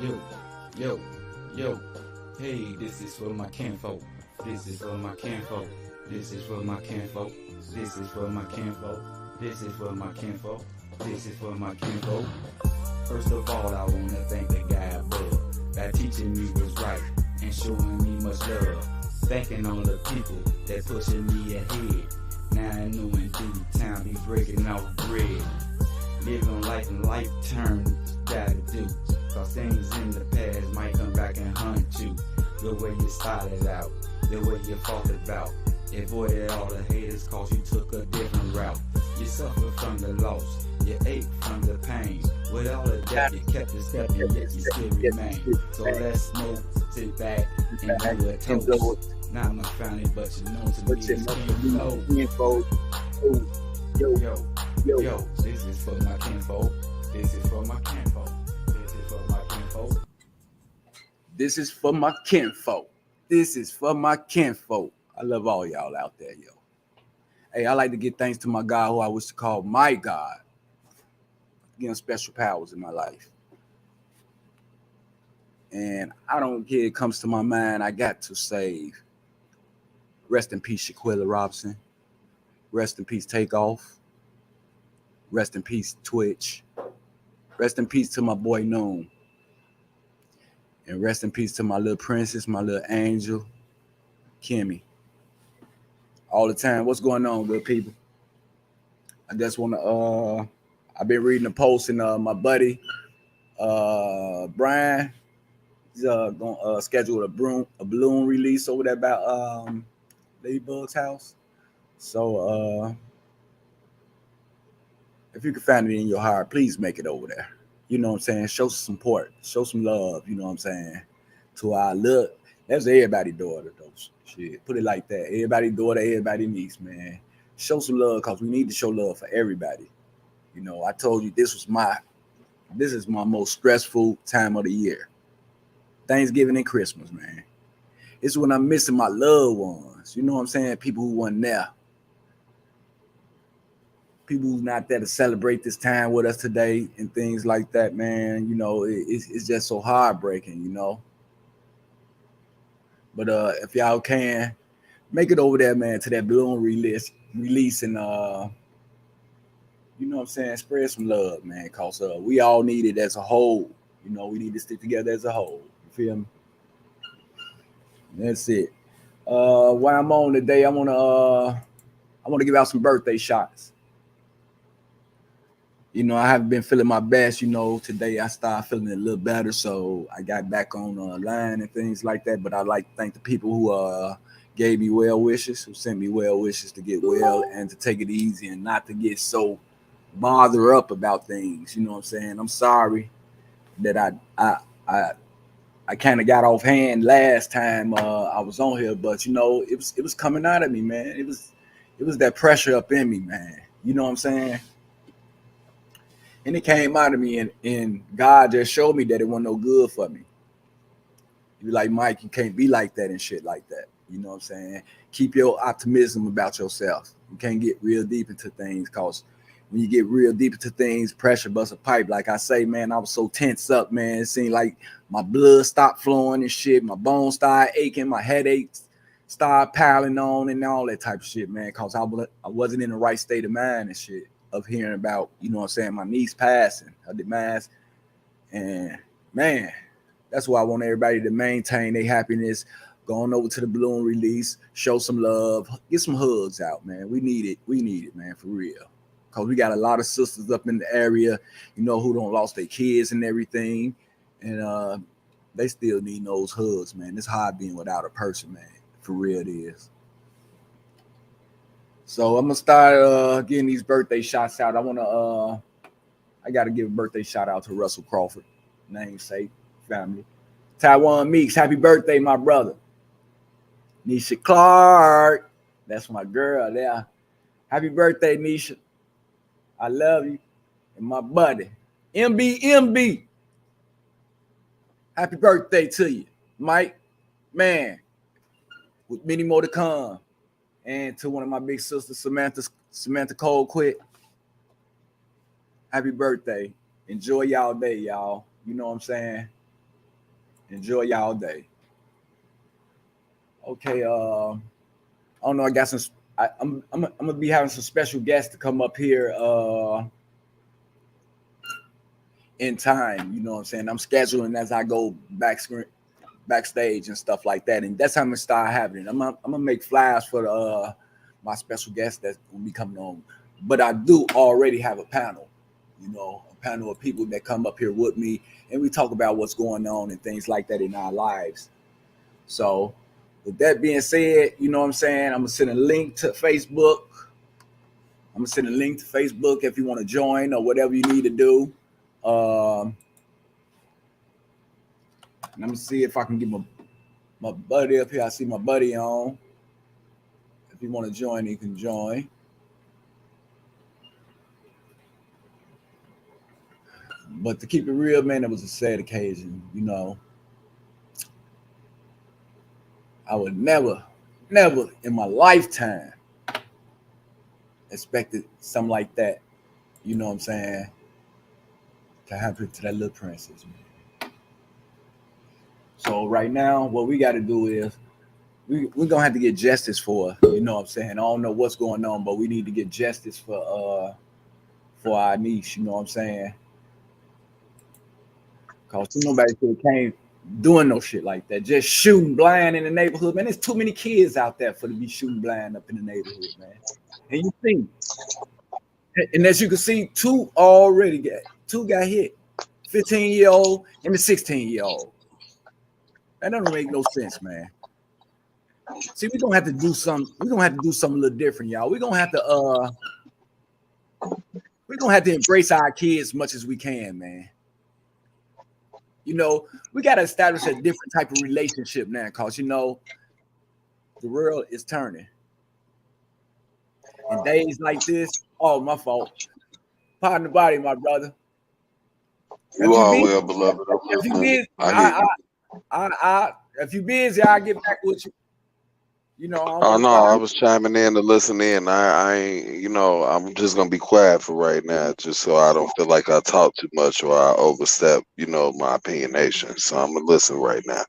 Yo, yo, yo. Hey, this is for my kinfolk. This is for my kinfolk. This is for my kinfolk. This is for my kinfolk. This is for my kinfolk. This is for my kinfolk. First of all, I wanna thank the guy above that teaching me what's right and showing me much love. Thanking all the people that pushing me ahead. Now I know in due time be breaking off bread. Living life and life turn, gotta do. Cause things in the past might come back and hunt you. The way you started out, the way you fought about. Avoided all the haters cause you took a different route. You suffered from the loss, you ate from the pain. With all of that you kept it stepping, yet you still remain. So let's smoke, sit back, and do a toast. Not my family, but you know to me it's kinfolk. Yo, this is for my kinfolk. This is for my kinfolk. This is for my kinfolk. This is for my kinfolk. This is for my kinfolk. I love all y'all out there, yo. Hey, I like to give thanks to my God, who I wish to call my God. Give him special powers in my life. And I don't care, it comes to my mind, I got to save. Rest in peace, Shaquilla Robinson. Rest in peace, Takeoff. Rest in peace, Twitch. Rest in peace to my boy Noon. And rest in peace to my little princess, my little angel, Kimmy. All the time. What's going on, good people? I just want to, I've been reading the post and my buddy, Brian, he's going to schedule a balloon release over there about Ladybug's house. So if you can find it in your heart, please make it over there. You know what I'm saying? Show some support, show some love, you know what I'm saying? To our look, that's everybody's daughter, though. Shit, put it like that. Everybody's daughter, everybody's niece, man. Show some love because we need to show love for everybody. You know, I told you this is my most stressful time of the year. Thanksgiving and Christmas, man. It's when I'm missing my loved ones. You know what I'm saying? People who weren't there. People who's not there to celebrate this time with us today and things like that, man. You know, it's just so heartbreaking, you know. But if y'all can, make it over there, man, to that balloon release and you know what I'm saying, spread some love, man, because we all need it as a whole. You know, we need to stick together as a whole. You feel me? That's it. While I'm on today, I wanna give out some birthday shots. You know, I haven't been feeling my best. You know, today I started feeling a little better, so I got back on line and things like that. But I like to thank the people who gave me well wishes, who sent me well wishes to get well and to take it easy and not to get so bothered up about things. You know what I'm saying? I'm sorry that I kind of got off hand last time I was on here, but you know, it was coming out of me, man. It was that pressure up in me, man. You know what I'm saying? And it came out of me, and God just showed me that it wasn't no good for me. You like, Mike, you can't be like that and shit like that. You know what I'm saying? Keep your optimism about yourself. You can't get real deep into things, because when you get real deep into things, pressure busts a pipe. Like I say, man, I was so tense up, man. It seemed like my blood stopped flowing and shit. My bones started aching. My headaches started piling on and all that type of shit, man, because I wasn't in the right state of mind and shit. Of hearing about, you know what I'm saying, my niece passing, her demise. And man, that's why I want everybody to maintain their happiness, going over to the balloon release, show some love, get some hugs out, man. We need it, man, for real. Because we got a lot of sisters up in the area, you know, who don't lost their kids and everything. And they still need those hugs, man. It's hard being without a person, man. For real it is. So I'm gonna start getting these birthday shots out. I gotta give a birthday shout out to Russell Crawford, namesake, family. Taiwan Meeks, happy birthday, my brother. Nisha Clark, that's my girl there. Happy birthday, Nisha. I love you. And my buddy, MB. Happy birthday to you, Mike. Man, with many more to come. And to one of my big sisters, Samantha Cole Quit. Happy birthday. Enjoy y'all day, y'all. You know what I'm saying? Enjoy y'all day. Okay, I don't know. I got some. I'm gonna be having some special guests to come up here in time. You know what I'm saying? I'm scheduling as I go backstage and stuff like that, and that's how I'm gonna start having it. I'm gonna make flyers for my special guests that will be coming on. But I do already have a panel. You know, a panel of people that come up here with me, and we talk about what's going on and things like that in our lives. So, with that being said, you know what I'm saying? I'm gonna send a link to Facebook. I'm gonna send a link to Facebook if you want to join or whatever you need to do. And I'm gonna see if I can get my buddy up here. I see my buddy on. If you want to join, you can join. But to keep it real, man, it was a sad occasion. You know, I would never in my lifetime expected something like that. You know what I'm saying? To happen to that little princess, man. So right now, what we got to do is we're gonna have to get justice for her. You know what I'm saying? I don't know what's going on, but we need to get justice for our niece. You know what I'm saying? Cause nobody could have came doing no shit like that, just shooting blind in the neighborhood, man. There's too many kids out there for to be shooting blind up in the neighborhood, man. And you see, and as you can see, two got hit, 15-year-old and the 16-year-old. That doesn't make no sense, man. See, we're gonna have to do something. We're gonna have to do something a little different, y'all. We're gonna have to embrace our kids as much as we can, man. You know, we got to establish a different type of relationship now, because, you know, the world is turning. And days like this, oh, my fault. Pardon the body, my brother. You are well, beloved. If you busy, if you busy, I'll get back with you. You know. Oh no, I was chiming in to listen in. I ain't, you know, I'm just gonna be quiet for right now, just so I don't feel like I talk too much or I overstep, you know, my opinionation. So I'm gonna listen right now.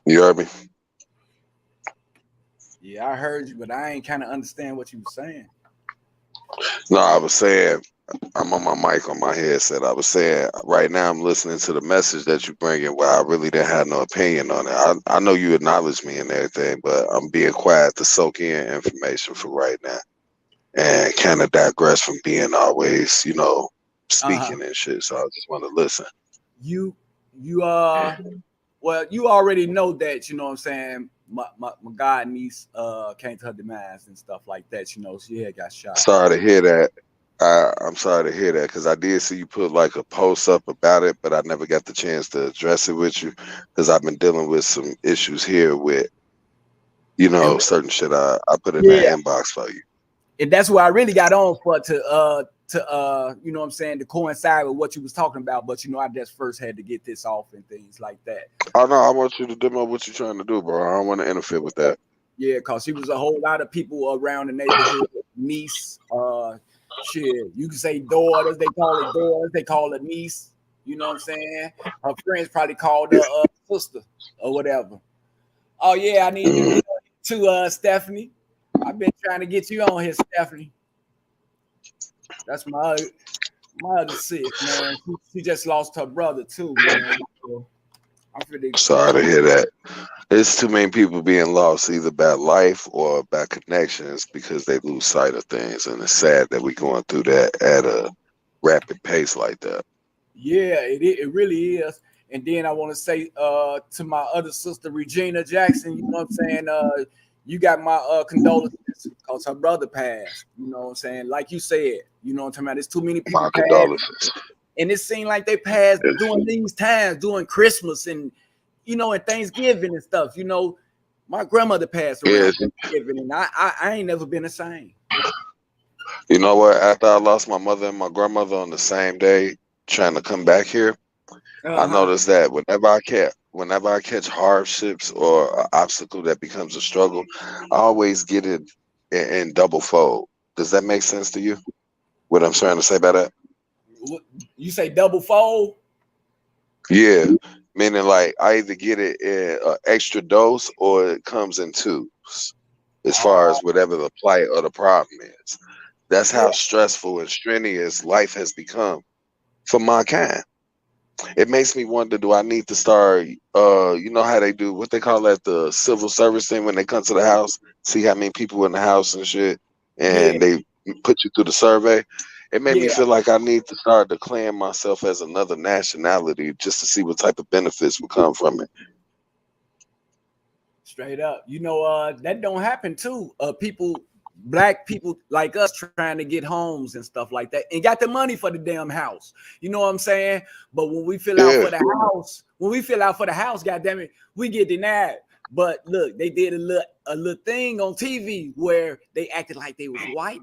You heard me? Yeah, I heard you, but I ain't kind of understand what you were saying. No, I was saying, I'm on my mic on my headset. I was saying right now I'm listening to the message that you bring in where I really didn't have no opinion on it. I know you acknowledge me and everything, but I'm being quiet to soak in information for right now and kind of digress from being always, you know, speaking and shit. So I just want to listen. You well, you already know that, you know what I'm saying, my god niece came to her demise and stuff like that. You know, she had got shot. Sorry to hear that. I'm sorry to hear that, because I did see you put like a post up about it, but I never got the chance to address it with you because I've been dealing with some issues here with, you know, certain shit I put in that inbox for you. And that's what I really got on for, to you know what I'm saying, to coincide with what you was talking about. But, you know, I just first had to get this off and things like that. Oh no, I want you to demo what you're trying to do, bro. I don't want to interfere with that. Yeah, because there was a whole lot of people around the neighborhood, niece, shit, you can say daughters, they call it niece, you know what I'm saying? Her friends probably called her sister or whatever. Oh yeah, I need you to Stephanie. I've been trying to get you on here, Stephanie. That's my other sis, man. She just lost her brother too, man. So I'm sorry to hear that. There's too many people being lost either by life or by connections because they lose sight of things, and it's sad that we're going through that at a rapid pace like that. Yeah, it really is. And then I want to say to my other sister, Regina Jackson, you know what I'm saying? You got my condolences because her brother passed. You know what I'm saying? Like you said, you know what I'm talking about? There's too many people. My condolences. And it seemed like they passed during these times, during Christmas and, you know, and Thanksgiving and stuff. You know, my grandmother passed around Thanksgiving, and I ain't never been the same. You know what? After I lost my mother and my grandmother on the same day, trying to come back here, I noticed that whenever I catch hardships or an obstacle that becomes a struggle, I always get it in double fold. Does that make sense to you? What I'm trying to say about that? You say double fold? Yeah, meaning like I either get it in an extra dose or it comes in tubes, as far Oh, as whatever the plight or the problem is. That's yeah, how stressful and strenuous life has become for my kind. It makes me wonder, do I need to start you know how they do what they call that, the civil service thing, when they come to the house, see how many people in the house and shit, yeah, and they put you through the survey. It made me yeah. feel like I need to start declaring myself as another nationality just to see what type of benefits would come from it. Straight up. That don't happen too. Black people like us trying to get homes and stuff like that and got the money for the damn house. You know what I'm saying? But when we fill out Yeah, for the house, goddamn it, we get denied. But look, they did a little thing on TV where they acted like they was white.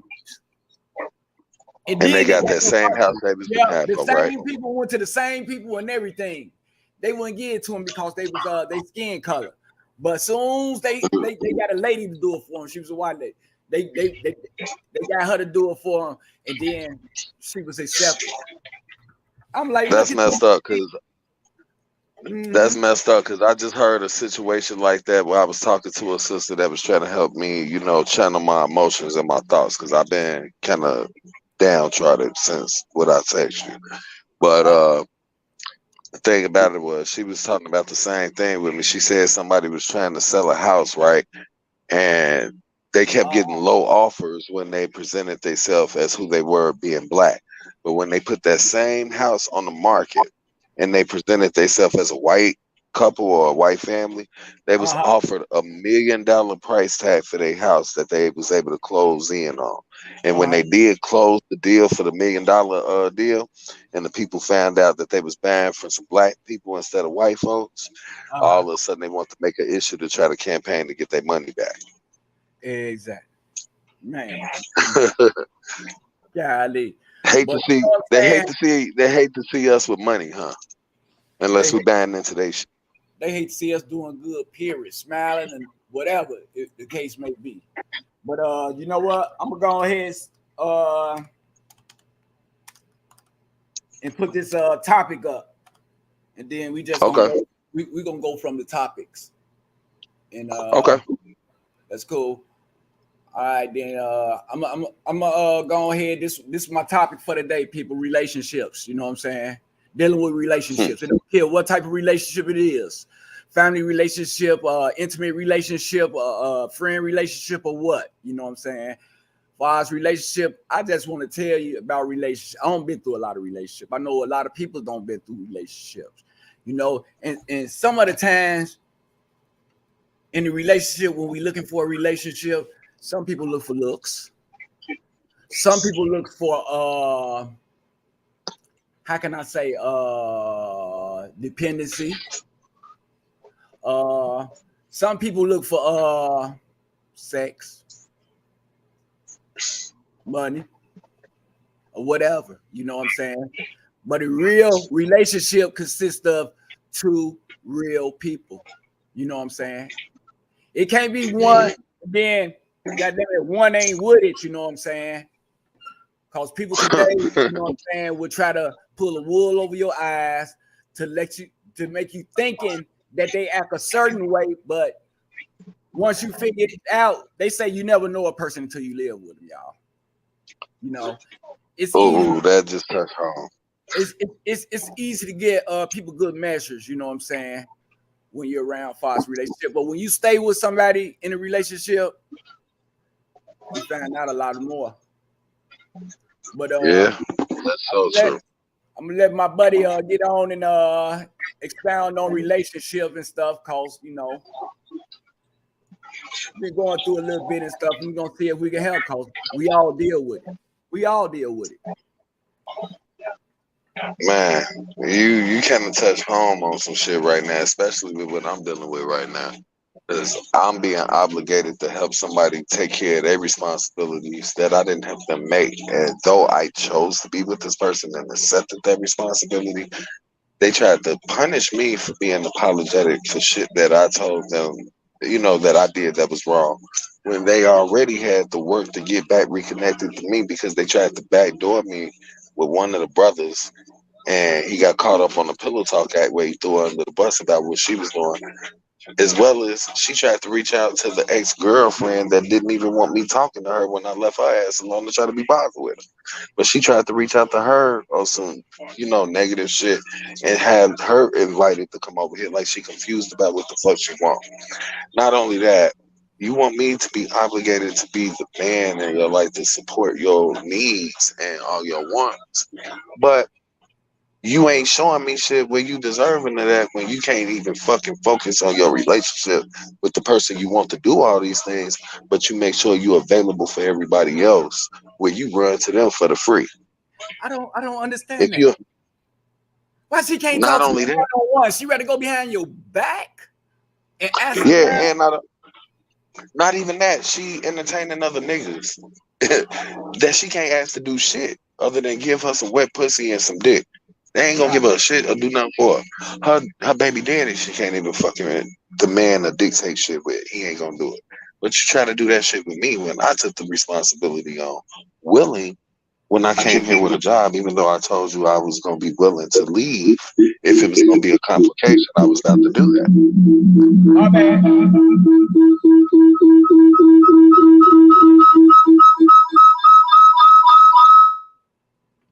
And and they then they got got that them same house fucking, they was yeah, denied the for, right? same people went to the same people and everything. They wouldn't give it to them because they was they skin color. But soon as they got a lady to do it for them, she was a white lady. They got her to do it for them, and then she was accepted. I'm like, look That's at this. messed up because Mm-hmm. that's messed up because I just heard a situation like that where I was talking to a sister that was trying to help me, you know, channel my emotions and my thoughts because I've been kind of downtrodden since what I text you. But the thing about it was she was talking about the same thing with me. She said somebody was trying to sell a house, right? And they kept getting low offers when they presented themselves as who they were being black. But when they put that same house on the market and they presented themselves as a white couple or a white family, they was Uh-huh. offered $1 million price tag for their house that they was able to close in on. And when Uh-huh. they did close the deal for the $1 million deal, and the people found out that they was buying from some black people instead of white folks, all Uh-huh. of a sudden they want to make an issue to try to campaign to get their money back. Exactly. Man, golly. hate to But you see know what they I'm hate saying? to see they hate to see us with money, huh? Unless They we buying into they shit. they hate to see us doing good, period, smiling and whatever the case may be. But you know what? I'm gonna go ahead uh and put this topic up, and then we just gonna Okay. go. We gonna go from the topics, and Okay. that's cool. All right, then I'm go ahead. This is my topic for the day, people. Relationships. You know what I'm saying? Dealing with Hmm. relationships. It don't care what type of relationship it is. Family relationship, intimate relationship, friend relationship, or what? You know what I'm saying? Far as relationship, I just want to tell you about relationships. I don't been through a lot of relationship. I know a lot of people don't been through relationships. And some of the times in the relationship, when we looking for a relationship, some people look for looks. Some people look for how can I say dependency. Uh some people look for sex, money, or whatever. You know what I'm saying? But a real relationship consists of two real people. You know what I'm saying? It can't be one, then goddamn it, one ain't with it, you know what I'm saying? Because people today, you know what I'm saying, will try to pull a wool over your eyes to make you thinking that they act a certain way, but once you figure it out, they say you never know a person until you live with them, y'all. You know, it's easy. Oh, that just touched home. It's easy to get people good measures, you know what I'm saying, when you're around fast relationship. But when you stay with somebody in a relationship, you find out a lot more. But Yeah, that's so true. I'm gonna let my buddy get on and expound on relationships and stuff, cause been going through a little bit and stuff. We're gonna see if we can help, cause we all deal with it. We all deal with it. Man, you kind of touch home on some shit right now, especially with what I'm dealing with right now. Because I'm being obligated to help somebody take care of their responsibilities that I didn't help them make. And though I chose to be with this person and accepted that responsibility, they tried to punish me for being apologetic for shit that I told them, you know, that I did that was wrong. when they already had the work to get back reconnected to me because they tried to backdoor me with one of the brothers, and he got caught up on the pillow talk act where he threw her under the bus about what she was doing, as well as she tried to reach out to the ex-girlfriend that didn't even want me talking to her when I left her ass alone to try to be bothered with her. But she tried to reach out to her on some, negative shit and had her invited to come over here like she confused about what the fuck she want. Not only that, you want me to be obligated to be the man in your life to support your needs and all your wants. But you ain't showing me shit where you deserving of that when you can't even fucking focus on your relationship with the person you want to do all these things, but you make sure you're available for everybody else where you run to them for the free. I don't understand If that. you Why she can't not talk to me only that, one-on-one? She ready to go behind your back and ask yeah, around. and not even that, she entertaining other niggas that she can't ask to do shit other than give her some wet pussy and some dick. They ain't gonna give her a shit or do nothing for her. Her baby daddy, she can't even fucking demand or dictate shit with. He ain't gonna do it. But you try to do that shit with me when I took the responsibility on willing when I came here with a job, even though I told you I was gonna be willing to leave if it was gonna be a complication, I was about to do that. My bad.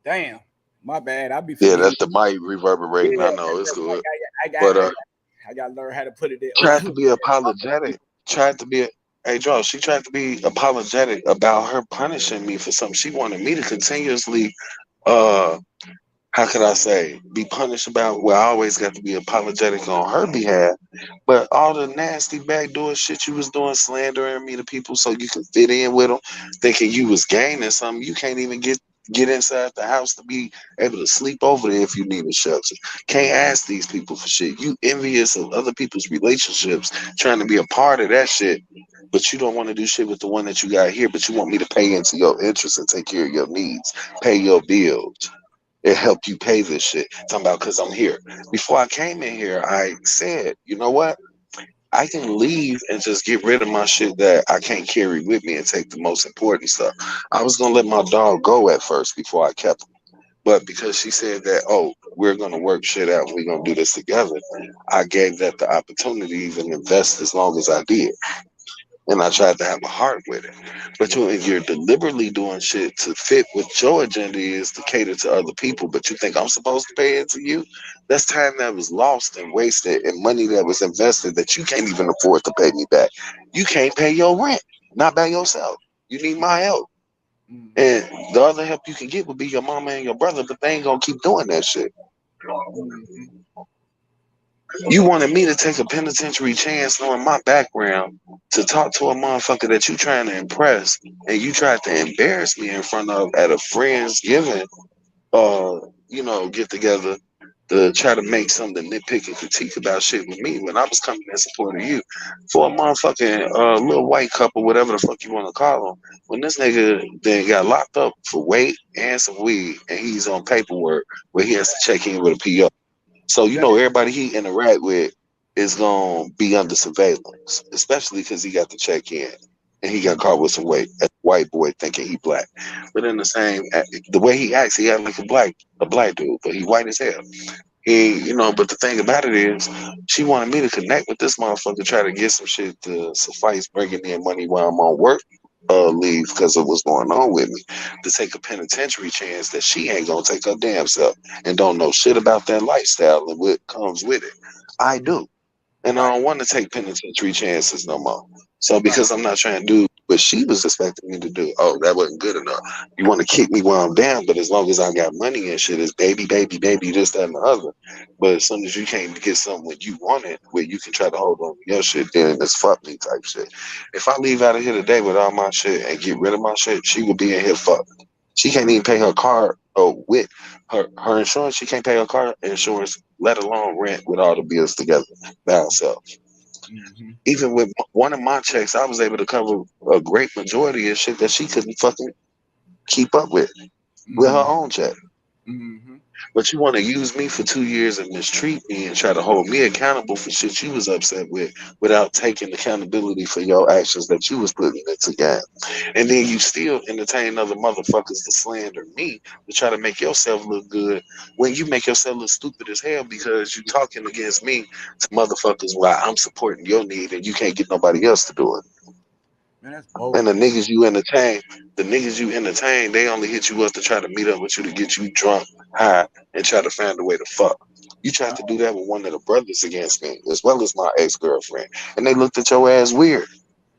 Damn. My bad. I be Yeah, forgetting. that's the mic reverberating. Yeah, I know it's good. I got But I got I got to learn how to put it there. tried to be apologetic. Tried to be, hey, Joe, she tried to be apologetic about her punishing me for something. She wanted me to continuously, uh, how could I say, be punished about where I always got to be apologetic on her behalf. But all the nasty backdoor shit you was doing, slandering me to people so you could fit in with them, thinking you was gaining something, you can't even get inside the house to be able to sleep over there if you need a shelter. Can't ask these people for shit. You envious of other people's relationships, trying to be a part of that shit, but you don't want to do shit with the one that you got here, but you want me to pay into your interests and take care of your needs, pay your bills. It helped you pay this shit. Talking about because I'm here. Before I came in here, I said, you know what? I can leave and just get rid of my shit that I can't carry with me and take the most important stuff. I was gonna let my dog go at first before I kept him. But because she said that, oh, we're gonna work shit out, we're gonna do this together, I gave that the opportunity to even invest as long as I did. And I tried to have a heart with it. But you're deliberately doing shit to fit what your agenda is to cater to other people, but you think I'm supposed to pay it to you? That's time that was lost and wasted and money that was invested that you can't even afford to pay me back. You can't pay your rent, not by yourself. You need my help. Mhm, And the other help you can get would be your mama and your brother, but they ain't gonna keep doing that shit. mhm. You wanted me to take a penitentiary chance knowing my background to talk to a motherfucker that you trying to impress and you tried to embarrass me in front of at a friend's giving get together to try to make something nitpick and critique about shit with me when I was coming in support of you for a motherfucking little white couple, whatever the fuck you want to call them. When this nigga then got locked up for weight and some weed and he's on paperwork where he has to check in with a PO. So everybody he interact with is gonna be under surveillance, especially because he got to check in and he got caught with some weight. A white boy thinking he black, but in the way he acts, he act like a black dude, but he white as hell. But the thing about it is, she wanted me to connect with this motherfucker, try to get some shit to suffice bringing in money while I'm on work leave because of what's going on with me, to take a penitentiary chance that she ain't gonna take her damn self and don't know shit about that lifestyle and what comes with it. I do. And I Right, don't want to take penitentiary chances no more. So right. because I'm not trying to do what she was expecting me to do, oh, that wasn't good enough. You want to kick me while I'm down, but as long as I got money and shit, it's baby, baby, baby, this, that, and the other. But as soon as you can't get something when you want it, where you can try to hold on to your shit, then it's fuck me type shit. If I leave out of here today with all my shit and get rid of my shit, she will be in here fucked. She can't even pay her car with her insurance. She can't pay her car insurance, let alone rent with all the bills together by herself. Mhm, Even with one of my checks, I was able to cover a great majority of shit that she couldn't fucking keep up with her mhm, own check. mhm. But you want to use me for 2 years and mistreat me and try to hold me accountable for shit you was upset with without taking accountability for your actions that you was putting into game. And then you still entertain other motherfuckers to slander me to try to make yourself look good when you make yourself look stupid as hell because you talking against me to motherfuckers while I'm supporting your need and you can't get nobody else to do it. Man, that's And bogus. the niggas you entertain, they only hit you up to try to meet up with you to get you drunk, high, and try to find a way to fuck. You tried to do that with one of the brothers against me, as well as my ex-girlfriend. And they looked at your ass weird.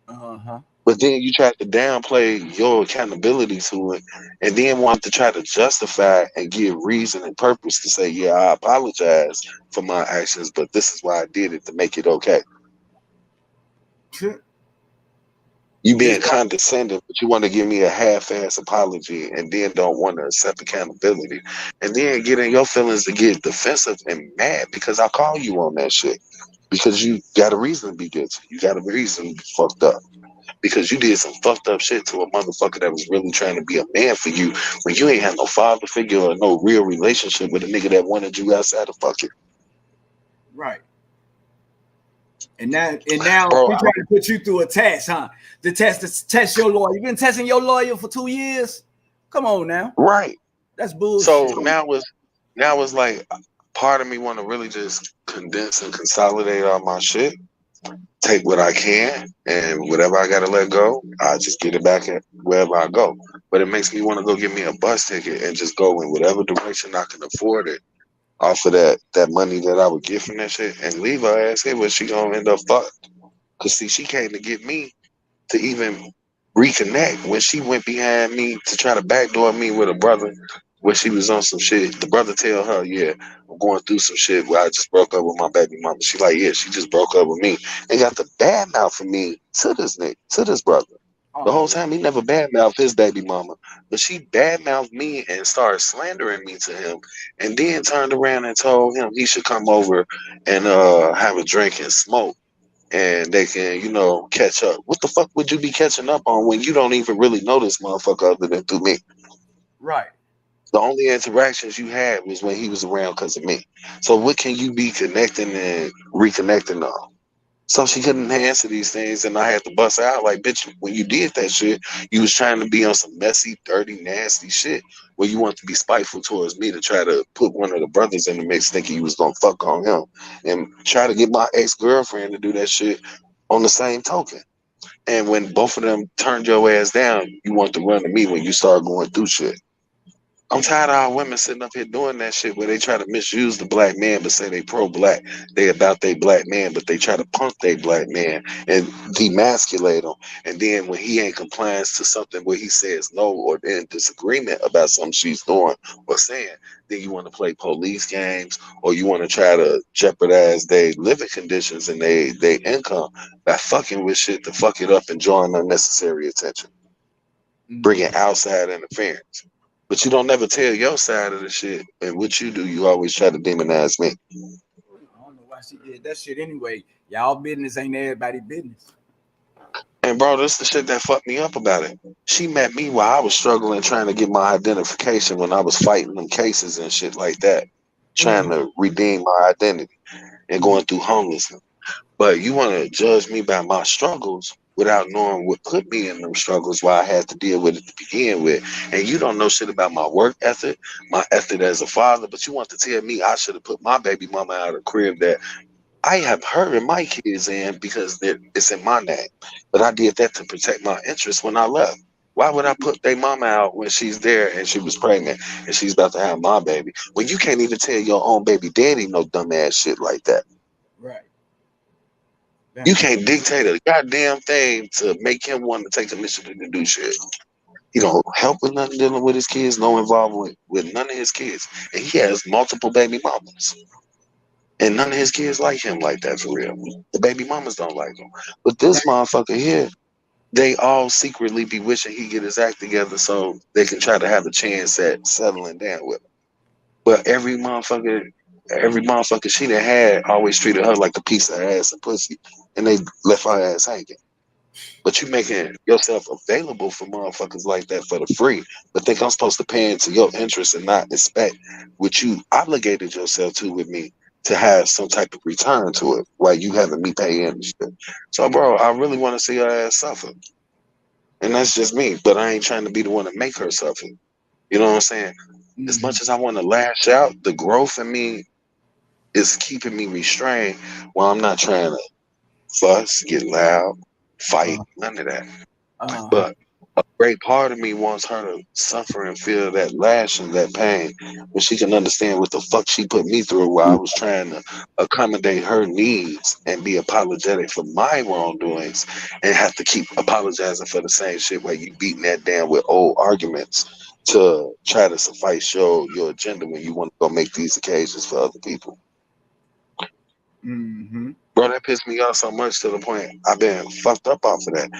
Uh-huh. But then you tried to downplay your accountability to it and then want to try to justify and give reason and purpose to say, yeah, I apologize for my actions, but this is why I did it to make it okay. You It's being condescending, but you want to give me a half-ass apology and then don't want to accept accountability. And then get in your feelings to get defensive and mad because I call you on that shit. Because you got a reason to be guilty. You got a reason to be fucked up. Because you did some fucked up shit to a motherfucker that was really trying to be a man for you when you ain't had no father figure or no real relationship with a nigga that wanted you outside of fucking. right. And now Bro, we trying to put you through a test, huh? To test your lawyer. You been testing your lawyer for 2 years? Come on now. right. That's bullshit. So now it's like part of me want to really just condense and consolidate all my shit, take what I can, and whatever I gotta let go, I just get it back at wherever I go. But it makes me want to go get me a bus ticket and just go in whatever direction I can afford it off of that money that I would get from that shit and leave her ass here where she gonna end up fucked. Cause see, she came to get me to even reconnect when she went behind me to try to backdoor me with a brother where she was on some shit. The brother tell her, yeah, I'm going through some shit where I just broke up with my baby mama. She like, yeah, she just broke up with me and got the bad mouth for me to this nigga, to this brother. The whole Oh, time he never badmouthed his baby mama, but she badmouthed me and started slandering me to him, and then turned around and told him he should come over and have a drink and smoke, and they can catch up. What the fuck would you be catching up on when you don't even really know this motherfucker other than through me? right. The only interactions you had was when he was around because of me. So what can you be connecting and reconnecting on? So she couldn't answer these things, and I had to bust her out like, bitch, when you did that shit, you was trying to be on some messy, dirty, nasty shit where you want to be spiteful towards me to try to put one of the brothers in the mix thinking you was gonna fuck on him and try to get my ex-girlfriend to do that shit on the same token. And when both of them turned your ass down, you want to run to me when you start going through shit. I'm tired of our women sitting up here doing that shit where they try to misuse the black man but say they pro-black. They about they black man, but they try to punk they black man and demasculate him. And then when he ain't compliance to something where he says no or in disagreement about something she's doing or saying, then you want to play police games or you want to try to jeopardize their living conditions and their income by fucking with shit to fuck it up and drawing unnecessary attention, bringing outside interference. But you don't never tell your side of the shit. And what you do, you always try to demonize me. I don't know why she did that shit anyway. Y'all business ain't everybody business. And bro, this the shit that fucked me up about it. She met me while I was struggling trying to get my identification when I was fighting them cases and shit like that, trying to redeem my identity and going through homelessness. But you want to judge me by my struggles without knowing what put me in them struggles, why I had to deal with it to begin with. And you don't know shit about my work ethic, my ethic as a father, but you want to tell me I should have put my baby mama out of the crib that I have her and my kids in because it's in my name. But I did that to protect my interests when I left. Why would I put their mama out when she's there and she was pregnant and she's about to have my baby? When you can't even tell your own baby daddy no dumbass shit like that. Right. You can't dictate a goddamn thing to make him want to take the initiative to do shit. He don't help with nothing dealing with his kids, no involvement with none of his kids. And he has multiple baby mamas. And none of his kids like him like that for real. The baby mamas don't like him. But this motherfucker here, they all secretly be wishing he get his act together so they can try to have a chance at settling down with him. But every motherfucker she done had always treated her like a piece of ass and pussy, and they left her ass hanging. But you making yourself available for motherfuckers like that for the free, but think I'm supposed to pay into your interest and not expect what you obligated yourself to with me to have some type of return to it while you having me pay in and shit. So, bro, I really want to see her ass suffer. And that's just me, but I ain't trying to be the one to make her suffer. You know what I'm saying? As much as I want to lash out, the growth in me is keeping me restrained while I'm not trying to fuss, get loud, fight, none of that. But a great part of me wants her to suffer and feel that lash and that pain, but she can understand what the fuck she put me through while I was trying to accommodate her needs and be apologetic for my wrongdoings and have to keep apologizing for the same shit while you beating that down with old arguments to try to suffice your agenda when you want to go make these occasions for other people. Bro, that pissed me off so much to the point I've been fucked up off of that.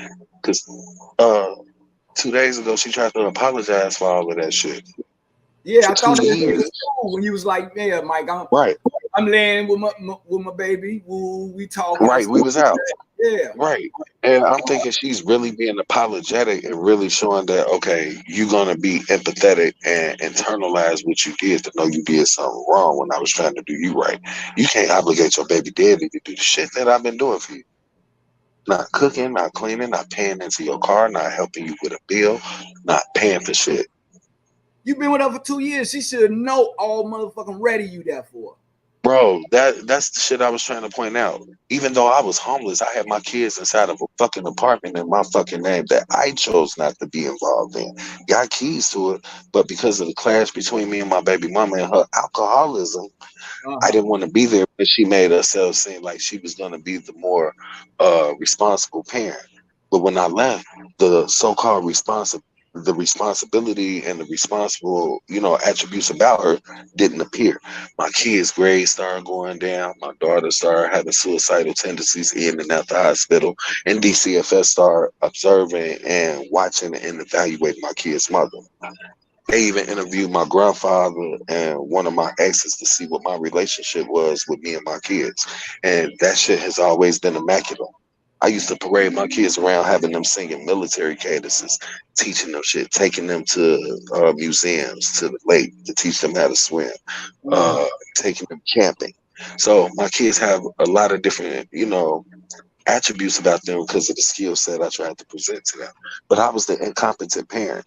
Because 2 days ago, she tried to apologize for all of that shit. Yeah, for I thought 2 it years. was cool when you was like, "Yeah, Mike, Right. I'm laying with my baby. Woo, we talking." Right, we was out. Yeah. Right. And I'm thinking she's really being apologetic and really showing that, okay, you're going to be empathetic and internalize what you did to know you did something wrong when I was trying to do you right. You can't obligate your baby daddy to do the shit that I've been doing for you. Not cooking, not cleaning, not paying into your car, not helping you with a bill, not paying for shit. You've been with her for 2 years. She should know all motherfucking ready you there for. Bro, that's the shit I was trying to point out. Even though I was homeless, I had my kids inside of a fucking apartment in my fucking name that I chose not to be involved in. Got keys to it, but because of the clash between me and my baby mama and her alcoholism, I didn't want to be there. But she made herself seem like she was going to be the more responsible parent. But when I left, the so-called the responsibility and the responsible, attributes about her didn't appear. My kids' grades started going down. My daughter started having suicidal tendencies in and out the hospital. And DCFS started observing and watching and evaluating my kids' mother. They even interviewed my grandfather and one of my exes to see what my relationship was with me and my kids. And that shit has always been immaculate. I used to parade my kids around, having them singing military cadences, teaching them shit, taking them to museums, to the lake to teach them how to swim, taking them camping. So my kids have a lot of different, attributes about them because of the skill set I tried to present to them. But I was the incompetent parent.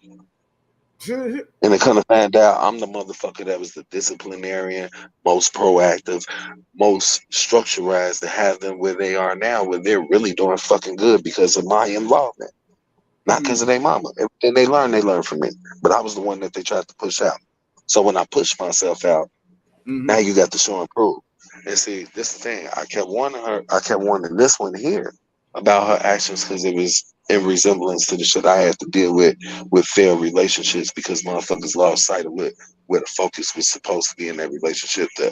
And I kind of find out I'm the motherfucker that was the disciplinarian, most proactive, most structurized to have them where they are now, where they're really doing fucking good because of my involvement, not because of their mama. Everything they learn from me. But I was the one that they tried to push out. So when I pushed myself out, now you got to show and prove. And see, this is the thing. I kept warning this one here about her actions because it was in resemblance to the shit I had to deal with failed relationships because motherfuckers lost sight of where the focus was supposed to be in that relationship to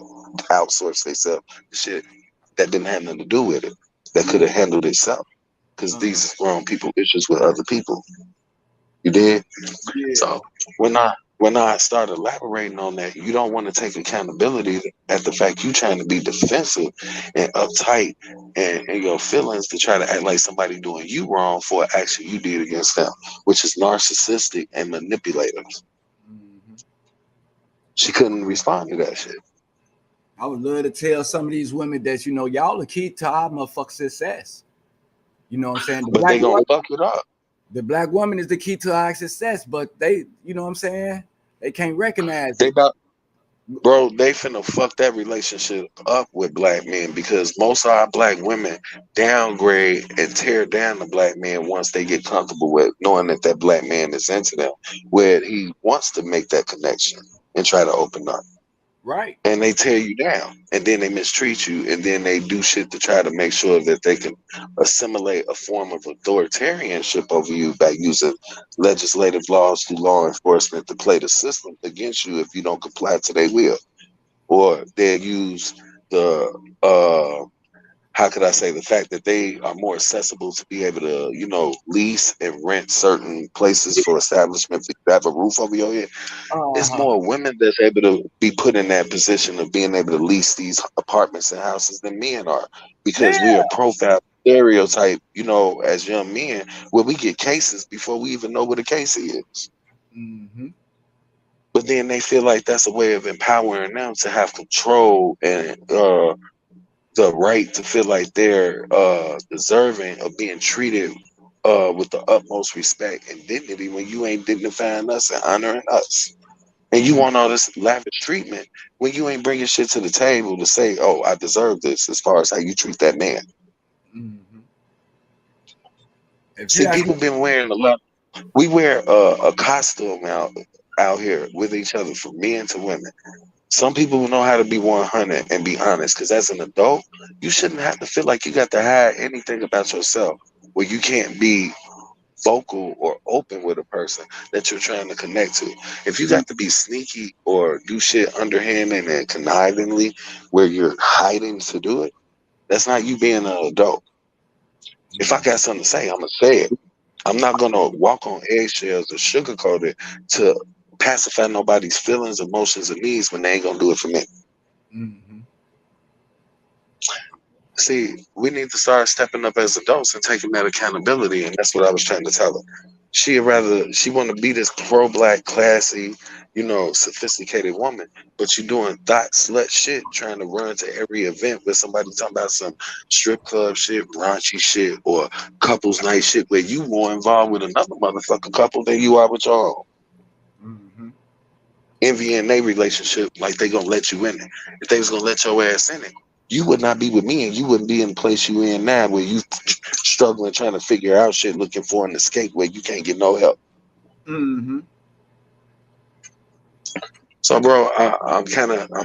outsource themselves the shit that didn't have nothing to do with it, that could have handled itself. Because these is grown people issues with other people. You did? Yeah. So when I started elaborating on that, you don't want to take accountability at the fact you trying to be defensive and uptight and your feelings to try to act like somebody doing you wrong for an action you did against them, which is narcissistic and manipulative. She couldn't respond to that shit. I would love to tell some of these women that, y'all the key to our motherfucking success. You know what I'm saying? But they gonna fuck it up. The black woman is the key to our success, but they, you know what I'm saying? They can't recognize They it. Bro, they finna fuck that relationship up with black men because most of our black women downgrade and tear down the black man once they get comfortable with knowing that black man is into them, where he wants to make that connection and try to open up. Right. And they tear you down, and then they mistreat you, and then they do shit to try to make sure that they can assimilate a form of authoritarianship over you by using legislative laws through law enforcement to play the system against you if you don't comply to their will. Or they use the how could I say, the fact that they are more accessible to be able to, lease and rent certain places for establishment to have a roof over your head. It's more women that's able to be put in that position of being able to lease these apartments and houses than men are because we are profiled stereotype, you know, as young men, where we get cases before we even know what a case is. Mm-hmm. But then they feel like that's a way of empowering them to have control and the right to feel like they're deserving of being treated with the utmost respect and dignity when you ain't dignifying us and honoring us. And you want all this lavish treatment when you ain't bringing shit to the table to say, oh, I deserve this as far as how you treat that man. Mm-hmm. If you See, ask me, people been wearing a lot. We wear a costume out here with each other from men to women. Some people know how to be 100 and be honest because as an adult, you shouldn't have to feel like you got to hide anything about yourself where you can't be vocal or open with a person that you're trying to connect to. If you got to be sneaky or do shit underhanded and connivingly where you're hiding to do it, that's not you being an adult. If I got something to say, I'm gonna say it. I'm not gonna walk on eggshells or sugarcoat it to pacify nobody's feelings, emotions, or needs when they ain't gonna do it for me. mm-hmm. See, we need to start stepping up as adults and taking that accountability, and that's what I was trying to tell her. She want to be this pro-black, classy, you know, sophisticated woman, but you doing thought slut shit, trying to run to every event with somebody talking about some strip club shit, raunchy shit, or couples night shit, where you more involved with another motherfucker couple than you are with your own. Mm-hmm. Envying their relationship like they gonna let you in it. If they was gonna let your ass in it, you would not be with me and you wouldn't be in the place you in now where you struggling trying to figure out shit looking for an escape where you can't get no help. Mm-hmm. So bro, I'm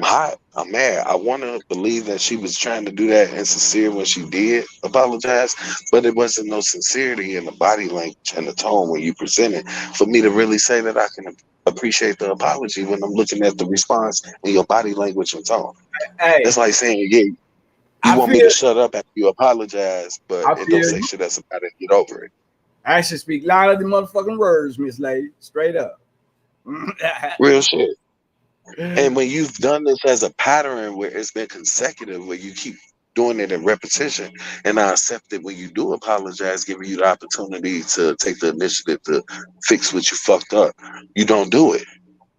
hot. I'm mad. I wanna believe that she was trying to do that and sincere when she did apologize, but it wasn't no sincerity in the body language and the tone when you present it for me to really say that I can appreciate the apology when I'm looking at the response in your body language and tone. That's Hey, like saying, yeah, you I want me feel to shut up after you apologize, but I it don't feel say you. shit else about it. Get over it. I should speak louder than motherfucking words, Miss Lady. Straight up. Real shit. And when you've done this as a pattern where it's been consecutive, where you keep doing it in repetition, and I accept it when you do apologize, giving you the opportunity to take the initiative to fix what you fucked up, you don't do it.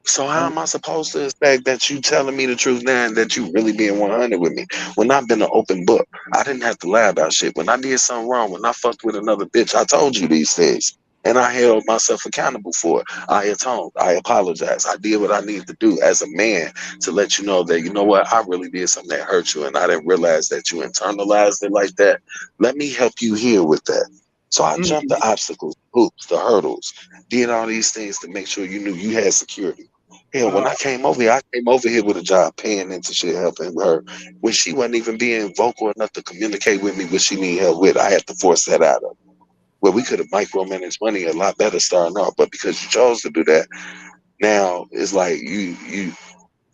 So how am I supposed to expect that you telling me the truth now and that you really being 100 with me? When I've been an open book, I didn't have to lie about shit. When I did something wrong, when I fucked with another bitch, I told you these things. And I held myself accountable for it. I atoned. I apologized. I did what I needed to do as a man to let you know that, you know what, I really did something that hurt you and I didn't realize that you internalized it like that. Let me help you heal with that. So I jumped the obstacles, hoops, the hurdles, did all these things to make sure you knew you had security. Hell, when uh, I came over here with a job, paying into shit, helping her when she wasn't even being vocal enough to communicate with me what she need help with. I had to force that out of her. Well, we could have micromanaged money a lot better starting off, but because you chose to do that, now it's like you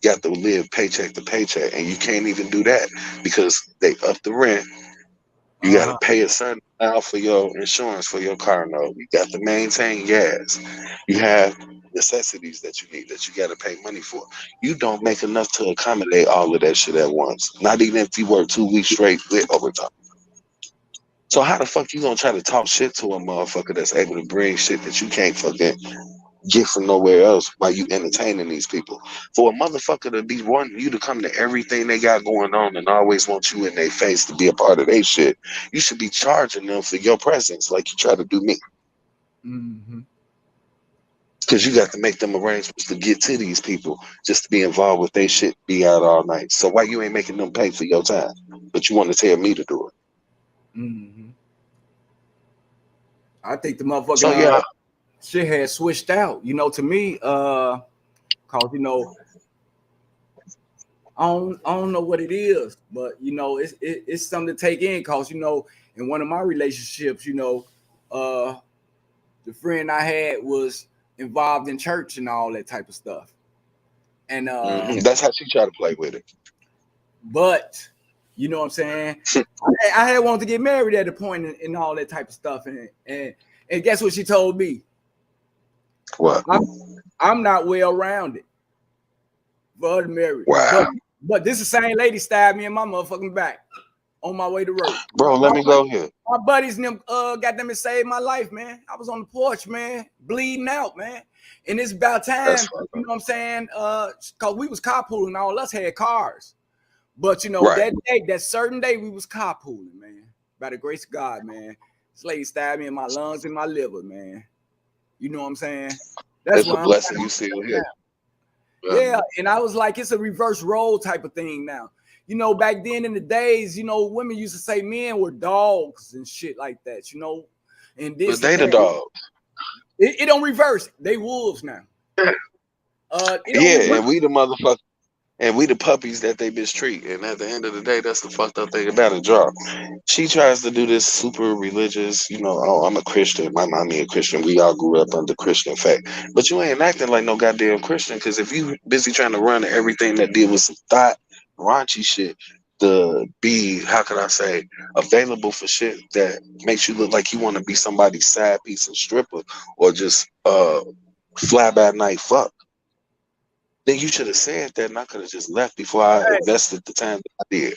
got to live paycheck to paycheck, and you can't even do that because they up the rent. You got to uh-huh. pay a certain amount for your insurance for your car note. You got to maintain gas. You have necessities that you need that you got to pay money for. You don't make enough to accommodate all of that shit at once. Not even if you work 2 weeks straight with overtime. So how the fuck you gonna try to talk shit to a motherfucker that's able to bring shit that you can't fucking get from nowhere else while you entertaining these people? For a motherfucker to be wanting you to come to everything they got going on and always want you in their face to be a part of their shit, you should be charging them for your presence like you try to do me. Mm-hmm. Because you got to make them arrangements to get to these people just to be involved with their shit, be out all night. So why you ain't making them pay for your time? But you want to tell me to do it. Mm-hmm. I think the So motherfucking yeah, shit had switched out. To me, cause I don't know what it is, but it's something to take in. Cause in one of my relationships, the friend I had was involved in church and all that type of stuff. And that's how she try to play with it. but you know what I'm saying? I had wanted to get married at a point and all that type of stuff. And guess what she told me? What? I'm not well rounded for other marriage. Wow. But this is the same lady stabbed me in my motherfucking back on my way to work. Bro, let me go here. My buddies and them got them to save my life, man. I was on the porch, man, bleeding out, man. And it's about time, you know what I'm saying? Cause we was carpooling, all us had cars. But you know, that day, that certain day, we was carpooling, man. By the grace of God, man. This lady stabbed me in my lungs and my liver, man. You know what I'm saying? That's a blessing you see here. Yeah, and I was like, it's a reverse role type of thing now. You know, back then in the days, you know, women used to say men were dogs and shit like that, you know. And this, but they the dogs. It don't reverse. They wolves now. Yeah, and we the motherfuckers. And we the puppies that they mistreat. And at the end of the day, that's the fucked up thing about it, Draw. She tries to do this super religious, you know, oh, I'm a Christian. My mommy a Christian. We all grew up under Christian faith. But you ain't acting like no goddamn Christian, because if you busy trying to run everything that deal with some thought, raunchy shit, to be, how can I say, available for shit that makes you look like you want to be somebody's side piece and stripper, or just fly by night fuck, then you should have said that, and I could have just left before I invested the time that I did.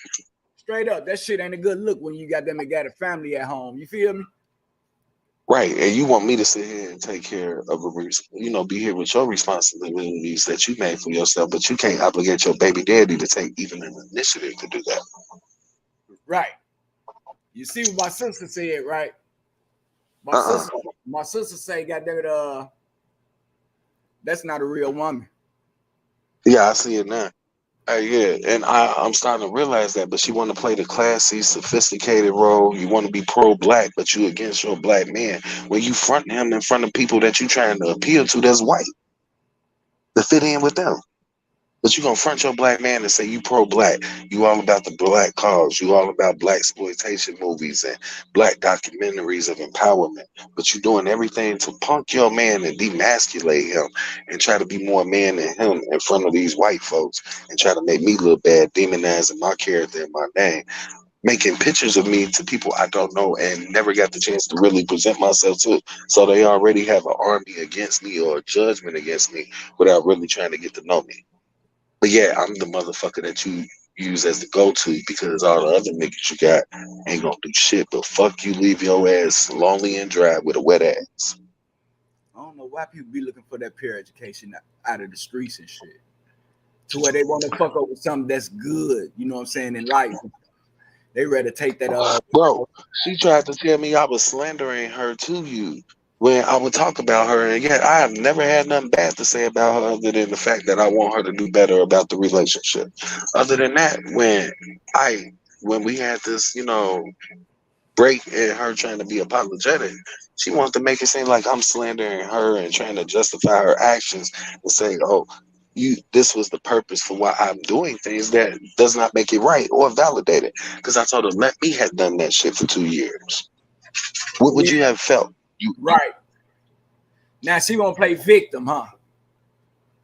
Straight up, that shit ain't a good look when you got them and got a family at home. You feel me? Right, and you want me to sit here and take care of you know, be here with your responsibilities that you made for yourself, but you can't obligate your baby daddy to take even an initiative to do that. Right. You see what my sister said, right? My sister say, goddamn it, that's not a real woman. Yeah, I see it now. Yeah, and I'm starting to realize that, but she want to play the classy, sophisticated role. You want to be pro-black, but you against your black man. When you front him in front of people that you trying to appeal to that's white, to fit in with them. But you gonna front your black man and say you pro-black. You all about the black cause. You all about black exploitation movies and black documentaries of empowerment. But you doing everything to punk your man and demasculate him and try to be more man than him in front of these white folks and try to make me look bad, demonizing my character and my name, making pictures of me to people I don't know and never got the chance to really present myself to. So they already have an army against me or a judgment against me without really trying to get to know me. But yeah, I'm the motherfucker that you use as the go-to, because all the other niggas you got ain't gonna do shit but fuck you, leave your ass lonely and dry with a wet ass. I don't know why people be looking for that peer education out of the streets and shit, to where they want to fuck up with something that's good, you know what I'm saying, in life. They rather take that. Bro, she tried to tell me I was slandering her to you when I would talk about her, and yet I have never had nothing bad to say about her other than the fact that I want her to do better about the relationship. Other than that, when we had this, you know, break and her trying to be apologetic, she wants to make it seem like I'm slandering her and trying to justify her actions and say, oh, this was the purpose for why I'm doing things, that does not make it right or validate it. Because I told her, let me have done that shit for 2 years. What would you have felt? Right. Now she won't play victim, huh?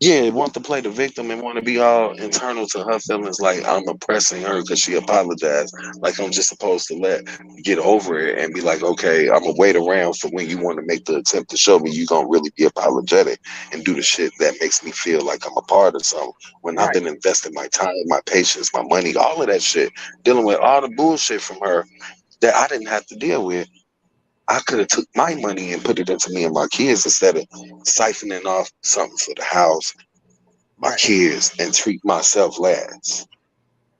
Yeah, want to play the victim and want to be all internal to her feelings, like I'm oppressing her because she apologized. Like I'm just supposed to get over it and be like, okay, I'm gonna wait around for when you want to make the attempt to show me you gonna really be apologetic and do the shit that makes me feel like I'm a part of something. When I've been investing my time, my patience, my money, all of that shit, dealing with all the bullshit from her that I didn't have to deal with. I could have took my money and put it into me and my kids instead of siphoning off something for the house, my kids, and treat myself last.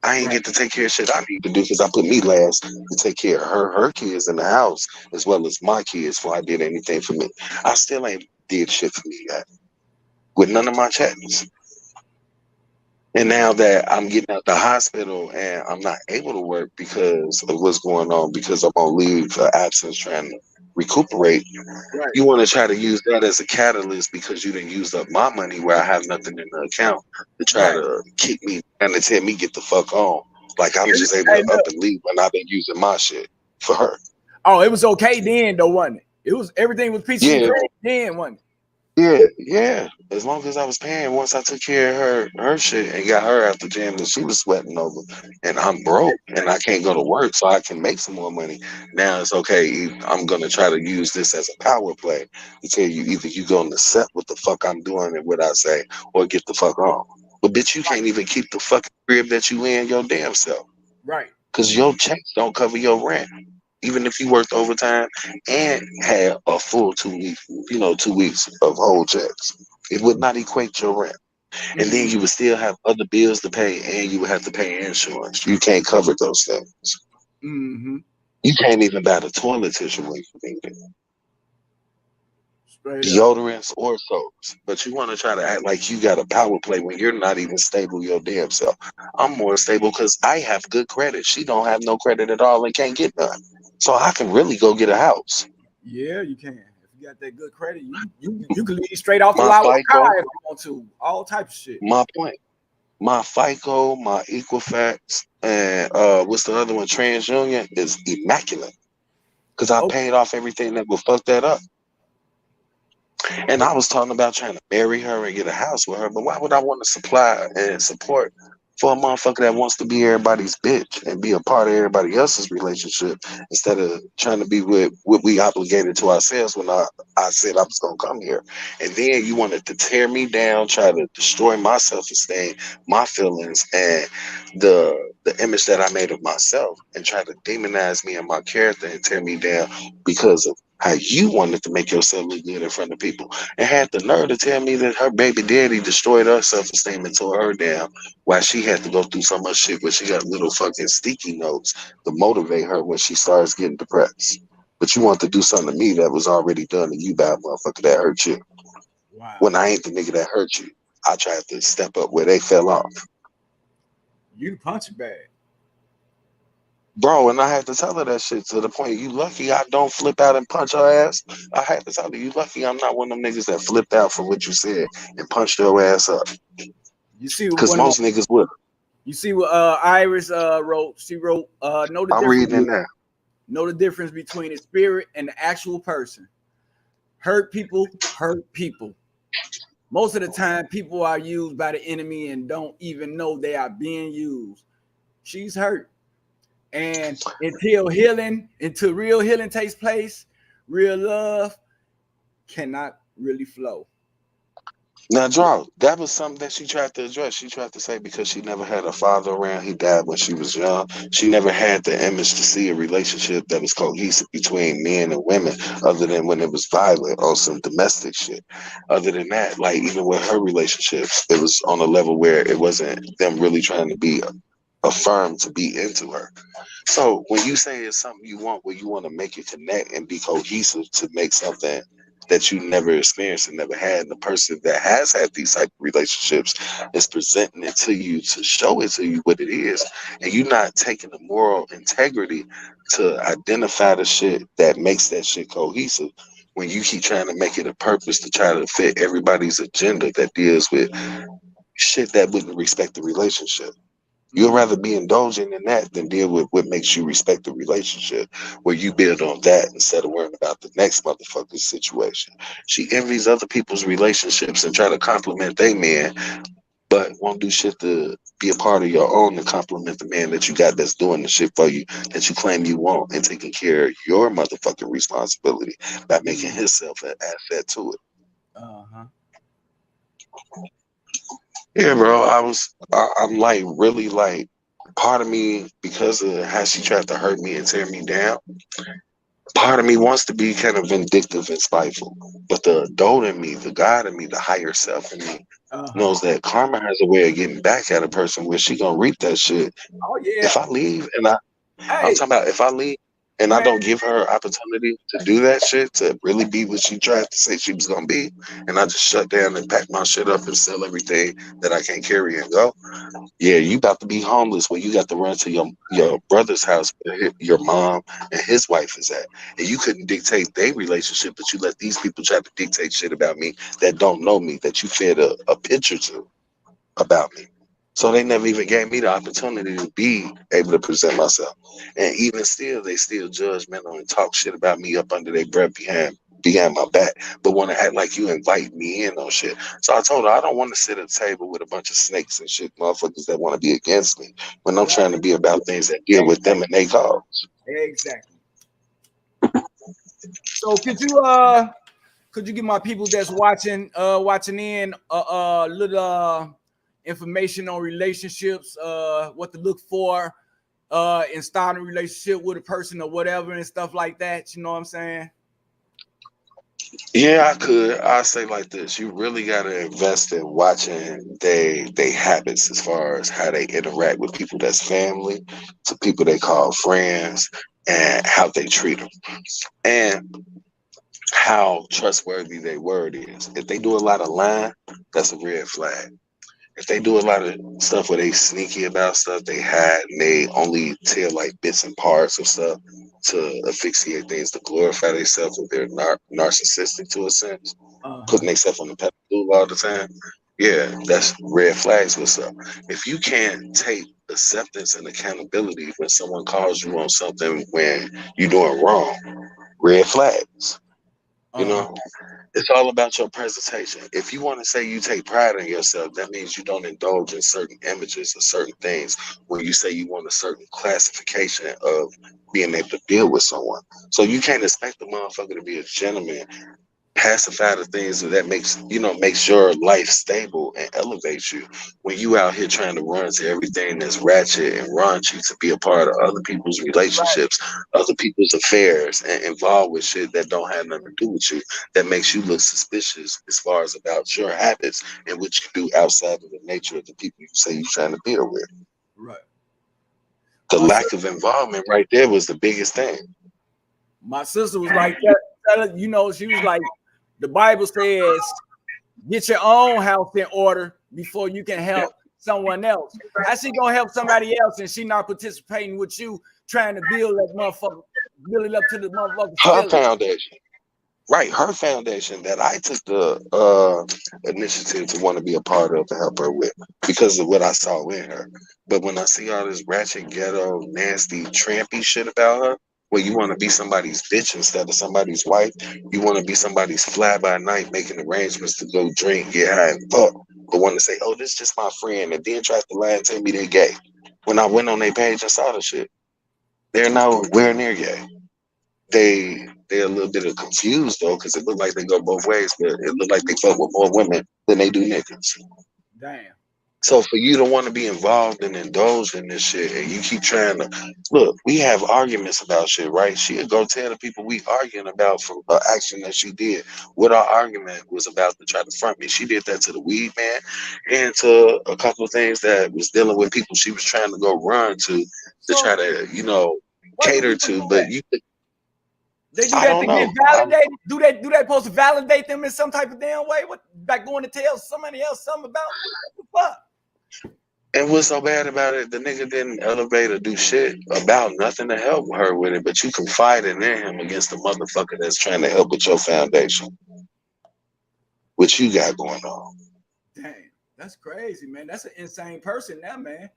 I ain't get to take care of shit I need to do because I put me last to take care of her kids in the house as well as my kids before I did anything for me. I still ain't did shit for me yet with none of my checks. And now that I'm getting out the hospital and I'm not able to work because of what's going on, because I'm on leave for absence trying to recuperate, you want to try to use that as a catalyst because you didn't use up my money where I have nothing in the account to try to kick me and to tell me get the fuck on. Like I'm just able to up and leave when I've been using my shit for her. Oh, it was okay then though, wasn't it? It was, everything was peachy and great then, wasn't it? Yeah. As long as I was paying, once I took care of her shit and got her out the gym that she was sweating over, and I'm broke and I can't go to work so I can make some more money. Now it's okay. I'm gonna try to use this as a power play to tell you either you gonna accept what the fuck I'm doing and what I say, or get the fuck on. But bitch, you can't even keep the fucking crib that you in your damn self. Right. because your checks don't cover your rent. Even if you worked overtime and had a full 2 weeks, 2 weeks of whole checks, it would not equate your rent. And then you would still have other bills to pay, and you would have to pay insurance. You can't cover those things. Mm-hmm. You can't even buy the toilet tissue when you need it, Straight up. deodorants or soaps. But you want to try to act like you got a power play when you're not even stable your damn self. I'm more stable because I have good credit. She don't have no credit at all and can't get none. So I can really go get a house. Yeah, you can. If you got that good credit, you can leave straight off the My lot with a FICO, car if you want to. All types of shit. my point. My FICO, my Equifax, and what's the other one? TransUnion is immaculate because I Oh, paid off everything that would fuck that up. And I was talking about trying to marry her and get a house with her, but why would I want to supply and support for a motherfucker that wants to be everybody's bitch and be a part of everybody else's relationship instead of trying to be with what we obligated to ourselves when I said I was gonna come here. And then you wanted to tear me down, try to destroy my self-esteem, my feelings, and the image that I made of myself, and try to demonize me and my character and tear me down because of how you wanted to make yourself look good in front of people, and had the nerve to tell me that her baby daddy destroyed her self-esteem and tore her down, while she had to go through so much shit where she got little fucking sticky notes to motivate her when she starts getting depressed. But you want to do something to me that was already done to you by a motherfucker that hurt you. wow. When I ain't the nigga that hurt you, I tried to step up where they fell off. You the punching bag. Bro, and I had to tell her that shit to the point, you lucky I don't flip out and punch her ass. I had to tell her, you lucky I'm not one of them niggas that flipped out for what you said and punched your ass up. You see Because what most niggas would. you see what Iris wrote. She wrote, know the I'm difference. reading in there. Know the difference between a spirit and the actual person. Hurt people hurt people. Most of the time, people are used by the enemy and don't even know they are being used. She's hurt. And until real healing takes place, real love cannot really flow. Now, Draw, that was something that she tried to address. She tried to say because she never had a father around, he died when she was young. She never had the image to see a relationship that was cohesive between men and women, other than when it was violent or some domestic shit. Other than that, like even with her relationships, it was on a level where it wasn't them really trying to be affirmed to be into her. So when you say it's something you want, where you want to make it connect and be cohesive to make something that you never experienced and never had, the person that has had these type of relationships is presenting it to you to show it to you what it is, and you're not taking the moral integrity to identify the shit that makes that shit cohesive. When you keep trying to make it a purpose to try to fit everybody's agenda that deals with shit that wouldn't respect the relationship. You'd rather be indulging in that than deal with what makes you respect the relationship, where you build on that instead of worrying about the next motherfucker's situation. She envies other people's relationships and try to compliment their man, but won't do shit to be a part of your own to compliment the man that you got that's doing the shit for you that you claim you want and taking care of your motherfucking responsibility by making himself an asset to it. Uh-huh. Yeah, bro. I'm like really like part of me because of how she tried to hurt me and tear me down. Part of me wants to be kind of vindictive and spiteful, but the adult in me, the God in me, the higher self in me Uh-huh. knows that karma has a way of getting back at a person where she gonna reap that shit. Oh yeah. If I leave and I'm Hey, talking about if I leave and I man. don't give her opportunity to do that shit, to really be what she tried to say she was gonna be, and I just shut down and pack my shit up and sell everything that I can't carry and go. Yeah, you about to be homeless when you got to run to your brother's house where your mom and his wife is at. And you couldn't dictate their relationship, but you let these people try to dictate shit about me that don't know me, that you fed a picture to about me. So they never even gave me the opportunity to be able to present myself. And even still, they still judgmental and talk shit about me up under their breath behind my back, but want to act like you invite me in on shit. So I told her I don't want to sit at a table with a bunch of snakes and shit, motherfuckers that want to be against me when I'm trying to be about things that deal with them and they cause. Exactly. So could you give my people that's watching in little information on relationships, what to look for, in starting a relationship with a person or whatever and stuff like that? You know what I'm saying? Yeah, I could. I say like this: you really gotta invest in watching they habits as far as how they interact with people that's family, to people they call friends, and how they treat them, and how trustworthy their word is. If they do a lot of lying, that's a red flag. If they do a lot of stuff where they sneaky about stuff, they hide and they only tell like bits and parts of stuff to asphyxiate things, to glorify themselves, if they're narcissistic to a sense, putting themselves on the pedestal all the time. Yeah, that's red flags with stuff. If you can't take acceptance and accountability when someone calls you on something when you're doing wrong, red flags. You know, it's all about your presentation. If you want to say you take pride in yourself, that means you don't indulge in certain images or certain things when you say you want a certain classification of being able to deal with someone. So you can't expect the motherfucker to be a gentleman, pacify the things that makes your life stable and elevates you when you out here trying to run to everything that's ratchet and raunchy to be a part of other people's relationships, other people's affairs, and involved with shit that don't have nothing to do with you, that makes you look suspicious as far as about your habits and what you do outside of the nature of the people you say you're trying to deal with. Right. The lack of involvement right there was the biggest thing. My sister was like that, you know, she was like, the Bible says, get your own house in order before you can help someone else. How she gonna help somebody else and she not participating with you trying to build that motherfucker, build it up to the motherfucker? Her foundation. Right, her foundation that I took the initiative to want to be a part of to help her with because of what I saw in her. But when I see all this ratchet, ghetto, nasty, trampy shit about her, where you want to be somebody's bitch instead of somebody's wife, you want to be somebody's fly by night making arrangements to go drink, get high, and fuck, but want to say, oh, this is just my friend, and then try to lie and tell me they're gay. When I went on their page and saw the shit, they're nowhere near gay. They're a little bit of confused though, because it looked like they go both ways, but it looked like they fuck with more women than they do niggas. Damn. So for you to want to be involved and indulge in this shit, and you keep trying to look, we have arguments about shit, right? She'll go tell the people we arguing about from the action that she did. What our argument was about to try to front me. She did that to the weed man and to a couple of things that was dealing with people she was trying to go run to try to, cater to. But they do that to get validated. Do they supposed to validate them in some type of damn way? What, like going to tell somebody else something about what the fuck? And what's so bad about it? The nigga didn't elevate or do shit about nothing to help her with it, but you confided in him against the motherfucker that's trying to help with your foundation. What you got going on? Damn, that's crazy, man. That's an insane person now, man.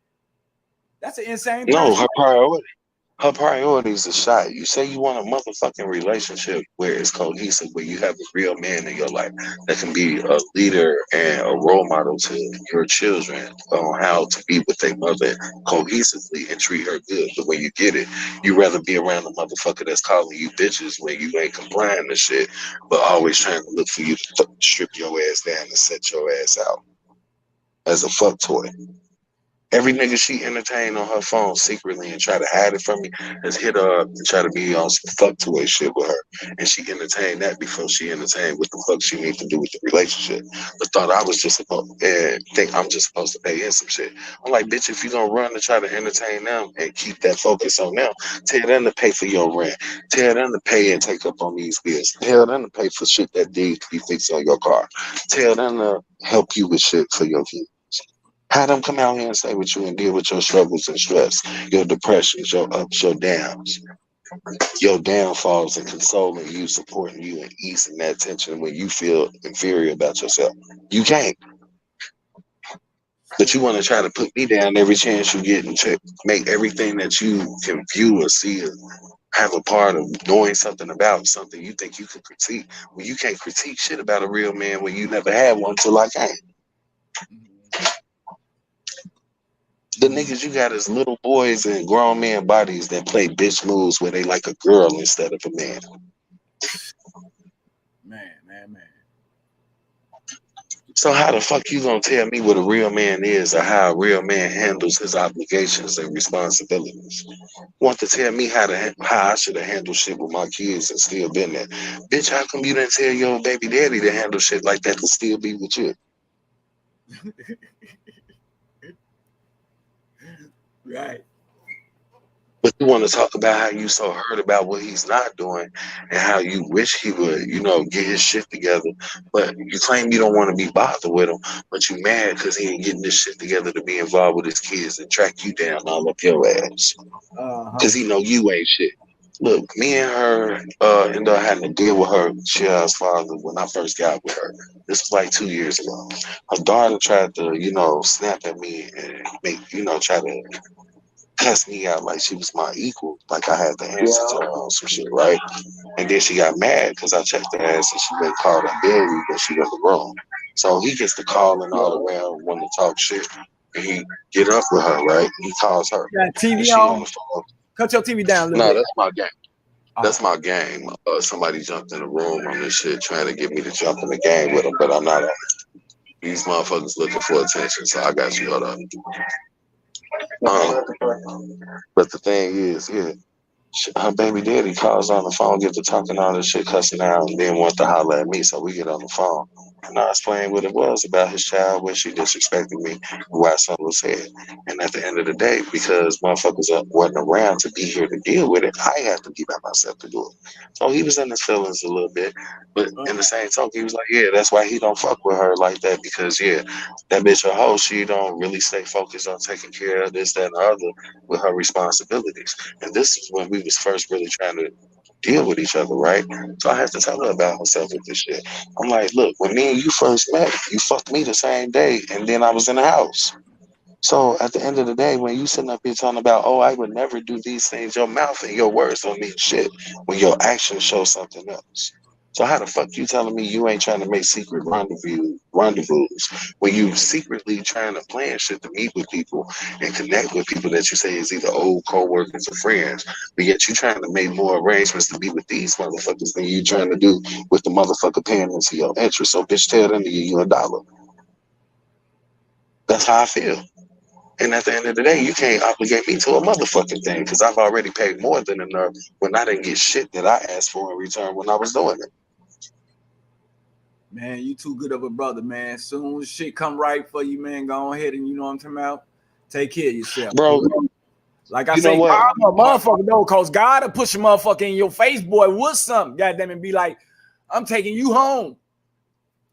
That's an insane person. No, her priorities are shot. You say you want a motherfucking relationship where it's cohesive, where you have a real man in your life that can be a leader and a role model to your children on how to be with their mother cohesively and treat her good. But when you get it, you rather be around a motherfucker that's calling you bitches when you ain't complying to shit, but always trying to look for you to strip your ass down and set your ass out as a fuck toy. Every nigga she entertained on her phone secretly and try to hide it from me has hit her up and try to be on some fuck toy shit with her. And she entertained that before she entertained what the fuck she needs to do with the relationship. But thought I was just supposed and think I'm just supposed to pay in some shit. I'm like, bitch, if you gonna run to try to entertain them and keep that focus on them, tell them to pay for your rent. Tell them to pay and take up on these bills. Tell them to pay for shit that needs to be fixed on your car. Tell them to help you with shit for your kids. Have them come out here and stay with you and deal with your struggles and stress, your depressions, your ups, your downs, your downfalls, and consoling you, supporting you, and easing that tension when you feel inferior about yourself. You can't. But you want to try to put me down every chance you get and make everything that you can view or see or have a part of knowing something about something you think you can critique. When you can't critique shit about a real man when you never had one till I came. The niggas you got is little boys and grown man bodies that play bitch moves where they like a girl instead of a man. Man. So how the fuck you gonna tell me what a real man is or how a real man handles his obligations and responsibilities? Want to tell me how I should have handled shit with my kids and still been there? Bitch, how come you didn't tell your baby daddy to handle shit like that to still be with you? Right. But you want to talk about how you so hurt about what he's not doing and how you wish he would, get his shit together. But you claim you don't want to be bothered with him, but you mad because he ain't getting this shit together to be involved with his kids and track you down all up your ass. Uh-huh. Because he know you ain't shit. Look, me and her ended up having to deal with her child's father when I first got with her. This was like 2 years ago. Her daughter tried to, snap at me and try to cuss me out like she was my equal, like I had to answer to her on some shit, right? And then she got mad because I checked her ass and she been called a berry when she was wrong. So he gets the calling all around, want to talk shit, and he get up with her, right? He calls her, You got and TV she on on? the phone. Cut your TV down a little No, bit. that's my game. That's Oh. my game. Somebody jumped in the room on this shit trying to get me to jump in the game with them, but I'm not on it. These motherfuckers looking for attention, so I got you. Hold up. But the thing is, yeah, her baby daddy calls on the phone, get to talking all this shit, cussing out, and then want to holler at me. So we get on the phone. And I explained what it was about his child, where she disrespected me, why something was said. And at the end of the day, because motherfuckers wasn't around to be here to deal with it, I had to be by myself to do it. So he was in his feelings a little bit. But in the same token, he was like, yeah, that's why he don't fuck with her like that. Because, yeah, that bitch a hoe, she don't really stay focused on taking care of this, that, and the other with her responsibilities. And this is when we was first really trying to deal with each other, right? So I had to tell her about herself with this shit. I'm like, look, when me and you first met, you fucked me the same day, and then I was in the house. So at the end of the day, when you sitting up here talking about, oh, I would never do these things, your mouth and your words don't mean shit when your actions show something else. So how the fuck you telling me you ain't trying to make secret rendezvous when you secretly trying to plan shit to meet with people and connect with people that you say is either old co-workers or friends, but yet you trying to make more arrangements to be with these motherfuckers than you trying to do with the motherfucker paying into your interest. So bitch, tell them to give you $1. That's how I feel. And at the end of the day, you can't obligate me to a motherfucking thing because I've already paid more than enough when I didn't get shit that I asked for in return when I was doing it. Man, you too good of a brother, man. Soon as shit come right for you, man, go ahead and you know what I'm talking about. Take care of yourself. Bro, like I you know say, what? I'm a motherfucker though, cause God will push a motherfucker in your face, boy, with something. Goddamn it, be like, I'm taking you home.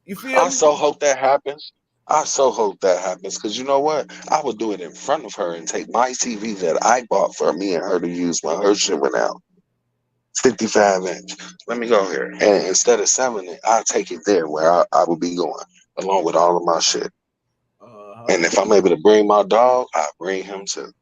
You feel I me? so hope that happens. I so hope that happens because you know what? I would do it in front of her and take my TV that I bought for me and her to use when her shit went out. 55-inch. Let me go here. And instead of selling it, I'll take it there where I would be going, along with all of my shit. And if I'm able to bring my dog, I bring him too.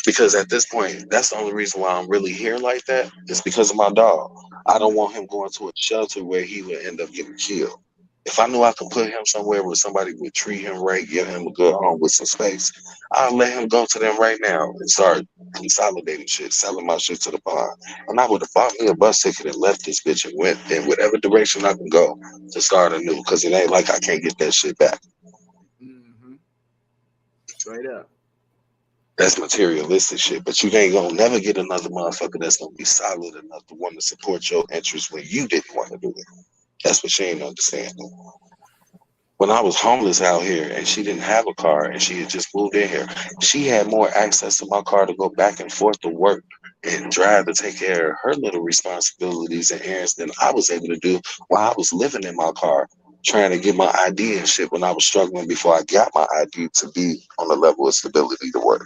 Because at this point, that's the only reason why I'm really here like that is because of my dog. I don't want him going to a shelter where he would end up getting killed. If I knew I could put him somewhere where somebody would treat him right, give him a good home with some space, I'll let him go to them right now and start consolidating shit, selling my shit to the pond. And I would have bought me a bus ticket and left this bitch and went in whatever direction I can go to start anew. Because it ain't like I can't get that shit back. Mm-hmm. Straight up. That's materialistic shit, but you ain't gonna never get another motherfucker that's gonna be solid enough to want to support your interests when you didn't want to do it. That's what she ain't understanding. When I was homeless out here and she didn't have a car and she had just moved in here, she had more access to my car to go back and forth to work and drive to take care of her little responsibilities and errands than I was able to do while I was living in my car trying to get my ID and shit when I was struggling before I got my ID to be on the level of stability to work.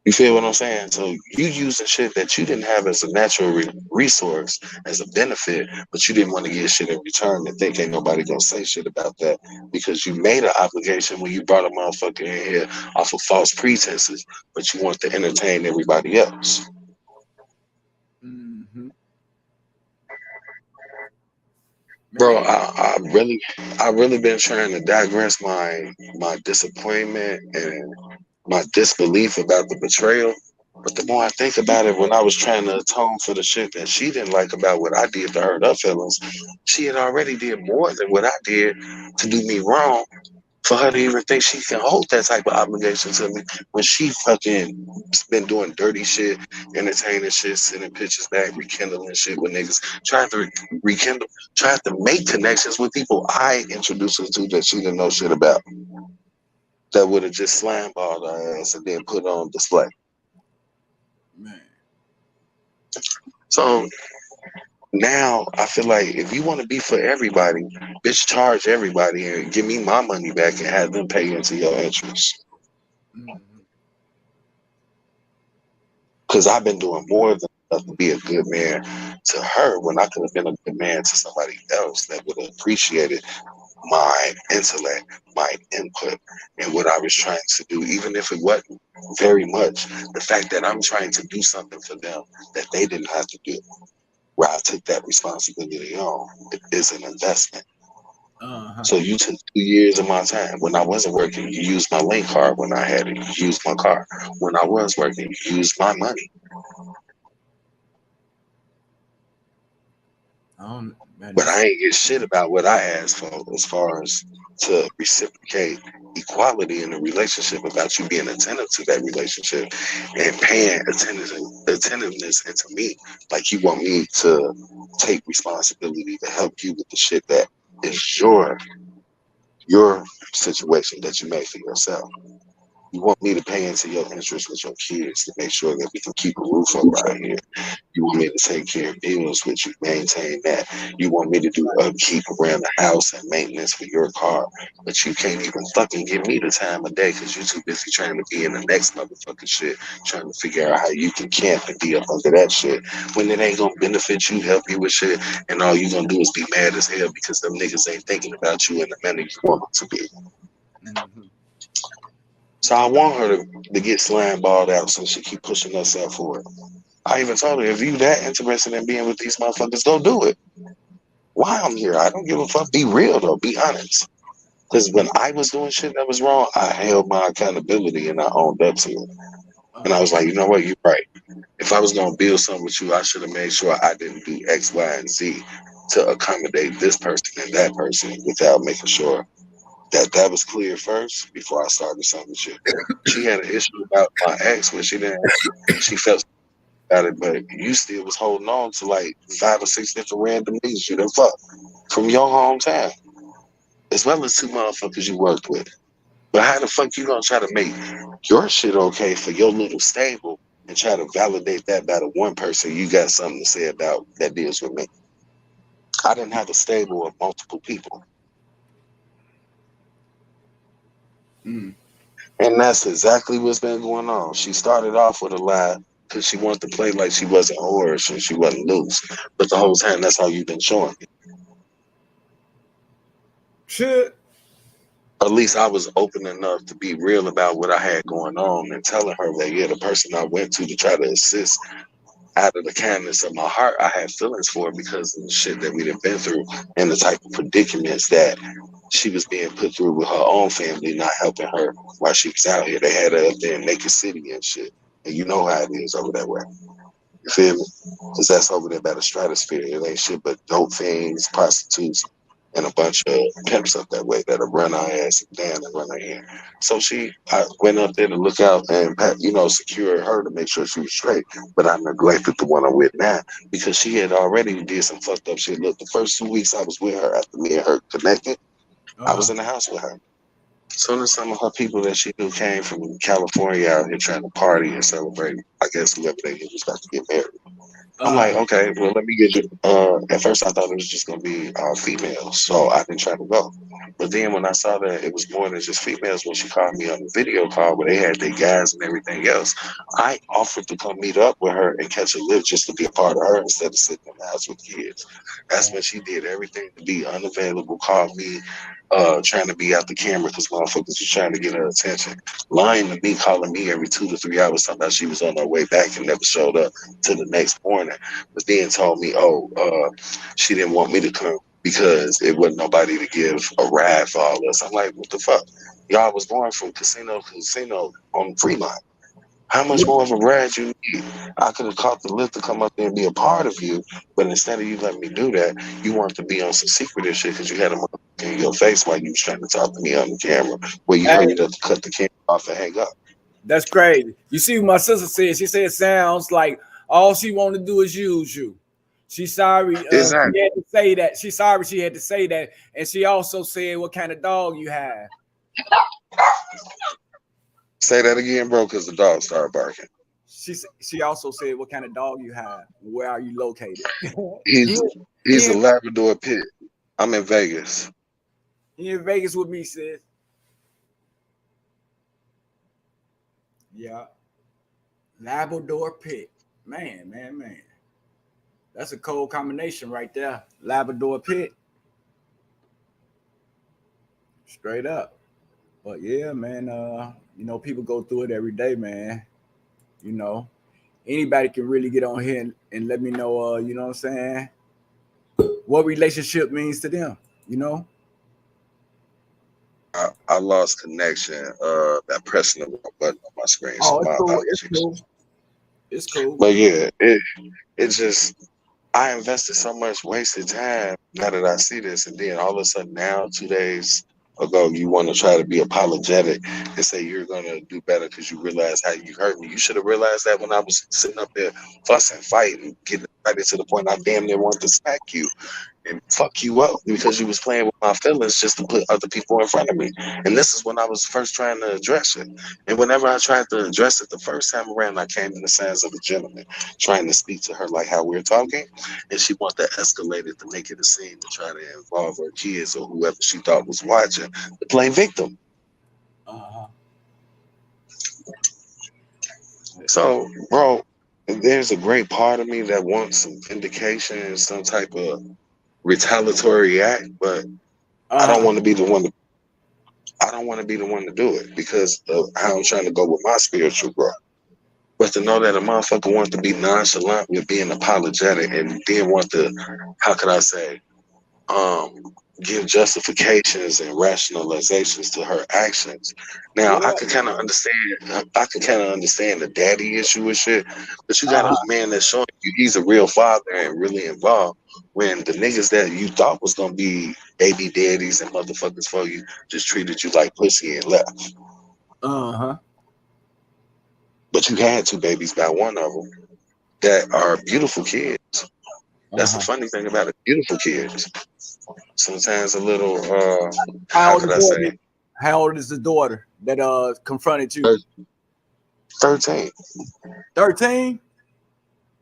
You feel what I'm saying? So you using shit that you didn't have as a natural resource, as a benefit, but you didn't want to get shit in return and think ain't nobody gonna say shit about that because you made an obligation when you brought a motherfucker in here off of false pretenses, but you want to entertain everybody else. Mm-hmm. Bro, I really been trying to digress my disappointment and my disbelief about the betrayal. But the more I think about it, when I was trying to atone for the shit that she didn't like about what I did to hurt her feelings, she had already did more than what I did to do me wrong for her to even think she can hold that type of obligation to me when she fucking been doing dirty shit, entertaining shit, sending pictures back, rekindling shit with niggas, trying to rekindle, trying to make connections with people I introduced her to that she didn't know shit about, that would have just slam-balled her ass and then put on display. Man. So now I feel like if you want to be for everybody, bitch, charge everybody and give me my money back and have them pay into your interest. Mm-hmm. Because I've been doing more than enough to be a good man to her when I could have been a good man to somebody else that would have appreciated my intellect, my input, and what I was trying to do, even if it wasn't very much. The fact that I'm trying to do something for them that they didn't have to do, where I took that responsibility on, it is an investment. Uh-huh. So you took 2 years of my time. When I wasn't working, you used my link card when I had it. You used my car. When I was working, you used my money. Man, But that's I ain't get shit about what I asked for as far as to reciprocate equality in the relationship, about you being attentive to that relationship and paying attentiveness into me. Like you want me to take responsibility to help you with the shit that is your situation that you made for yourself. You want me to pay into your interest with your kids to make sure that we can keep a roof over our head. You want me to take care of bills with you, maintain that. You want me to do upkeep around the house and maintenance for your car, but you can't even fucking give me the time of day because you're too busy trying to be in the next motherfucking shit, trying to figure out how you can camp and be up under that shit when it ain't gonna benefit you, help you with shit, and all you gonna do is be mad as hell because them niggas ain't thinking about you in the manner you want them to be. mm-hmm. So I want her to get slam balled out so she keep pushing herself forward. I even told her, if you that interested in being with these motherfuckers, go do it. Why I'm here, I don't give a fuck. Be real though, be honest. Because when I was doing shit that was wrong, I held my accountability and I owned up to it. And I was like, you know what, you're right. If I was gonna build something with you, I should have made sure I didn't do X, Y, and Z to accommodate this person and that person without making sure that was clear first before I started something with you. She had an issue about my ex when she felt about it, but you still was holding on to like 5 or 6 different random niggas you done fuck from your hometown, as well as 2 motherfuckers you worked with. But how the fuck you gonna try to make your shit okay for your little stable and try to validate that by the one person you got something to say about that deals with me? I didn't have a stable of multiple people. Mm. And that's exactly what's been going on. She started off with a lie because she wanted to play like she wasn't Horace and she wasn't loose. But the whole time, that's how you've been showing me. Shit. At least I was open enough to be real about what I had going on and telling her that, yeah, the person I went to try to assist out of the kindness of my heart, I had feelings for because of the shit that we'd been through and the type of predicaments that she was being put through with her own family, not helping her while she was out here. They had her up there in Naked City and shit. And you know how it is over that way. You feel me? Because that's over there by the stratosphere. It ain't shit but dope fiends, prostitutes, and a bunch of pimps up that way that'll run our ass down and run her in. So I went up there to look out and, secure her to make sure she was straight. But I neglected the one I'm with now because she had already did some fucked up shit. Look, the first 2 weeks I was with her after me and her connected, I was in the house with her. Soon as some of her people that she knew came from California out here trying to party and celebrate, I guess whoever they knew was about to get married. I'm like, okay, well, let me get you. At first, I thought it was just gonna be females, so I didn't try to go. But then when I saw that it was more than just females, when she called me on the video call where they had their guys and everything else, I offered to come meet up with her and catch a lift just to be a part of her instead of sitting in the house with kids. That's when she did everything to be unavailable, called me, trying to be out the camera because motherfuckers was trying to get her attention, lying to me, calling me every 2 to 3 hours, talking about she was on her way back and never showed up to the next morning. But then told me, she didn't want me to come because it wasn't nobody to give a ride for all us. I'm like, what the fuck? Y'all was going from casino to casino on Fremont. How much more of a ride you need? I could have caught the lift to come up there and be a part of you, but instead of you letting me do that, you want to be on some secretive shit because you had a motherfucker in your face while you was trying to talk to me on the camera, where you Hey, hurried up to cut the camera off and hang up. that's crazy. You see what my sister said? She said it sounds like all she want to do is use you. She's sorry Exactly. she had to say that. She's sorry she had to say that. And she also said what kind of dog you have. Say that again, bro, because the dog started barking. She also said what kind of dog you have. Where are you located? He's he, he's a he, Labrador pit. I'm in Vegas. he in Vegas with me, sis. Yeah. Labrador pit. Man. That's a cold combination right there. Labrador pit. Straight up. But yeah, man, people go through it every day, man. You know, anybody can really get on here and let me know, you know what I'm saying, what relationship means to them, you know? I lost connection. That pressing the wrong button on my screen, so Oh, it's my cool. It's apologies. cool. It's cool. But yeah, it just I invested so much wasted time now that I see this, and then all of a sudden now, 2 days ago, you want to try to be apologetic and say you're gonna do better because you realize how you hurt me. You should have realized that when I was sitting up there fussing, fighting, getting excited to the point I damn near wanted to smack you and fuck you up because you was playing with my feelings just to put other people in front of me. And this is when I was first trying to address it. And whenever I tried to address it the first time around, I came in the sense of a gentleman, trying to speak to her like how we're talking. And she wanted to escalate it to make it a scene to try to involve her kids or whoever she thought was watching to play victim. Uh-huh. So, bro, there's a great part of me that wants some vindication, some type of retaliatory act, but I don't Uh-huh. want to be the one to I don't want to be the one to do it because of how I'm trying to go with my spiritual growth. But to know that a motherfucker wants to be nonchalant with being apologetic and then want to, how could I say, um, give justifications and rationalizations to her actions. Now Yeah. I could kind of understand. I could kind of understand the daddy issue and shit, but you got a Uh-huh. man that's showing you he's a real father and really involved. When the niggas that you thought was gonna be baby daddies and motherfuckers for you just treated you like pussy and left. Uh-huh. But you had two babies by one of them that are beautiful kids. That's the Uh-huh. funny thing about it. Beautiful kids. Sometimes a little How how old could is I the daughter? say How old is the daughter that confronted you? 13. 13?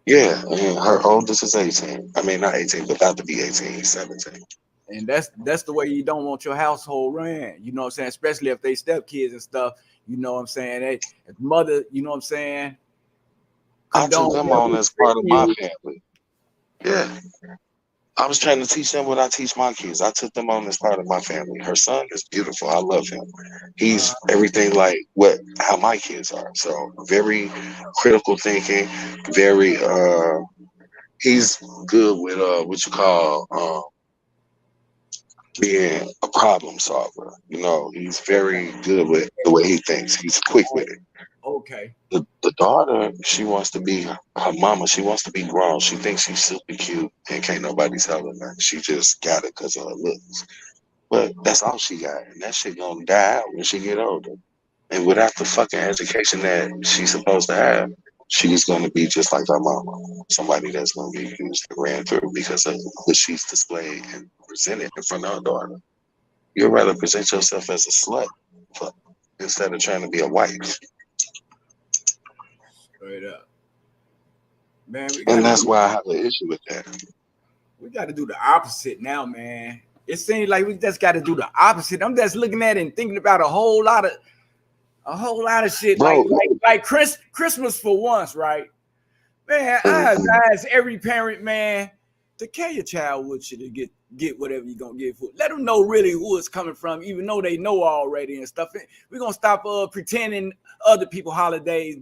Yeah, and her oldest is 18. I mean, not 18, but about to be 18, 17. And that's the way you don't want your household ran. You know what I'm saying? Especially if they stepkids and stuff. You know what I'm saying? They, if mother, you know what I'm saying, I took condone them them on as part of mistreating my you. family. Yeah, I was trying to teach them what I teach my kids. I took them on as part of my family. Her son is beautiful. I love him. He's everything like how my kids are. So very critical thinking, very he's good with what you call being a problem solver. You know, he's very good with the way he thinks. He's quick with it. Okay. The daughter, she wants to be her mama. She wants to be grown. She thinks she's super cute and can't nobody tell her that. She just got it because of her looks. But that's all she got. And that shit gonna die out when she get older. And without the fucking education that she's supposed to have, she's gonna be just like her mama. Somebody that's gonna be used and ran through because of what she's displayed and presented in front of her daughter. You'd rather present yourself as a slut instead of trying to be a wife. Straight up. Man, And that's why I have an issue with that. we gotta do the opposite now, man. It seems like we just gotta do the opposite. I'm just looking at it and thinking about a whole lot of shit. Bro, Like Christmas for once, right? Man, I advise every parent, man, to carry your child with you to get whatever you're gonna get for it. Let them know really who it's coming from, even though they know already and stuff. We're gonna stop pretending other people holidays.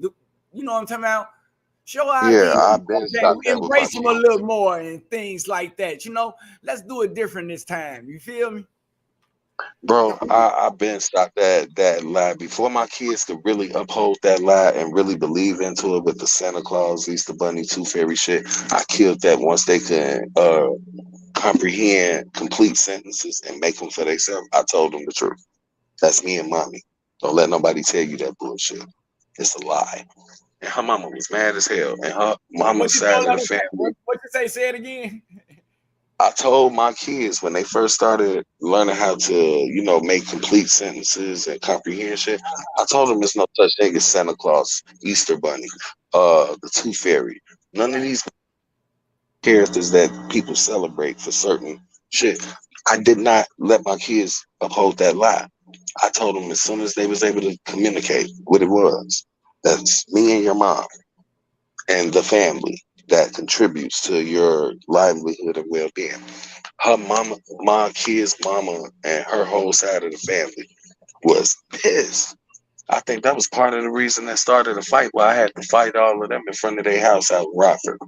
You know what I'm talking about? Show yeah, ID, I've been stopped that with my embrace them a kids. little more and things like that. You know, let's do it different this time. You feel me? Bro, I've been stopped that lie before my kids could really uphold that lie and really believe into it with the Santa Claus, Easter Bunny, Tooth Fairy shit. I killed that once they could comprehend complete sentences and make them for themselves. I told them the truth. That's me and mommy. Don't let nobody tell you that bullshit. It's a lie. And her mama was mad as hell. And her mama's side of the family. What you say? Say it again. I told my kids when they first started learning how to, make complete sentences and comprehend shit. I told them there's no such thing as Santa Claus, Easter Bunny, the Tooth Fairy. None of these characters that people celebrate for certain shit. I did not let my kids uphold that lie. I told them as soon as they was able to communicate what it was. That's me and your mom and the family that contributes to your livelihood and well-being. Her mama, my kid's mama, and her whole side of the family was pissed. I think that was part of the reason that started a fight where I had to fight all of them in front of their house out in Rockford.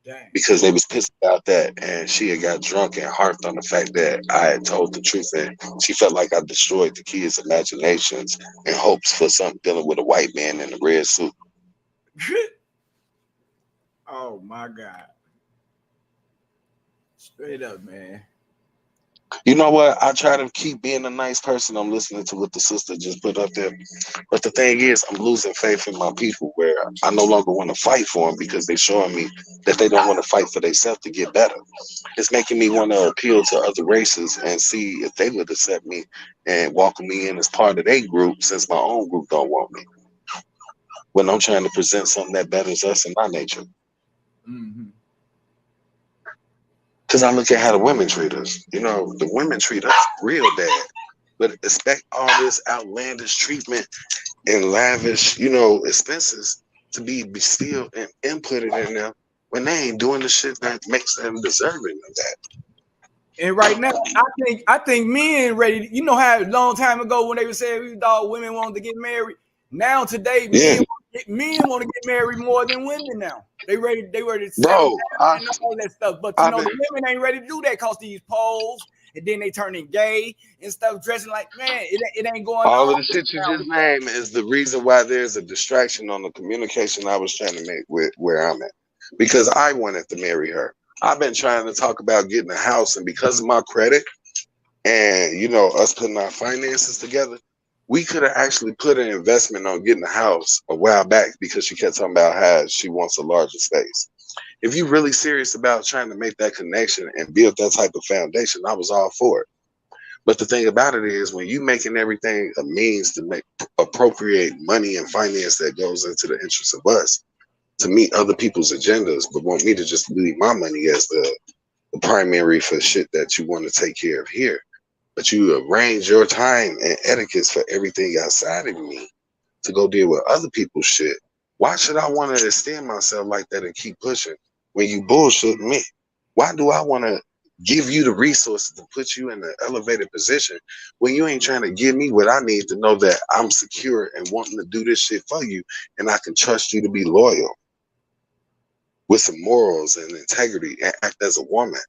Dang. Because they was pissed about that, and she had got drunk and harped on the fact that I had told the truth, and she felt like I destroyed the kids' imaginations and hopes for something dealing with a white man in a red suit. Oh my God. Straight up, man. You know what? I try to keep being a nice person. I'm listening to what the sister just put up there. But the thing is, I'm losing faith in my people where I no longer want to fight for them because they're showing me that they don't want to fight for themselves to get better. It's making me want to appeal to other races and see if they would accept me and welcome me in as part of their group since my own group don't want me. When I'm trying to present something that betters us and my nature. Mm-hmm. Because I look at how the women treat us. The women treat us real bad. But expect all this outlandish treatment and lavish, expenses to be bestilled and inputted in them when they ain't doing the shit that makes them deserving of that. And right now, I think men ready. You know how a long time ago when they were saying we thought women wanted to get married. Now today, men want to get married more than women now. They ready to settle down and all that stuff. But the women ain't ready to do that because these poles, and then they turning gay and stuff, dressing like man. It ain't going all on. of the shit you just named is the reason why there's a distraction on the communication I was trying to make with where I'm at. Because I wanted to marry her. I've been trying to talk about getting a house, and because of my credit and us putting our finances together, we could have actually put an investment on getting a house a while back because she kept talking about how she wants a larger space. If you're really serious about trying to make that connection and build that type of foundation, I was all for it. But the thing about it is when you making everything a means to appropriate money and finance that goes into the interest of us to meet other people's agendas, but want me to just leave my money as the primary for shit that you want to take care of here. But you arrange your time and etiquettes for everything outside of me to go deal with other people's shit. Why should I want to extend myself like that and keep pushing when you bullshit me? Why do I want to give you the resources to put you in an elevated position when you ain't trying to give me what I need to know that I'm secure and wanting to do this shit for you and I can trust you to be loyal with some morals and integrity and act as a woman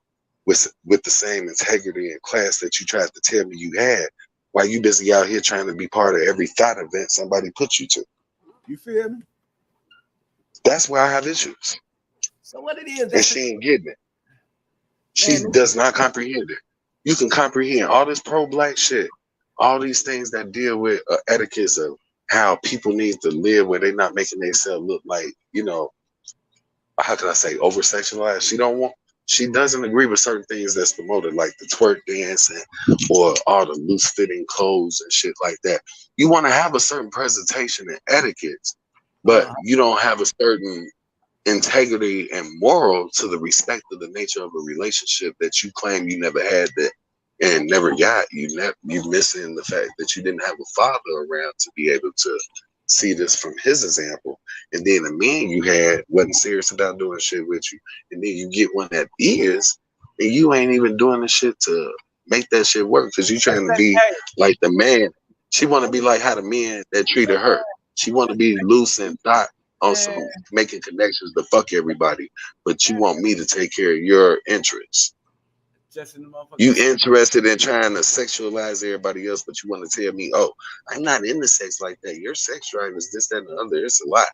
with the same integrity and class that you tried to tell me you had while you busy out here trying to be part of every thought event somebody put you to. You feel me? That's where I have issues. So what it is, and she ain't getting it. She does not comprehend it. You can comprehend all this pro-black shit, all these things that deal with etiquettes of how people need to live where they're not making themselves look like, how can I say, over-sexualized. She doesn't agree with certain things that's promoted, like the twerk dancing or all the loose-fitting clothes and shit like that. You want to have a certain presentation and etiquette, but you don't have a certain integrity and moral to the respect of the nature of a relationship that you claim you never had that and never got. You missing the fact that you didn't have a father around to be able to see this from his example. And then the man you had wasn't serious about doing shit with you. And then you get one that is, and you ain't even doing the shit to make that shit work because you trying to be like the man. She want to be like how the men that treated her. She want to be loose and thought on some making connections to fuck everybody, but you want me to take care of your interests. just in the motherfucking. You interested in trying to sexualize everybody else, but you want to tell me, oh, I'm not into sex like that. Your sex drive is this, that, and the other. It's a lot.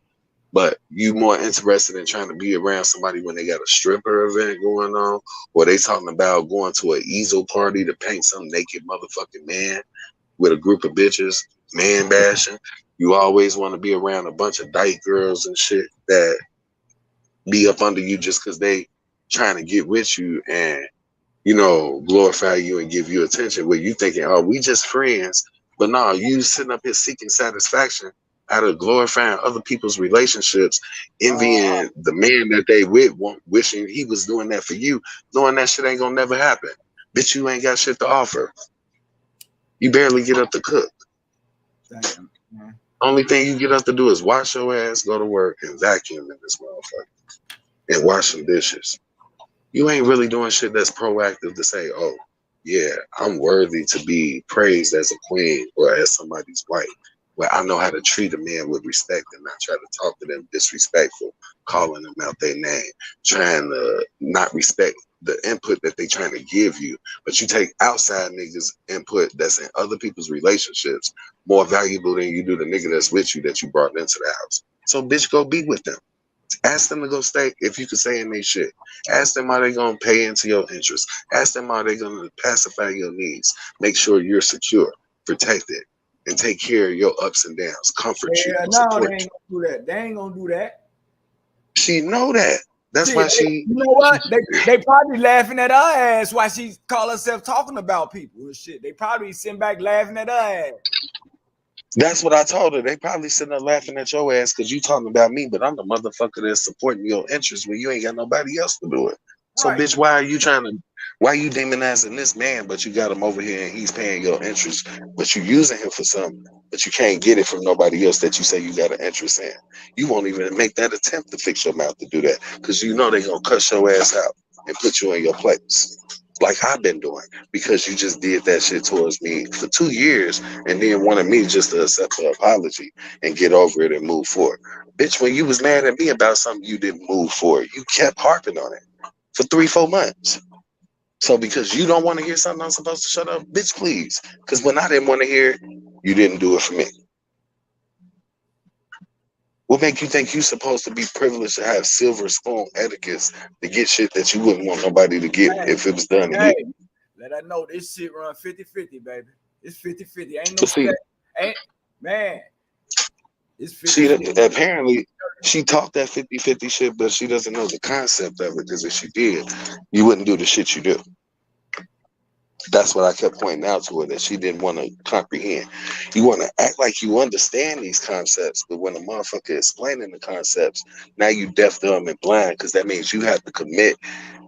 But you more interested in trying to be around somebody when they got a stripper event going on, or they talking about going to an easel party to paint some naked motherfucking man with a group of bitches, man bashing. You always want to be around a bunch of dyke girls and shit that be up under you just because they trying to get with you and, you know, glorify you and give you attention, where you thinking, oh, we just friends. But no, you sitting up here seeking satisfaction out of glorifying other people's relationships, envying the man that they with, wishing he was doing that for you, knowing that shit ain't gonna never happen. Bitch, you ain't got shit to offer. You barely get up to cook. Damn, man. Only thing you get up to do is wash your ass, go to work, and vacuum in this motherfucker, and wash some dishes. You ain't really doing shit that's proactive to say, oh, yeah, I'm worthy to be praised as a queen or as somebody's wife. Where I know how to treat a man with respect and not try to talk to them disrespectful, calling them out their name, trying to not respect the input that they trying to give you. But you take outside niggas' input that's in other people's relationships more valuable than you do the nigga that's with you that you brought into the house. So bitch, go be with them. Ask them to go stay if you can say in their shit. Ask them how they gonna pay into your interest. Ask them how they gonna pacify your needs. Make sure you're secure, protected, and take care of your ups and downs. Comfort you, Yeah, no, support they ain't gonna do that. They ain't gonna do that. She know that. That's See, why she. You know what? They probably laughing at her ass while she call herself talking about people and shit. They probably sitting back laughing at her ass. That's what I told her. They probably sitting there laughing at your ass because you talking about me, but I'm the motherfucker that's supporting your interests when you ain't got nobody else to do it. So, Right. bitch, why are you trying to? Why you demonizing this man, but you got him over here and he's paying your interest, but you using him for something, but you can't get it from nobody else that you say you got an interest in. You won't even make that attempt to fix your mouth to do that because you know they gonna cuss your ass out and put you in your place, like I've been doing, because you just did that shit towards me for 2 years and then wanted me just to accept the apology and get over it and move forward. Bitch, when you was mad at me about something, you didn't move forward. You kept harping on it for 3-4 months. So because you don't want to hear something I'm supposed to shut up, bitch, please. Because when I didn't want to hear it, you didn't do it for me. What make you think you supposed to be privileged to have silver spoon etiquettes to get shit that you wouldn't want nobody to get if it was done to you? Let her know this shit run 50-50, baby. It's 50-50. Ain't no But see, ain't man. It's 50-50. She apparently she taught that 50-50 shit, but she doesn't know the concept of it, because if she did, you wouldn't do the shit you do. That's what I kept pointing out to her, that she didn't want to comprehend. You want to act like you understand these concepts, but when a motherfucker is explaining the concepts, now you deaf, dumb, and blind, because that means you have to commit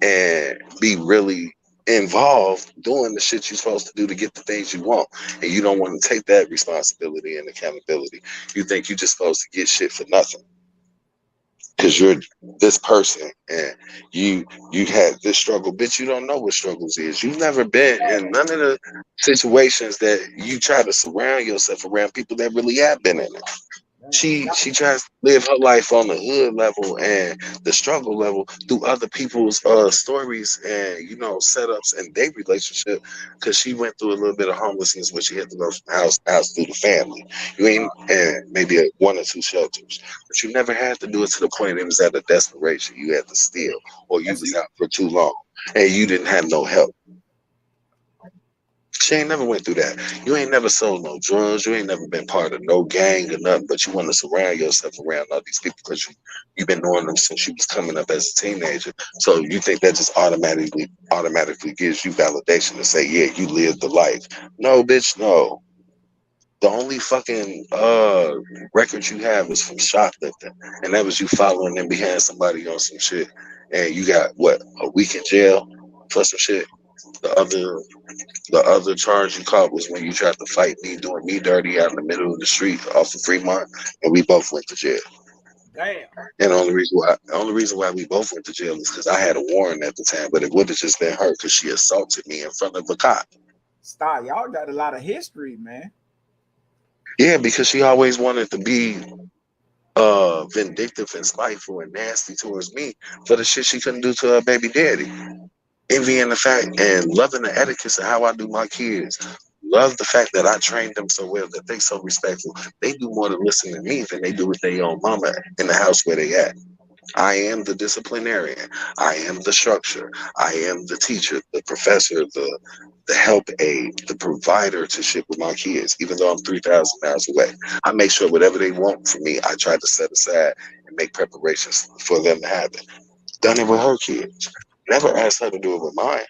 and be really involved doing the shit you're supposed to do to get the things you want. And you don't want to take that responsibility and accountability. You think you're just supposed to get shit for nothing because you're this person and you had this struggle. Bitch, you don't know what struggles is. You've never been in none of the situations that you try to surround yourself around people that really have been in it. She tries to live her life on the hood level and the struggle level through other people's stories and, you know, setups and their relationship, because she went through a little bit of homelessness where she had to go from house to house through the family. You ain't and maybe 1 or 2 shelters, but you never had to do it to the point it was at a desperation. You had to steal, or you was out for too long and you didn't have no help. She ain't never went through that. You ain't never sold no drugs. You ain't never been part of no gang or nothing, but you want to surround yourself around all these people because you've been knowing them since you was coming up as a teenager. So you think that just automatically gives you validation to say, yeah, you lived the life. No, bitch, no. The only fucking record you have is from shoplifting, and that was you following them behind somebody on some shit, and you got what, a week in jail for some shit. The other charge you caught was when you tried to fight me, doing me dirty out in the middle of the street off of Fremont, and we both went to jail. Damn. And the only reason why we both went to jail is because I had a warrant at the time, but it would have just been her because she assaulted me in front of a cop. Stop, y'all got a lot of history, man. Yeah, because she always wanted to be vindictive and spiteful and nasty towards me for the shit she couldn't do to her baby daddy. envying the fact and loving the etiquette of how I do my kids. Love the fact that I trained them so well that they so respectful. They do more to listen to me than they do with their own mama in the house where they at. I am the disciplinarian. I am the structure. I am the teacher, the professor, the help aid, the provider to shit with my kids. Even though I'm 3,000 miles away, I make sure whatever they want from me, I try to set aside and make preparations for them to have it. Done it with her kids. Never asked her to do it with mine.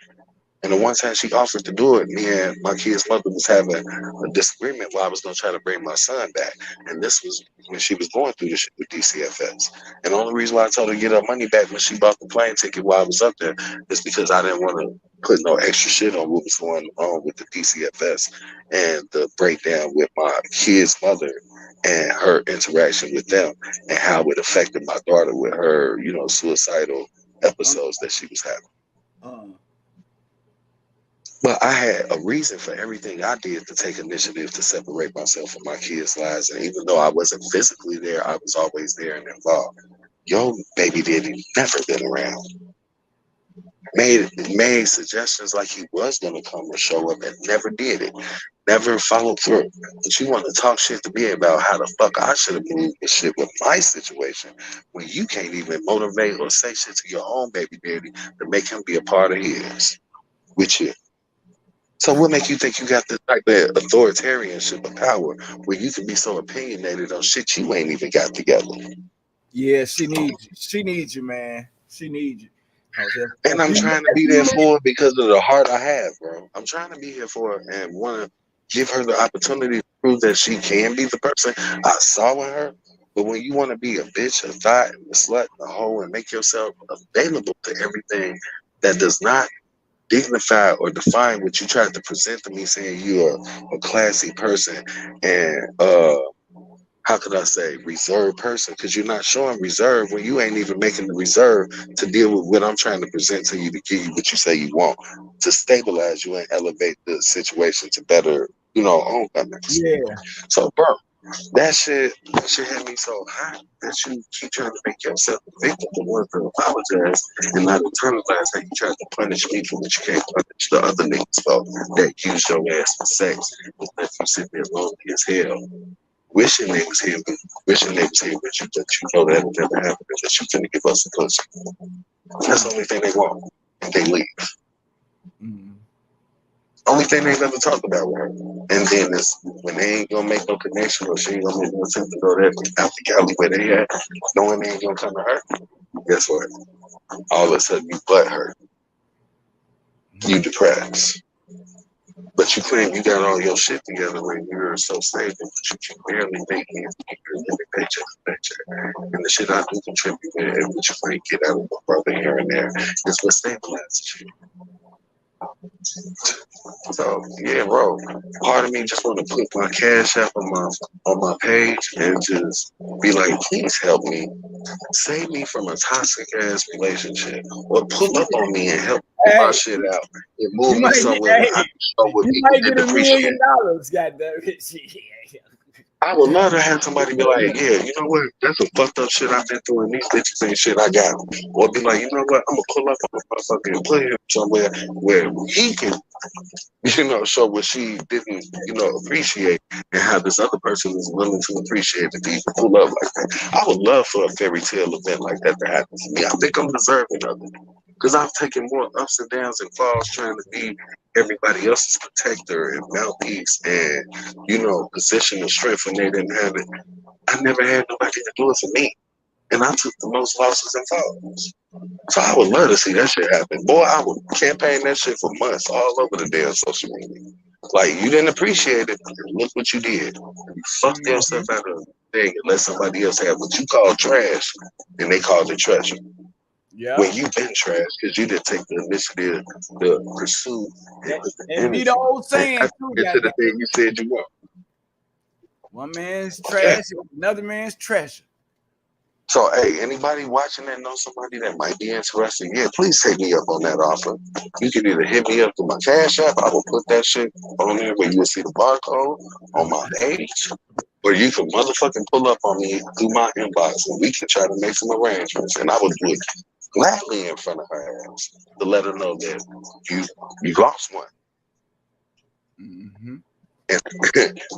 And the one time she offered to do it, me and my kid's mother was having a disagreement where I was going to try to bring my son back. And this was when she was going through the shit with DCFS. And the only reason why I told her to get her money back when she bought the plane ticket while I was up there is because I didn't want to put no extra shit on what was going on with the DCFS and the breakdown with my kid's mother and her interaction with them and how it affected my daughter with her, suicidal episodes that she was having. But I had a reason for everything I did to take initiative to separate myself from my kids' lives. And even though I wasn't physically there, I was always there and involved. Yo, baby daddy never been around. Made suggestions like he was gonna come or show up and never did it. Never followed through. But you want to talk shit to me about how the fuck I should have moved the shit with my situation when you can't even motivate or say shit to your own baby daddy to make him be a part of his with you. So what make you think you got the type of authoritarianship of power where you can be so opinionated on shit you ain't even got together? Yeah, she needs you. She needs you, man. She needs you. And I'm trying to be there for her because of the heart I have, bro. I'm trying to be here for her and want to give her the opportunity to prove that she can be the person I saw in her. But when you want to be a bitch, a thought, a slut, a hoe, and make yourself available to everything that does not dignify or define what you tried to present to me, saying you're a classy person and how could I say reserved person, because you're not showing reserve when you ain't even making the reserve to deal with what I'm trying to present to you to give you what you say you want, to stabilize you and elevate the situation to better, own limits. Yeah. So bro, that shit had me so hot that you keep trying to make yourself a victim to want to apologize and not internalize how you tried to punish me for what you can't punish the other niggas for that used your ass for sex. But that you sit there lonely as hell. Wishing they was here with you, but you know that will never happen unless you finna give us a pussy. That's the only thing they want. And they leave. Only thing they never talk about with her. And then it's when they ain't gonna make no connection or she ain't gonna make no attempt to go there out the Cali where they at, knowing they ain't gonna come to her. Guess what? All of a sudden you butt hurt. You depressed. But you claim you got all your shit together when you're so stable, but you can barely make ends meet. You're living paycheck to paycheck. And the shit I do contribute and what you might get out of my brother here and there is what stabilizes you. So yeah, bro. Part of me just want to put my cash app on my page and just be like, please help me, save me from a toxic ass relationship, or pull up on me and help get my shit out and move me somewhere that I can show what people did appreciate. Goddamn it. I would love to have somebody be like, yeah, you know what? That's some fucked up shit I've been through, and these bitches ain't shit I got. Or be like, you know what? I'm gonna pull up on a motherfucker and put him somewhere where he can, show what she didn't, appreciate, and how this other person is willing to appreciate the people pull up like that. I would love for a fairy tale event like that to happen to me. I think I'm deserving of it. Because I've taken more ups and downs and falls trying to be everybody else's protector and mouthpiece and, position of strength when they didn't have it. I never had nobody to do it for me. And I took the most losses and falls. So I would love to see that shit happen. Boy, I would campaign that shit for months all over the damn social media. Like, you didn't appreciate it. Look what you did. You fucked yourself out of the thing and let somebody else have what you call trash, and they called it treasure. Yeah. When you've been trash because you didn't take the initiative to pursue and be the old saying too. Get to the thing you said you want. One man's trash, another man's treasure. So, hey, anybody watching that know somebody that might be interested? Yeah, please take me up on that offer. You can either hit me up through my Cash App. I will put that shit on there where you will see the barcode on my page. Or you can motherfucking pull up on me through my inbox and we can try to make some arrangements. And I would do it gladly in front of her ass to let her know that you lost one. Mm-hmm. And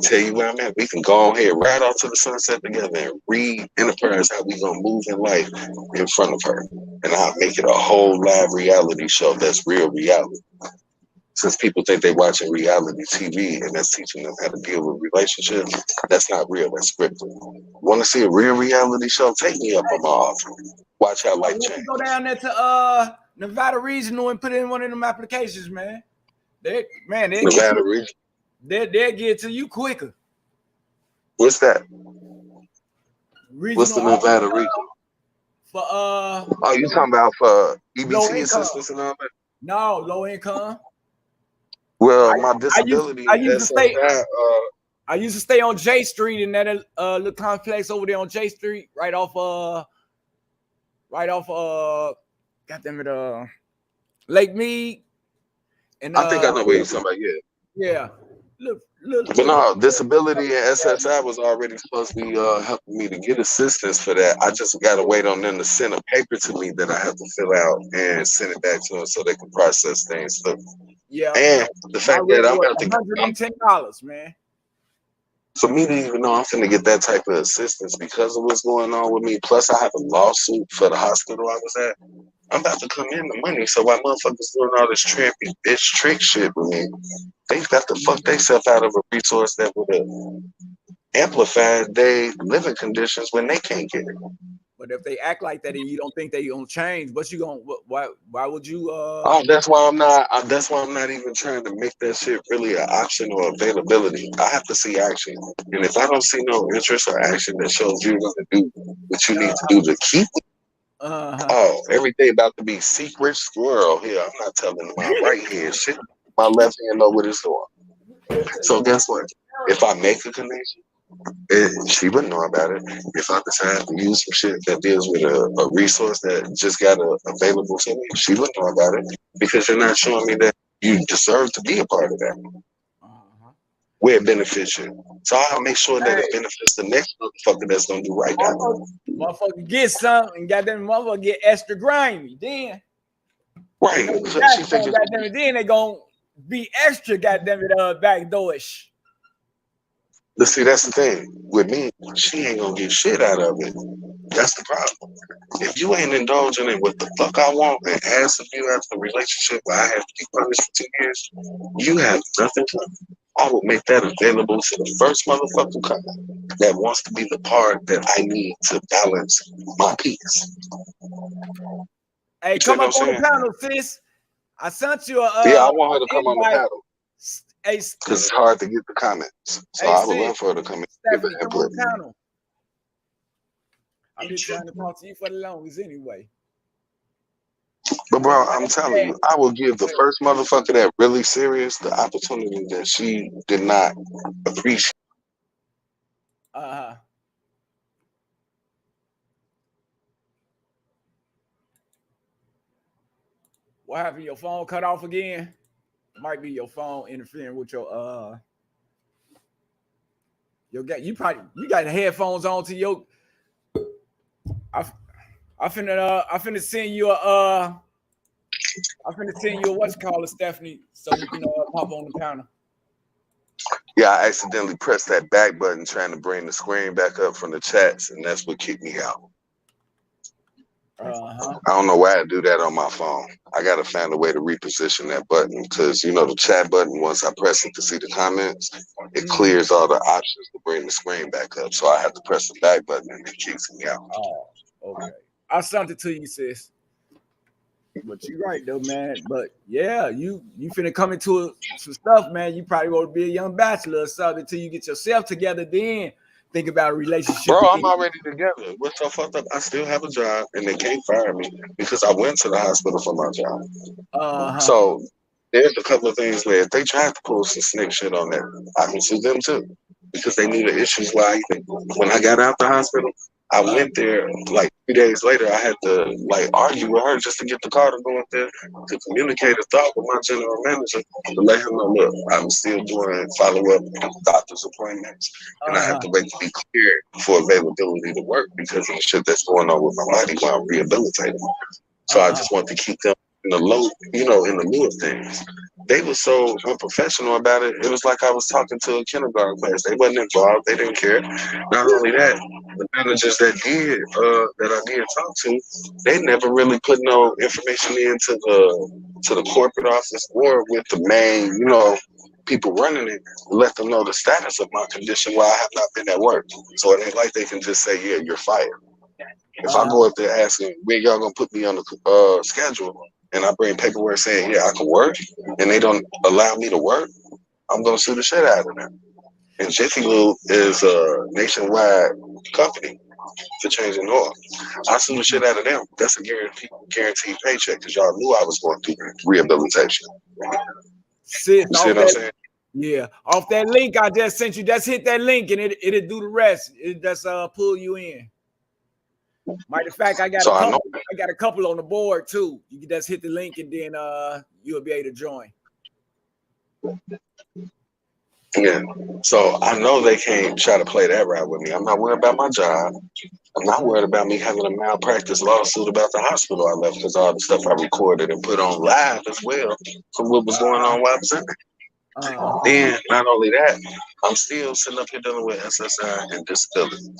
tell you where I'm at. We can go ahead right off to the sunset together and read Enterprise how we gonna move in life in front of her. And I'll make it a whole live reality show that's real reality. Since people think they're watching reality TV and that's teaching them how to deal with relationships, that's not real. That's scripted. Want to see a real reality show? Take me up on my offer. Watch how life changes. Go down there to Nevada Regional and put in one of them applications, man. Nevada Regional. They'll get to you quicker. What's that? Regional What's the Nevada Regional? For Oh, you talking about for EBT assistance and all that? No, low income. Well, my disability. I used to stay on J Street in that little complex over there on J Street, right off goddamn it, Lake Mead. And I think I know what you're talking about. Yeah. Look. But no, disability and SSI was already supposed to be helping me to get assistance for that. I just got to wait on them to send a paper to me that I have to fill out and send it back to them so they can process things. So, yeah. And the fact that I'm about to $110, man. For me to even know I'm finna get that type of assistance because of what's going on with me. Plus, I have a lawsuit for the hospital I was at. I'm about to come in the money. So while motherfuckers doing all this trick shit with me, they've got to fuck themselves out of a resource that would have amplified their living conditions when they can't get it. But if they act like that and you don't think they gonna change, what you gonna? Why would you? Oh, that's why I'm not. That's why I'm not even trying to make that shit really an option or availability. I have to see action, and if I don't see no interest or action that shows you're gonna do what you need to do to keep it, oh, everything about to be secret squirrel here. I'm not telling my right hand shit. My left hand know what it's doing. So guess what? If I make a connection, she wouldn't know about it. If I decide to use some shit that deals with a resource that just got available to me, she wouldn't know about it because you're not showing me that you deserve to be a part of that. Where it benefits you. So I'll make sure that it benefits the next motherfucker that's gonna do right now. Motherfucker get something and goddamn motherfucker get extra grimy. Then right. So she thinking, then they gonna be extra goddamn it backdoorish. But see, that's the thing. With me, she ain't gonna get shit out of it. That's the problem. If you ain't indulging in what the fuck I want and ask of you after a relationship where I have to be punished for 2 years, you have nothing for me. I will make that available to the first motherfucker that wants to be the part that I need to balance my peace. Hey, come up on the panel, sis. I sent you a yeah, I want her to come on the panel. Because it's hard to get the comments. So I would love for her to come in and give an input. I'm just trying to talk to you for the longest anyway. But bro, I'm telling you, I will give the first motherfucker that really serious the opportunity that she did not appreciate. What happened? Your phone cut off again? Might be your phone interfering with your you got the headphones on to your. I finna send you a what's called Stephanie, so you can pop on the panel. Yeah, I accidentally pressed that back button trying to bring the screen back up from the chats, and that's what kicked me out. I don't know why I do that on my phone. I gotta find a way to reposition that button because you know the chat button. Once I press it to see the comments, it clears all the options to bring the screen back up. So I have to press the back button and it kicks me out. Oh, okay. I sent it to you, sis. But you're right though, man. But yeah, you finna come into some stuff, man. You probably gonna be a young bachelor or something until you get yourself together. Then think about a relationship. Bro, I'm already together. What's so fucked up? I still have a job and they can't fire me because I went to the hospital for my job. So there's a couple of things where if they tried to pull some snake shit on that, I can sue them too. Because they knew the issues why when I got out the hospital, I went there like 3 days later. I had to like argue with her just to get the car to go up there to communicate a thought with my general manager to let him know, look, I'm still doing follow-up doctor's appointments. And I have to wait to be cleared for availability to work because of the shit that's going on with my body while I'm rehabilitating. So I just want to keep them in the loop, in the loop of things. They were so unprofessional about it. It was like I was talking to a kindergarten class. They wasn't involved. They didn't care. Not only that, the managers that I did talk to, they never really put no information into the corporate office or with the main, people running it, let them know the status of my condition while I have not been at work. So it ain't like they can just say, yeah, you're fired. If I go up there asking, when y'all gonna put me on the schedule, and I bring paperwork saying, yeah, I can work, and they don't allow me to work, I'm gonna sue the shit out of them. And Jiffy Lube is a nationwide company for changing oil. I sue the shit out of them. That's a guaranteed paycheck because y'all knew I was going through rehabilitation. See what I'm saying? Yeah, off that link I just sent you. Just hit that link and it'll do the rest. It just pull you in. Matter of fact, I got a couple on the board too. You can just hit the link and then you'll be able to join. Yeah. So I know they can't try to play that route with me. I'm not worried about my job. I'm not worried about me having a malpractice lawsuit about the hospital I left because all the stuff I recorded and put on live as well from what was going on while I was in there. Then, not only that, I'm still sitting up here dealing with SSI and disability.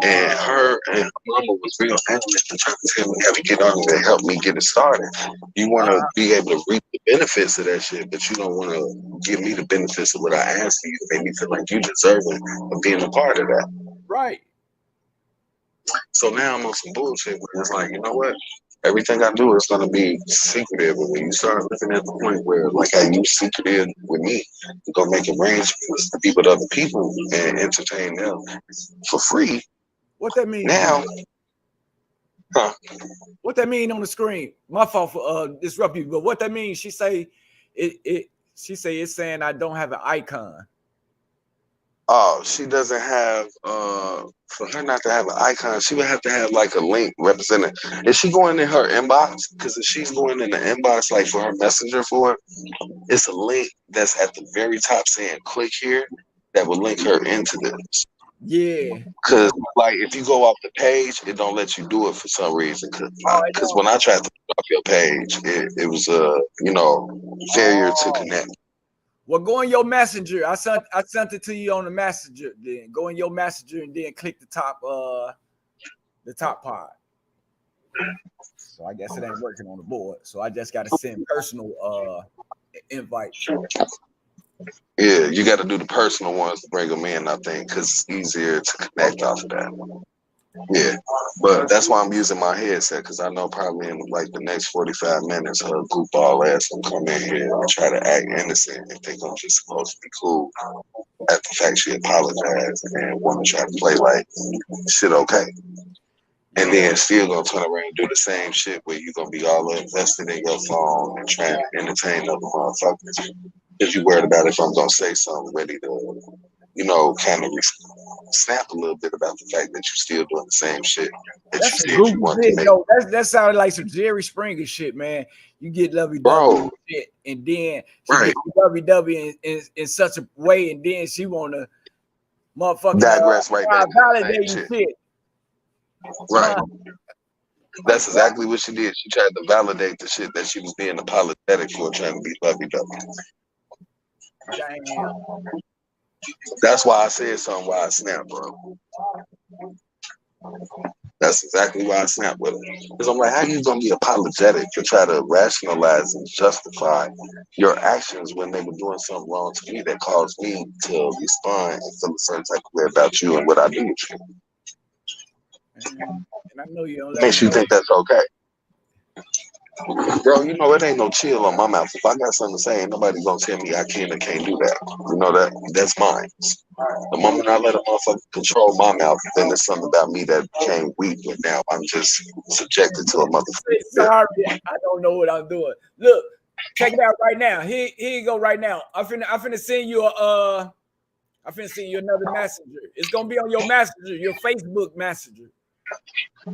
And her and her mama was real adamant and trying to tell me how to get on it to help me get it started. You want to be able to reap the benefits of that shit, but you don't want to give me the benefits of what I asked you to make me feel like you deserving of being a part of that. Right. So now I'm on some bullshit where it's like, you know what? Everything I do is going to be secretive. And when you start looking at the point where, like, I use secretive with me to go make arrangements to be with other people and entertain them for free. What that mean? Now, what that mean on the screen? My fault for disrupt you, but what that mean? She say she say it's saying I don't have an icon. Oh, she doesn't have for her not to have an icon, she would have to have like a link representing. Is she going in her inbox? Because if she's going in the inbox, like for her messenger for it, it's a link that's at the very top saying click here that will link her into this. Yeah. Because like if you go off the page, it don't let you do it for some reason. Because when I tried to put off your page, it was failure to connect. Well, go in your messenger. I sent it to you on the messenger. Then go in your messenger and then click the top part. So I guess it ain't working on the board. So I just got to send personal invites. Yeah, you got to do the personal ones to bring them in, I think, because it's easier to connect off of that. Yeah, but that's why I'm using my headset, because I know probably in like the next 45 minutes, her goofball ass will come in here and try to act innocent and think I'm just supposed to be cool at the fact she apologized and want to try to play like shit okay. And then still gonna turn around and do the same shit where you're gonna be all invested in your phone and trying to entertain other motherfuckers. Because you worried about if I'm gonna say something ready to, kind of snap a little bit about the fact that you're still doing the same shit that you said you want to make. Yo, that sounded like some Jerry Springer shit, man. You get lovey-dovey shit, and then she gets lovey-dovey in such a way, and then she wanna motherfucking digress right back validating shit. Right. That's exactly what she did. She tried to validate the shit that she was being apologetic for, trying to be lovey-dovey. Damn. That's why I said something why I snapped, bro. That's exactly why I snapped with her. Because I'm like, how you gonna be apologetic to try to rationalize and justify your actions when they were doing something wrong to me that caused me to respond and feel a certain type of way about you and what I do with you? And I know you don't makes you think that's okay. Bro, it ain't no chill on my mouth. If I got something to say, ain't nobody gonna tell me I can or can't do that. That's mine. The moment I let a motherfucker control my mouth, then there's something about me that became weak, but now I'm just subjected to a motherfucker. Sorry, I don't know what I'm doing. Look, check it out right now. Here you go right now. I'm finna send you another messenger. It's gonna be on your messenger, your Facebook messenger.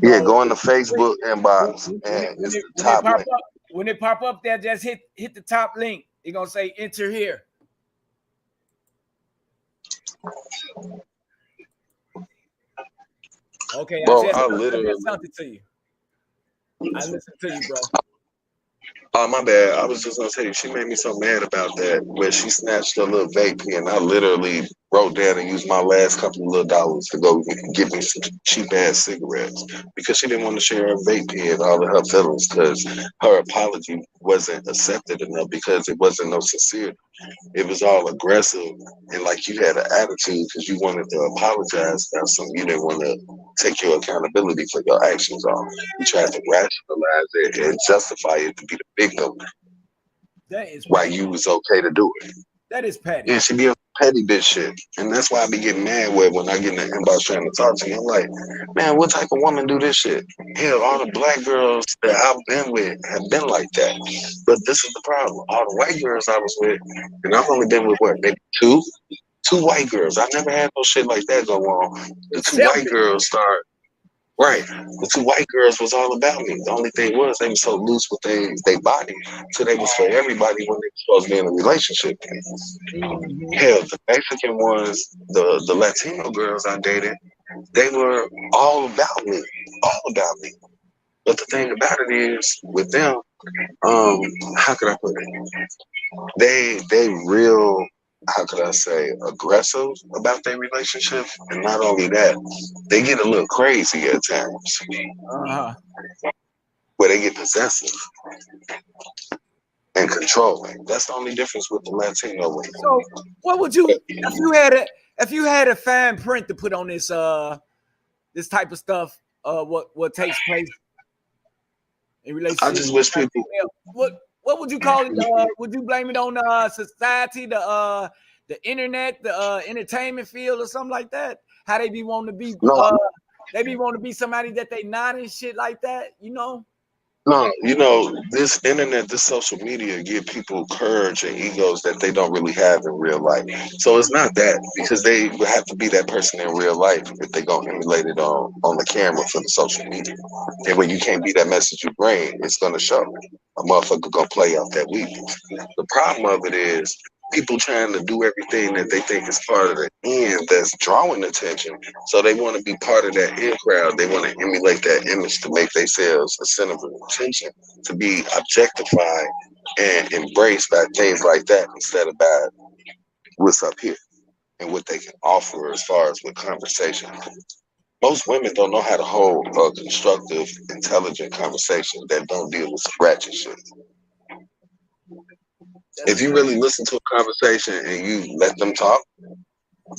Yeah, go in the Facebook inbox and it's the top link. When it pop up there, just hit the top link. It's gonna say enter here. Okay, bro, I just sent it to you. I listen to you, bro. Oh, my bad. I was just gonna tell you, she made me so mad about that where she snatched a little vape pen. I literally wrote down and used my last couple of little dollars to go get me some cheap ass cigarettes because she didn't want to share her vape pen, all of her feelings, because her apology wasn't accepted enough because it wasn't no sincere. It was all aggressive and like you had an attitude because you wanted to apologize about something. You didn't want to take your accountability for your actions on. You tried to rationalize it and justify it to be the victim. That is why petty. you was okay to do it. That is petty. Yeah, she be a petty bitch shit. And that's why I be getting mad when I get in the inbox trying to talk to you. I'm like, man, what type of woman do this shit? Hell, all the black girls that I've been with have been like that. But this is the problem. All the white girls I was with, and I've only been with what, maybe two white girls. I never had no shit like that go on. The two white girls start. Right. The two white girls was all about me. The only thing was they were so loose with their body. So they was for everybody when they were supposed to be in a relationship. Hell, the Mexican ones, the Latino girls I dated, they were all about me. All about me. But the thing about it is, with them, how could I put it? They real, how could I say, aggressive about their relationship. And not only that, they get a little crazy at times. Where they get possessive and controlling. That's the only difference with the Latino women. So what would you if you had a fine print to put on this this type of stuff, what takes place in relationship? I just wish people what would you call it? Would you blame it on society, the internet, the entertainment field, or something like that? How they be wanting to be? They be wanting to be somebody that they not and shit like that. You know? No, this internet, this social media give people courage and egos that they don't really have in real life. So it's not that, because they would have to be that person in real life if they gonna emulate it on the camera for the social media. And when you can't be that message you bring, it's gonna show. A motherfucker gonna play off that weakness. The problem of it is people trying to do everything that they think is part of the end that's drawing attention. So they want to be part of that in crowd. They want to emulate that image to make themselves a center of attention, to be objectified and embraced by things like that instead of by what's up here and what they can offer as far as with conversation. Most women don't know how to hold a constructive, intelligent conversation that don't deal with ratchet shit. If you really listen to a conversation and you let them talk,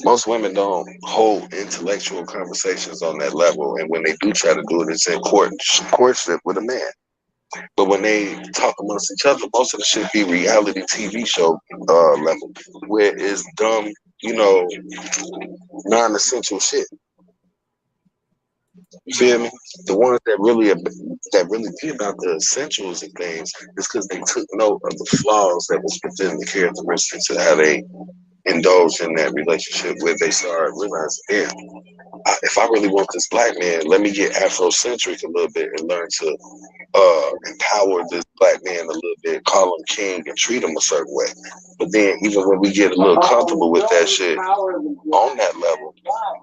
most women don't hold intellectual conversations on that level. And when they do try to do it, it's in courtship with a man. But when they talk amongst each other, most of the shit be reality TV show level, where it's dumb, non-essential shit. You feel me? The ones that really be about the essentials and things is because they took note of the flaws that was within the characteristics of how they indulged in that relationship, where they started realizing, damn, if I really want this black man, let me get Afrocentric a little bit and learn to empower this black man a little bit, call him king and treat him a certain way. But then even when we get a little comfortable with that shit on that level,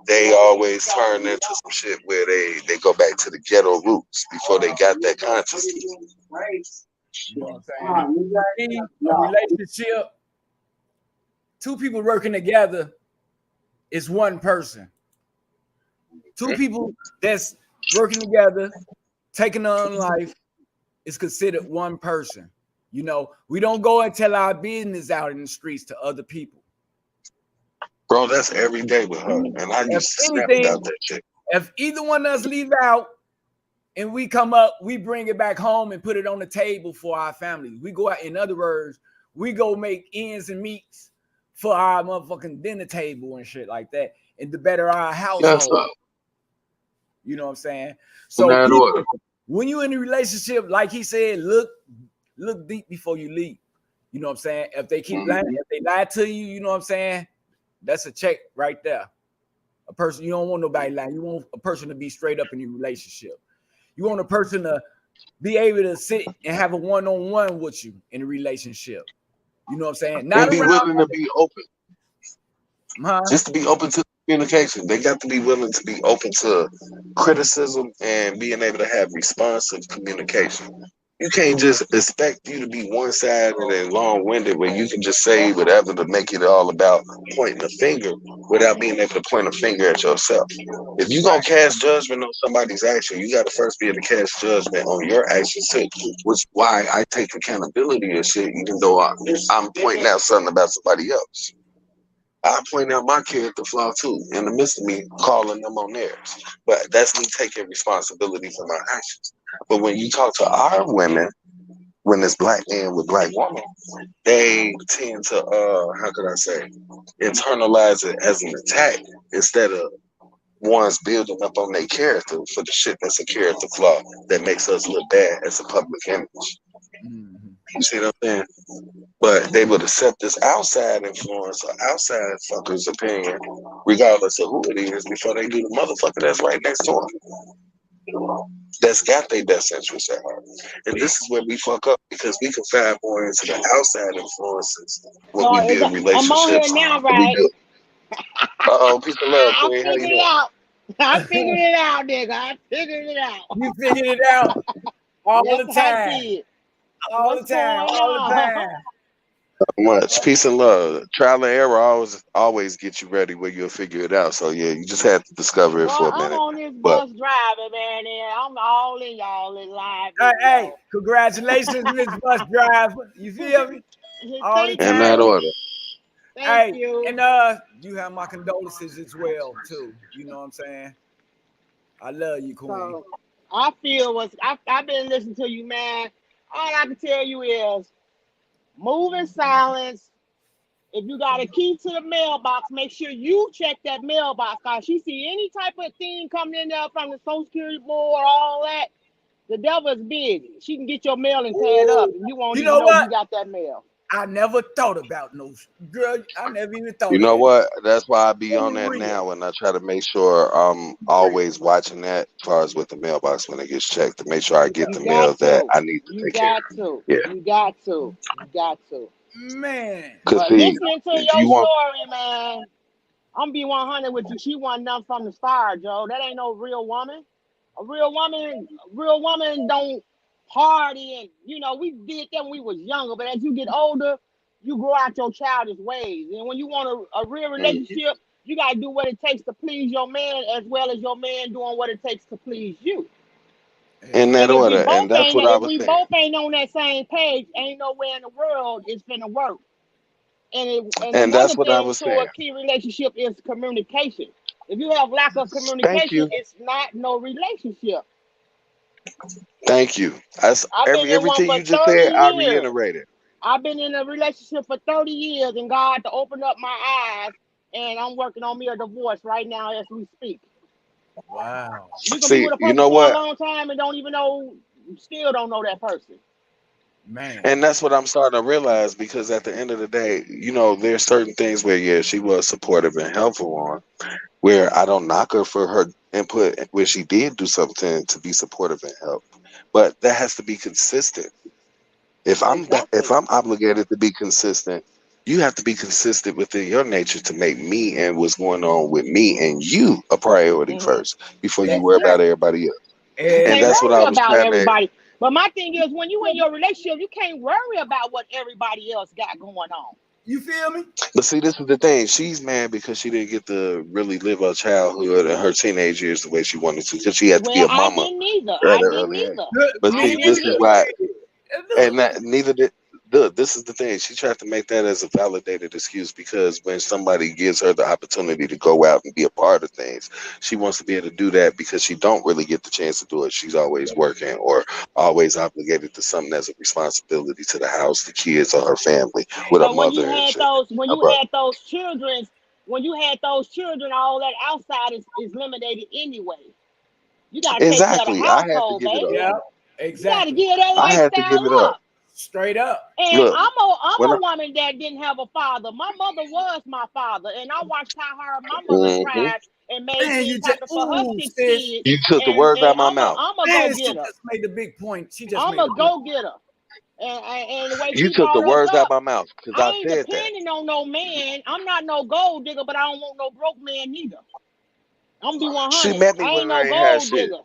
they always turn into some shit where they go back to the ghetto roots before they got that consciousness. You know what I'm saying? A relationship, two people working together is one person. Two people that's working together, taking on life, is considered one person. We don't go and tell our business out in the streets to other people. Bro, that's every day with her. And I used to snap about that shit. If either one of us leave out and we come up, we bring it back home and put it on the table for our families. We go out, in other words, we go make ends and meets for our motherfucking dinner table and shit like that, and to better our household. You know what I'm saying? So people, when you're in a relationship, like he said, look deep before you leave. You know what I'm saying? If they keep lying, if they lie to you, you know what I'm saying? That's a check right there. A person, you don't want nobody lying. You want a person to be straight up in your relationship. You want a person to be able to sit and have a one-on-one with you in a relationship. You know what I'm saying? Not and be willing to be open. Huh? Just to be open to communication. They got to be willing to be open to criticism and being able to have responsive communication. You can't just expect you to be one-sided and long-winded where you can just say whatever to make it all about pointing a finger without being able to point a finger at yourself. If you're going to cast judgment on somebody's action, you got to first be able to cast judgment on your actions too, which is why I take accountability and shit, even though I'm pointing out something about somebody else. I point out my character flaw too, in the midst of me calling them on theirs. But that's me taking responsibility for my actions. But when you talk to our women, when it's black man with black woman, they tend to how could I say, internalize it as an attack instead of one's building up on their character for the shit that's a character flaw that makes us look bad as a public image. You see what I'm saying? But they would accept this outside influence or outside fucker's opinion, regardless of who it is, before they do the motherfucker that's right next to them. That's got their best interests at heart. And this is where we fuck up because we can find more into the outside influences when we build relationships. I'm on here now, right? Peace of love, Queen. How you doing? I figured it out, nigga. I figured it out. You figured it out all the time. All the time. Much peace and love. Trial and error always get you ready where you'll figure it out. So yeah, you just had to discover it for a minute. I'm on this bus driving, man, and I'm all in y'all in live. Hey, congratulations, Miss Bus Driver. You feel me? All the time. In that order. Thank you. And you have my condolences as well, too. You know what I'm saying? I love you, Queen. So, I feel I've been listening to you, man. All I can tell you is move in silence. If you got a key to the mailbox, make sure you check that mailbox. Cause she see any type of thing coming in there from the Social Security Board, all that. The devil is busy. She can get your mail and tear it up, and you won't even know you got that mail. I never thought about no girl. I never even thought. You know what? That's why I be on that now, and I try to make sure I'm always watching that as far as with the mailbox when it gets checked to make sure I get the mail that I need to take care of. You got to. Man. But listening to your story, man, I'm be 100 with you. She wasn't nothing from the start, Joe. That ain't no real woman. A real woman don't party, and we did that when we was younger, but as you get older, you grow out your childish ways. And when you want a real relationship, you got to do what it takes to please your man as well as your man doing what it takes to please you. In that order, and that's what I was saying. If we both ain't on that same page, ain't nowhere in the world it's finna work. And that's what I was saying. A key relationship is communication. If you have lack of communication, it's not no relationship. Thank you. Everything you just said, I reiterated. I've been in a relationship for 30 years, and God to open up my eyes, and I'm working on me a divorce right now as we speak. Wow. You can be with a person for a long time and still don't know that person. Man. And that's what I'm starting to realize, because at the end of the day, there's certain things where, she was supportive and helpful on, where I don't knock her for her input, where she did do something to be supportive and help. But that has to be consistent. If I'm obligated to be consistent, you have to be consistent within your nature to make me and what's going on with me and you a priority first before you worry about everybody else. And that's what I was trying to. But my thing is, when you in your relationship, you can't worry about what everybody else got going on. You feel me? But see, this is the thing. She's mad because she didn't get to really live her childhood and her teenage years the way she wanted to, because she had to be a mama. I didn't either. But see, this is why, and neither did. Look, this is the thing. She tried to make that as a validated excuse, because when somebody gives her the opportunity to go out and be a part of things, she wants to be able to do that because she don't really get the chance to do it. She's always working or always obligated to something as a responsibility to the house, the kids, or her family with a mother. When you had those children, all that outside is eliminated anyway. You got to take care of the household, baby. Yeah, exactly. You got to give that I had to give it up. Straight up. And look, I'm a woman that didn't have a father. My mother was my father, and I watched how my mother tried and made things happen for her 6 kids. You took the words out of my mouth. I'm a go-getter. She just made the big point. I'm a go-getter. And the way You she took the brought us words out up, of my mouth because I I ain't said that. depending on no man. I'm not no gold digger, but I don't want no broke man neither. I'm gonna be She 100. met me I when ain't I no ain't had gold shit. digger.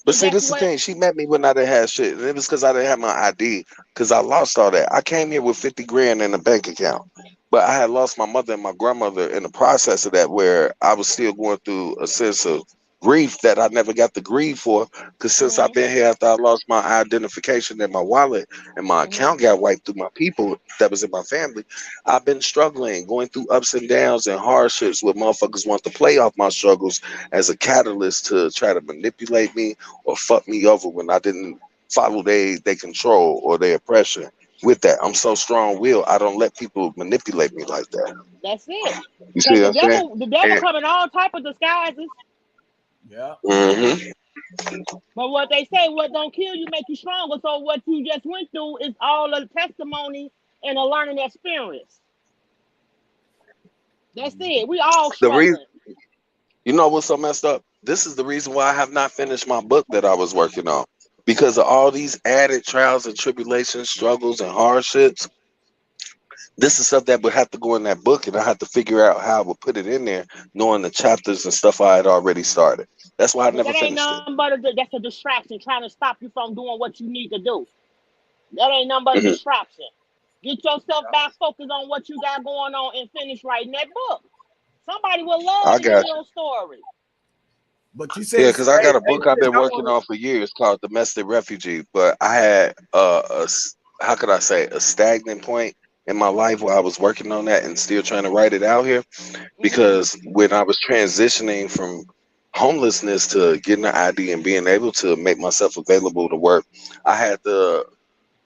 But See, see, that's this is the what. thing. She met me when I didn't have shit. And it was because I didn't have my ID. Because I lost all that. I came here with 50 grand in a bank account. But I had lost my mother and my grandmother in the process of that, where I was still going through a sense of grief that I never got to grieve for. Because since I've been here after I lost my identification and my wallet and my account got wiped through my people that was in my family, I've been struggling, going through ups and downs and hardships where motherfuckers want to play off my struggles as a catalyst to try to manipulate me or fuck me over when I didn't follow they control or their oppression. With that, I'm so strong willed. I don't let people manipulate me like that. That's it. You Because see what I'm saying? the devil And, come in all type of disguises. Yeah. mm-hmm. But what they say, what don't kill you make you stronger. So what you just went through is all a testimony and a learning experience. That's it. We all The reason, struggling. you know what's so messed up? This is the reason why I have not finished my book that I was working on. Because of all these added trials and tribulations, struggles and hardships, this is stuff that would have to go in that book, and I have to figure out how I would put it in there, knowing the chapters and stuff I had already started. That's why I But never that ain't finished it. nothing but that's a distraction trying to stop you from doing what you need to do. That ain't nothing but a Hmm. distraction. Get yourself back focused on what you got going on and finish writing that book. Somebody will love I to hear got you. your story. But you Yeah, said, because I hey, got a hey, book I've sis, been I working want on for years called Domestic Refugee. But I had how could I say, a stagnant point in my life where I was working on that and still trying to write it out here. Because when I was transitioning from homelessness to getting an ID and being able to make myself available to work, I had to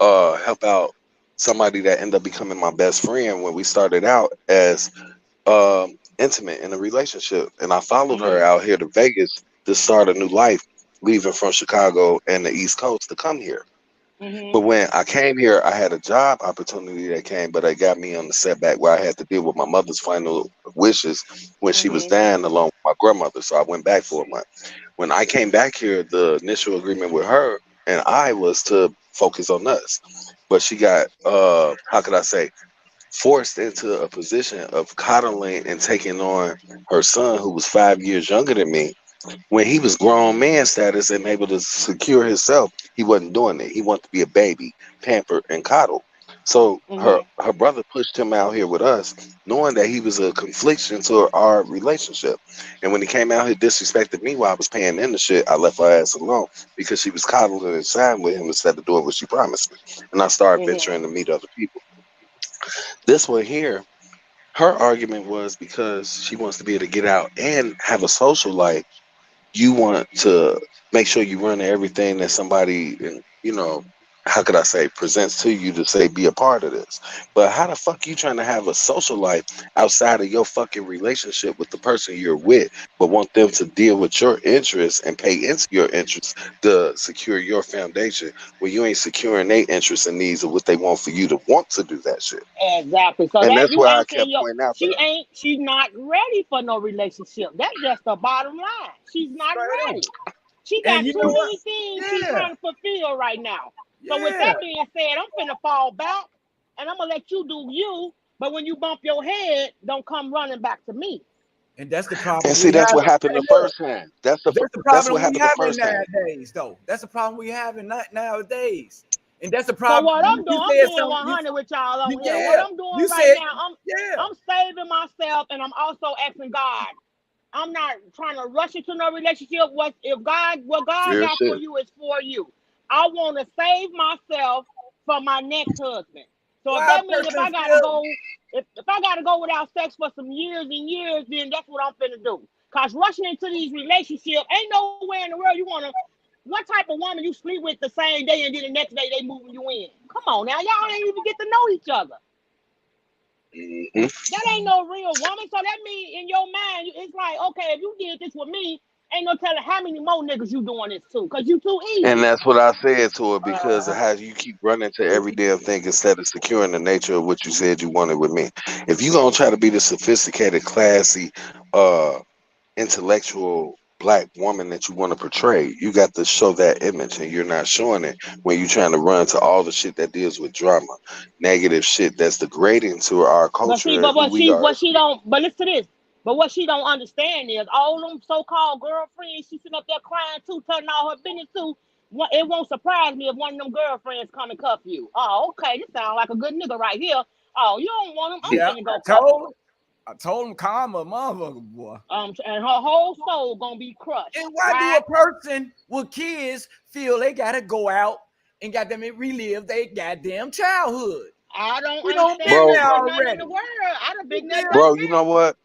help out somebody that ended up becoming my best friend when we started out as intimate in a relationship. And I followed her out here to Vegas to start a new life, leaving from Chicago and the East Coast to come here. But when I came here, I had a job opportunity that came, but it got me on the setback where I had to deal with my mother's final wishes when she was dying along with my grandmother. So I went back for a month. When I came back here, the initial agreement with her and I was to focus on us. But she got, how could I say, forced into a position of coddling and taking on her son, who was 5 years younger than me, when he was grown man status and able to secure himself. He wasn't doing it. He wanted to be a baby, pampered and coddled. So her brother pushed him out here with us, knowing that he was a confliction to our relationship. And when he came out here disrespected me while I was paying in the shit, I left her ass alone because she was coddling and siding with him instead of doing what she promised me. And I started venturing to meet other people. This one here, her argument was because she wants to be able to get out and have a social life. You want to make sure you run everything that somebody, how could I say, presents to you to say be a part of this. But how the fuck you trying to have a social life outside of your fucking relationship with the person you're with, but want them to deal with your interests and pay into your interests to secure your foundation when you ain't securing their interests and needs of what they want for you to want to do that shit. Exactly. So And that that's you why I answering kept your pointing out to her. she's not ready for no relationship. That's just the bottom line. She's not straight on. ready. She And got you too know what? many things she's Yeah, trying to fulfill right now. So with yeah. that being said, I'm finna fall back and I'm gonna let you do you. But when you bump your head, don't come running back to me. And that's the And problem see, we that's have. what happened Hey, the look, first time. That's that's the that's what problem we happened the having first time. nowadays, though. That's the problem we having nowadays. And that's the So problem. what I'm doing, You I'm said doing something. 100 with y'all on here. What Yeah. I'm doing You right said, now, yeah. I'm saving myself and I'm also asking God. I'm not trying to rush into no relationship. What God Real got for shit. you is for you. I want to save myself for my next husband. So if Why a that means if person I gotta feel go, if I gotta go without sex for some years and years, then that's what I'm finna do. Cause rushing into these relationships ain't nowhere in the world you wanna. What type of woman you sleep with the same day and then the next day they moving you in? Come on now, y'all ain't even get to know each other. Hmm. That ain't no real woman. So that means in your mind, it's like, okay, if you did this with me, ain't no telling how many more niggas you doing this to, cause you too And easy. that's what I said to her because of uh, how you keep running to every damn thing instead of securing the nature of what you said you wanted with me. If you gonna try to be the sophisticated, classy, uh, intellectual black woman that you want to portray. You got to show that image, and you're not showing it when you're trying to run to all the shit that deals with drama, negative shit that's degrading to our But see, culture and but who we are. what she don't, but listen to this. But what she don't understand is all them so-called girlfriends she sitting up there crying to, telling all her business to. It won't surprise me if one of them girlfriends come and cuff you. Oh, okay, this sounds like a good nigga right here. Oh, you don't want him? I'm Yeah, gonna go cuff him. I told him, calm her, motherfucker, boy. And her whole soul gonna be crushed. And why do a person with kids feel they gotta go out and goddamn it relive their goddamn childhood? I don't We don't understand been there nothing already. in the world. I done been there. Bro, you know what?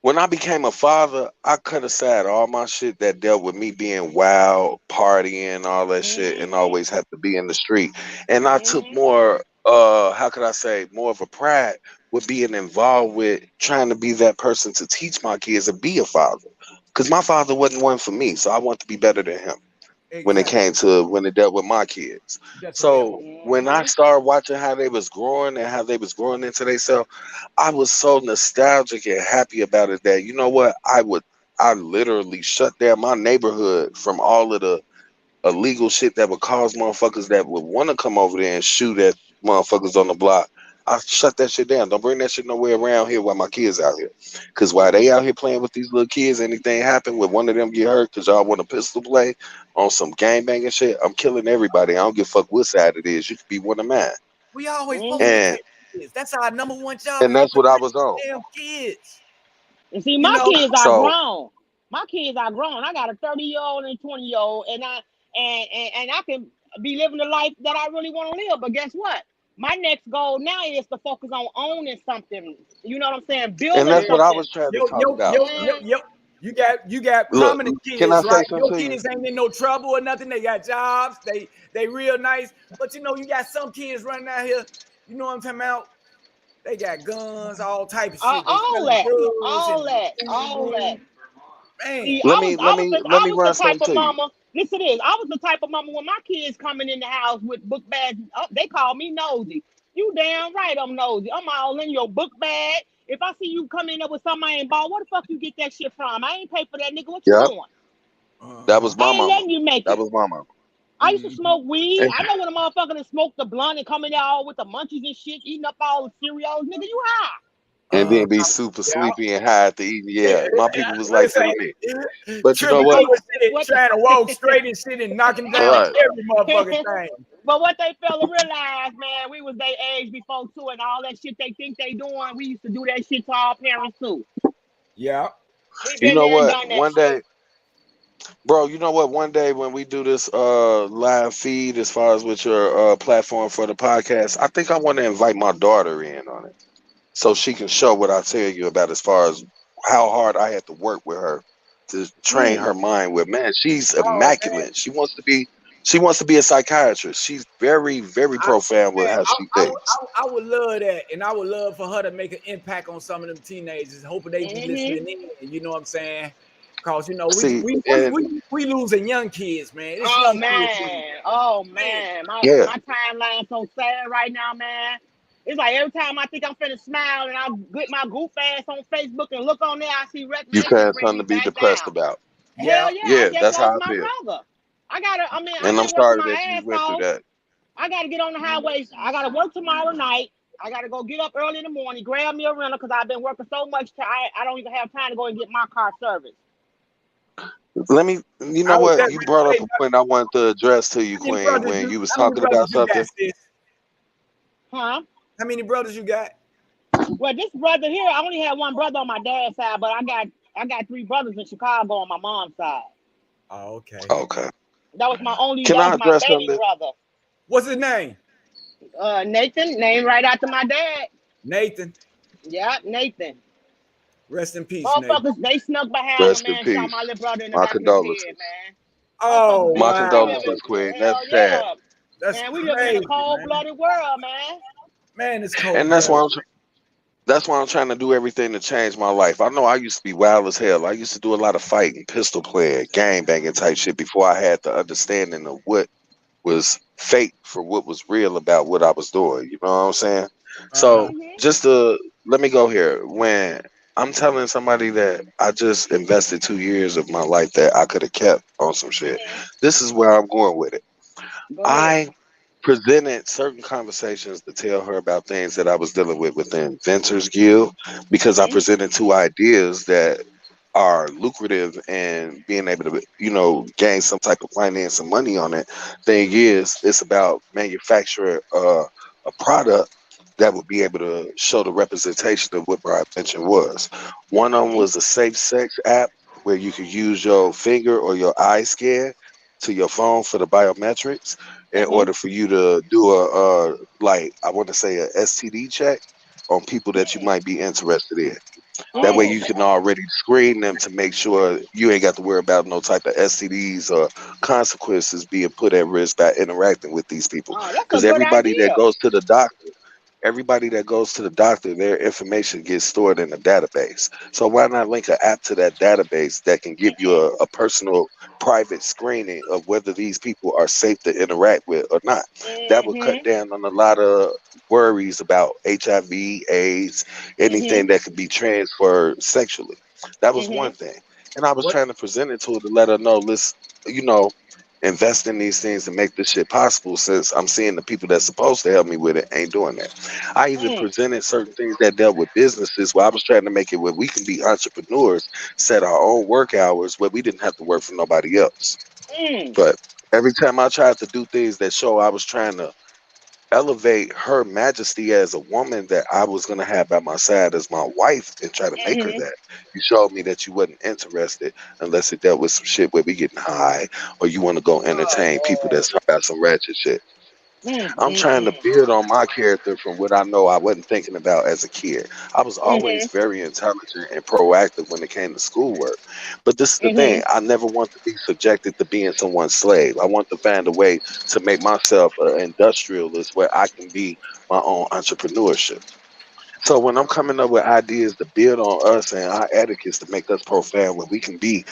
When I became a father, I cut aside all my shit that dealt with me being wild, partying, all that shit, and always have to be in the street. And I took more, how could I say, more of a pride with being involved with trying to be that person to teach my kids to be a father. Because my father wasn't one for me, so I want to be better than him. When it came to when it dealt with my kids. So when I started watching how they was growing and how they was growing into themselves, I was so nostalgic and happy about it that, you know what, I literally shut down my neighborhood from all of the illegal shit that would cause motherfuckers that would want to come over there and shoot at motherfuckers on the block. I shut that shit down. Don't bring that shit nowhere around here while my kids out here. Because while they out here playing with these little kids, anything happen with one of them get hurt because y'all want to pistol play on some gang banging shit, I'm killing everybody. I don't give a fuck what side it is. You could be one of mine. We always and kids. That's our number one job. And that's what I was on. Damn kids. And see, my kids are grown. My kids are grown. I got a 30-year-old and a 20-year-old, and I can be living the life that I really want to live. But guess what? My next goal now is to focus on owning something. You know what I'm saying? Building. And that's what I was trying to talk about. You got prominent kids, right? Your kids ain't in no trouble or nothing. They got jobs. They real nice. But you got some kids running out here. You know what I'm talking about? They got guns, all type of shit. All that. Man, See, let me run something to you. Listen to this. I was the type of mama when my kids coming in the house with book bags. They call me nosy. You damn right I'm nosy. I'm all in your book bag. If I see you come in there with something I ain't bought, where the fuck you get that shit from? I ain't pay for that, nigga. What you doing? That was my mama. Letting you make that was my mama. I used to smoke weed. I know when a motherfucker that smoked the blunt and coming out all with the munchies and shit, eating up all the cereals. Nigga, you high. And then be super sleepy and high at the eating. Yeah, my people was like that. But you know what? Trying to walk straight and shit and knocking down every motherfucking thing. But what they fail to realize, man, we was their age before too, and all that shit they think they doing, we used to do that shit to our parents too. Yeah. You know what? One day, bro, you know what? One day when we do this live feed as far as with your platform for the podcast, I think I want to invite my daughter in on it. So she can show what I tell you about as far as how hard I had to work with her to train her mind with. Man, she's immaculate. She wants to be a psychiatrist. She's very, very profound with how she thinks. I would love that. And I would love for her to make an impact on some of them teenagers. Hoping they be listening in. You know what I'm saying? Because we losing young kids, man. Oh man. My timeline's so sad right now, man. It's like every time I think I'm finna smile and I get my goof ass on Facebook and look on there, I see you have something to be depressed about. Hell yeah, that's how I feel. And I'm sorry that you went through that. I gotta get on the highway. I gotta work tomorrow night. I gotta go get up early in the morning, grab me a rental because I've been working so much I don't even have time to go and get my car serviced. You know what? You brought up a point I wanted to address to you, Queen, when you was talking about something. Huh? How many brothers you got? Well, this brother here, I only have one brother on my dad's side, but I got three brothers in Chicago on my mom's side. Oh, okay. Okay. That was my only my baby brother. What's his name? Nathan, named right after my dad. Nathan. Yeah, Nathan. Rest in peace, motherfuckers, they snuck behind him, man. Shot my little brother in the back of his head, man. Oh, my condolences, Queen. That's sad. Man, we live in a cold-blooded world, man. Man, it's cold. And that's why I'm trying to do everything to change my life. I know I used to be wild as hell. I used to do a lot of fighting, pistol playing, gang banging type shit before I had the understanding of what was fake for what was real about what I was doing. You know what I'm saying? So just to let me go here. When I'm telling somebody that I just invested 2 years of my life that I could have kept on some shit. This is where I'm going with it. Go ahead. I presented certain conversations to tell her about things that I was dealing with within Ventures Guild because I Mm-hmm. presented two ideas that are lucrative and being able to, gain some type of finance and money on it. Thing is, it's about manufacturing a product that would be able to show the representation of what my invention was. One of them Mm-hmm. was a safe sex app where you could use your finger or your eye scan to your phone for the biometrics in Mm-hmm. order for you to do like I want to say a STD check on people that you might be interested in. That way Mm. you can already screen them to make sure you ain't got to worry about no type of STDs or consequences being put at risk by interacting with these people. Oh, that's a Because good idea. everybody that goes to the doctor, their information gets stored in a database. So why not link an app to that database that can give you a personal private screening of whether these people are safe to interact with or not? That would cut Mm-hmm. down on a lot of worries about HIV, AIDS, Mm-hmm. anything that could be transferred sexually. That was Mm-hmm. one thing. And I was What? trying to present it to her to let her know, let's, you know, invest in these things to make this shit possible since I'm seeing the people that's supposed to help me with it ain't doing that. I even Mm. presented certain things that dealt with businesses where I was trying to make it where we can be entrepreneurs, set our own work hours where we didn't have to work for nobody else. Mm. But every time I tried to do things that show I was trying to elevate her majesty as a woman that I was gonna have by my side as my wife and try to make her Mm-hmm. that. You showed me that you wasn't interested unless it dealt with some shit where we getting high or you want to go Oh entertain people Lord. that's about some ratchet shit. Mm. I'm trying to Mm. build on my character from what I know I wasn't thinking about as a kid. I was always Mm. very intelligent and proactive when it came to schoolwork. But this is the Mm-hmm. thing, I never want to be subjected to being someone's slave. I want to find a way to make myself an industrialist where I can be my own entrepreneurship. So when I'm coming up with ideas to build on us and our etiquettes to make us profound, where we can be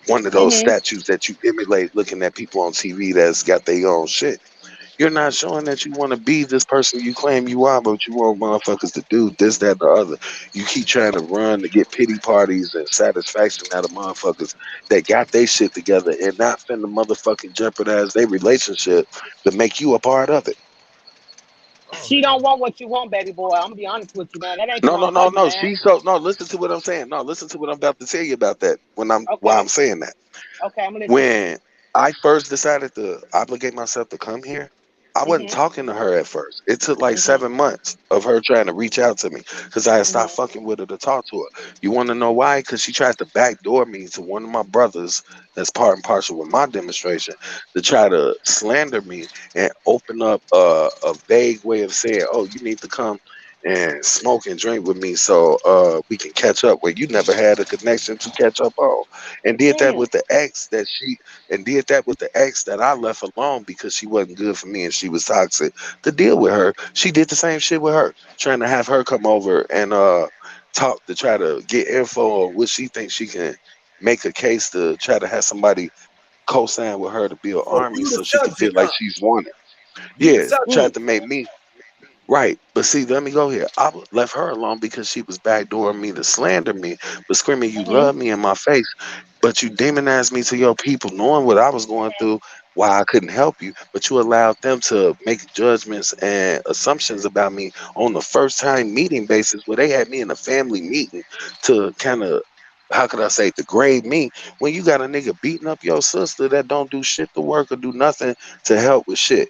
one of those Mm-hmm. statues that you emulate looking at people on TV that's got their own shit. You're not showing that you want to be this person you claim you are, but you want motherfuckers to do this, that, the other. You keep trying to run to get pity parties and satisfaction out of motherfuckers that got their shit together and not finna motherfucking jeopardize their relationship to make you a part of it. Oh She don't man. want what you want, baby boy. I'm gonna be honest with you, man. That ain't No, gonna no, no, cut it, no. man. She's so no. Listen to what I'm saying. No, listen to what I'm about to tell you about that. Why I'm Okay. saying that. Okay, I'm listening. When I first decided to obligate myself to come here, I wasn't Mm-hmm. talking to her at first. It took like Mm-hmm. 7 months of her trying to reach out to me because I had stopped Mm-hmm. fucking with her to talk to her. You want to know why? Because she tried to backdoor me to one of my brothers that's part and parcel with my demonstration to try to slander me and open up a vague way of saying, oh, you need to come and smoke and drink with me so we can catch up where you never had a connection to catch up on, and did that Mm. with the ex that she and did that with the ex that I left alone because she wasn't good for me and she was toxic. To deal with her, she did the same shit with her, trying to have her come over and talk to try to get info on what she thinks she can make a case to try to have somebody co-sign with her to build So armies you the so she can feel subject, like huh? she's wanted. You the Yeah, subject. tried to make me. Right. But see, let me go here. Left her alone because she was backdooring me to slander me, but screaming, you Mm-hmm. love me in my face, but you demonized me to your people, knowing what I was going through, why I couldn't help you, but you allowed them to make judgments and assumptions about me on the first time meeting basis where they had me in a family meeting to kind of, how could I say, degrade me when you got a nigga beating up your sister that don't do shit to work or do nothing to help with shit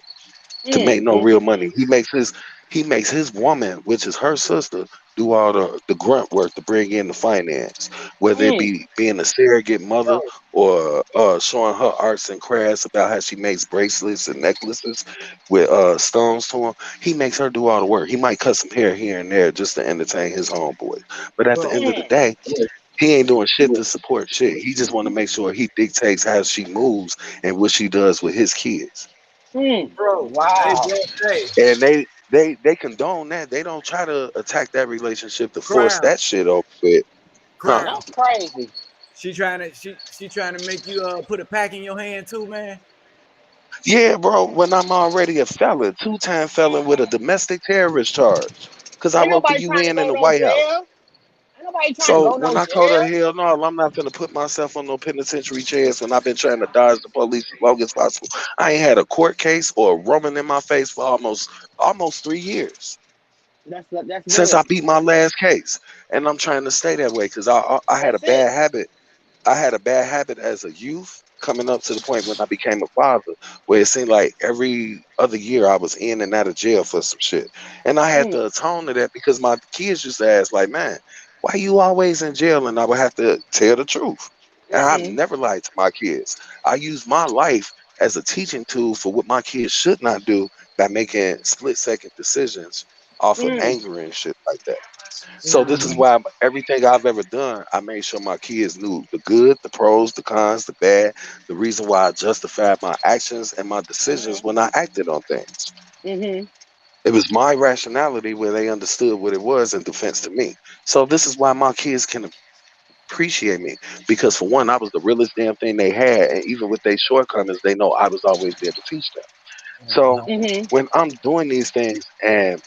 to make no Mm-hmm. real money. He makes his woman, which is her sister, do all the grunt work to bring in the finance, whether it Mm. be being a surrogate mother Yo, or showing her arts and crafts about how she makes bracelets and necklaces with stones to them. He makes her do all the work. He might cut some hair here and there just to entertain his homeboys. But at the bro. end of the Mm. day, he ain't doing shit to support shit. He just want to make sure he dictates how she moves and what she does with his kids. Mm. Bro. Hey, Wow. bro. Hey, And they condone that. They don't try to attack that relationship to force Crown. that shit over with. Huh? Crown. That's crazy. She trying to make you put a pack in your hand too, man. Yeah, bro. When I'm already a felon, two-time felon with a domestic terrorist charge, because I Ain't wrote the nobody trying to UN in go the to no White House. jail. Nobody trying to So go when no I told her, jail. hell no, I'm not gonna put myself on no penitentiary chairs when I've been trying to dodge the police as long as possible. I ain't had a court case or a rubbing in my face for almost 3 years That's since good. I beat my last case, and I'm trying to stay that way because I had a That's it. bad habit. I had a bad habit as a youth coming up to the point when I became a father, where it seemed like every other year I was in and out of jail for some shit. And I had Mm, to atone to that because my kids used to ask, like, man, why you always in jail? And I would have to tell the truth. And I've mm-hmm, never lied to my kids. I use my life as a teaching tool for what my kids should not do by making split second decisions off of mm, anger and shit like that. So this is mm-hmm, why everything I've ever done, I made sure my kids knew the good, the pros, the cons, the bad, the reason why I justified my actions and my decisions when I acted on things. mm-hmm. It was my rationality where they understood what it was in defense to me. So this is why my kids can appreciate me because for one, I was the realest damn thing they had, and even with their shortcomings, they know I was always there to teach them. So Mm-hmm. when I'm doing these things and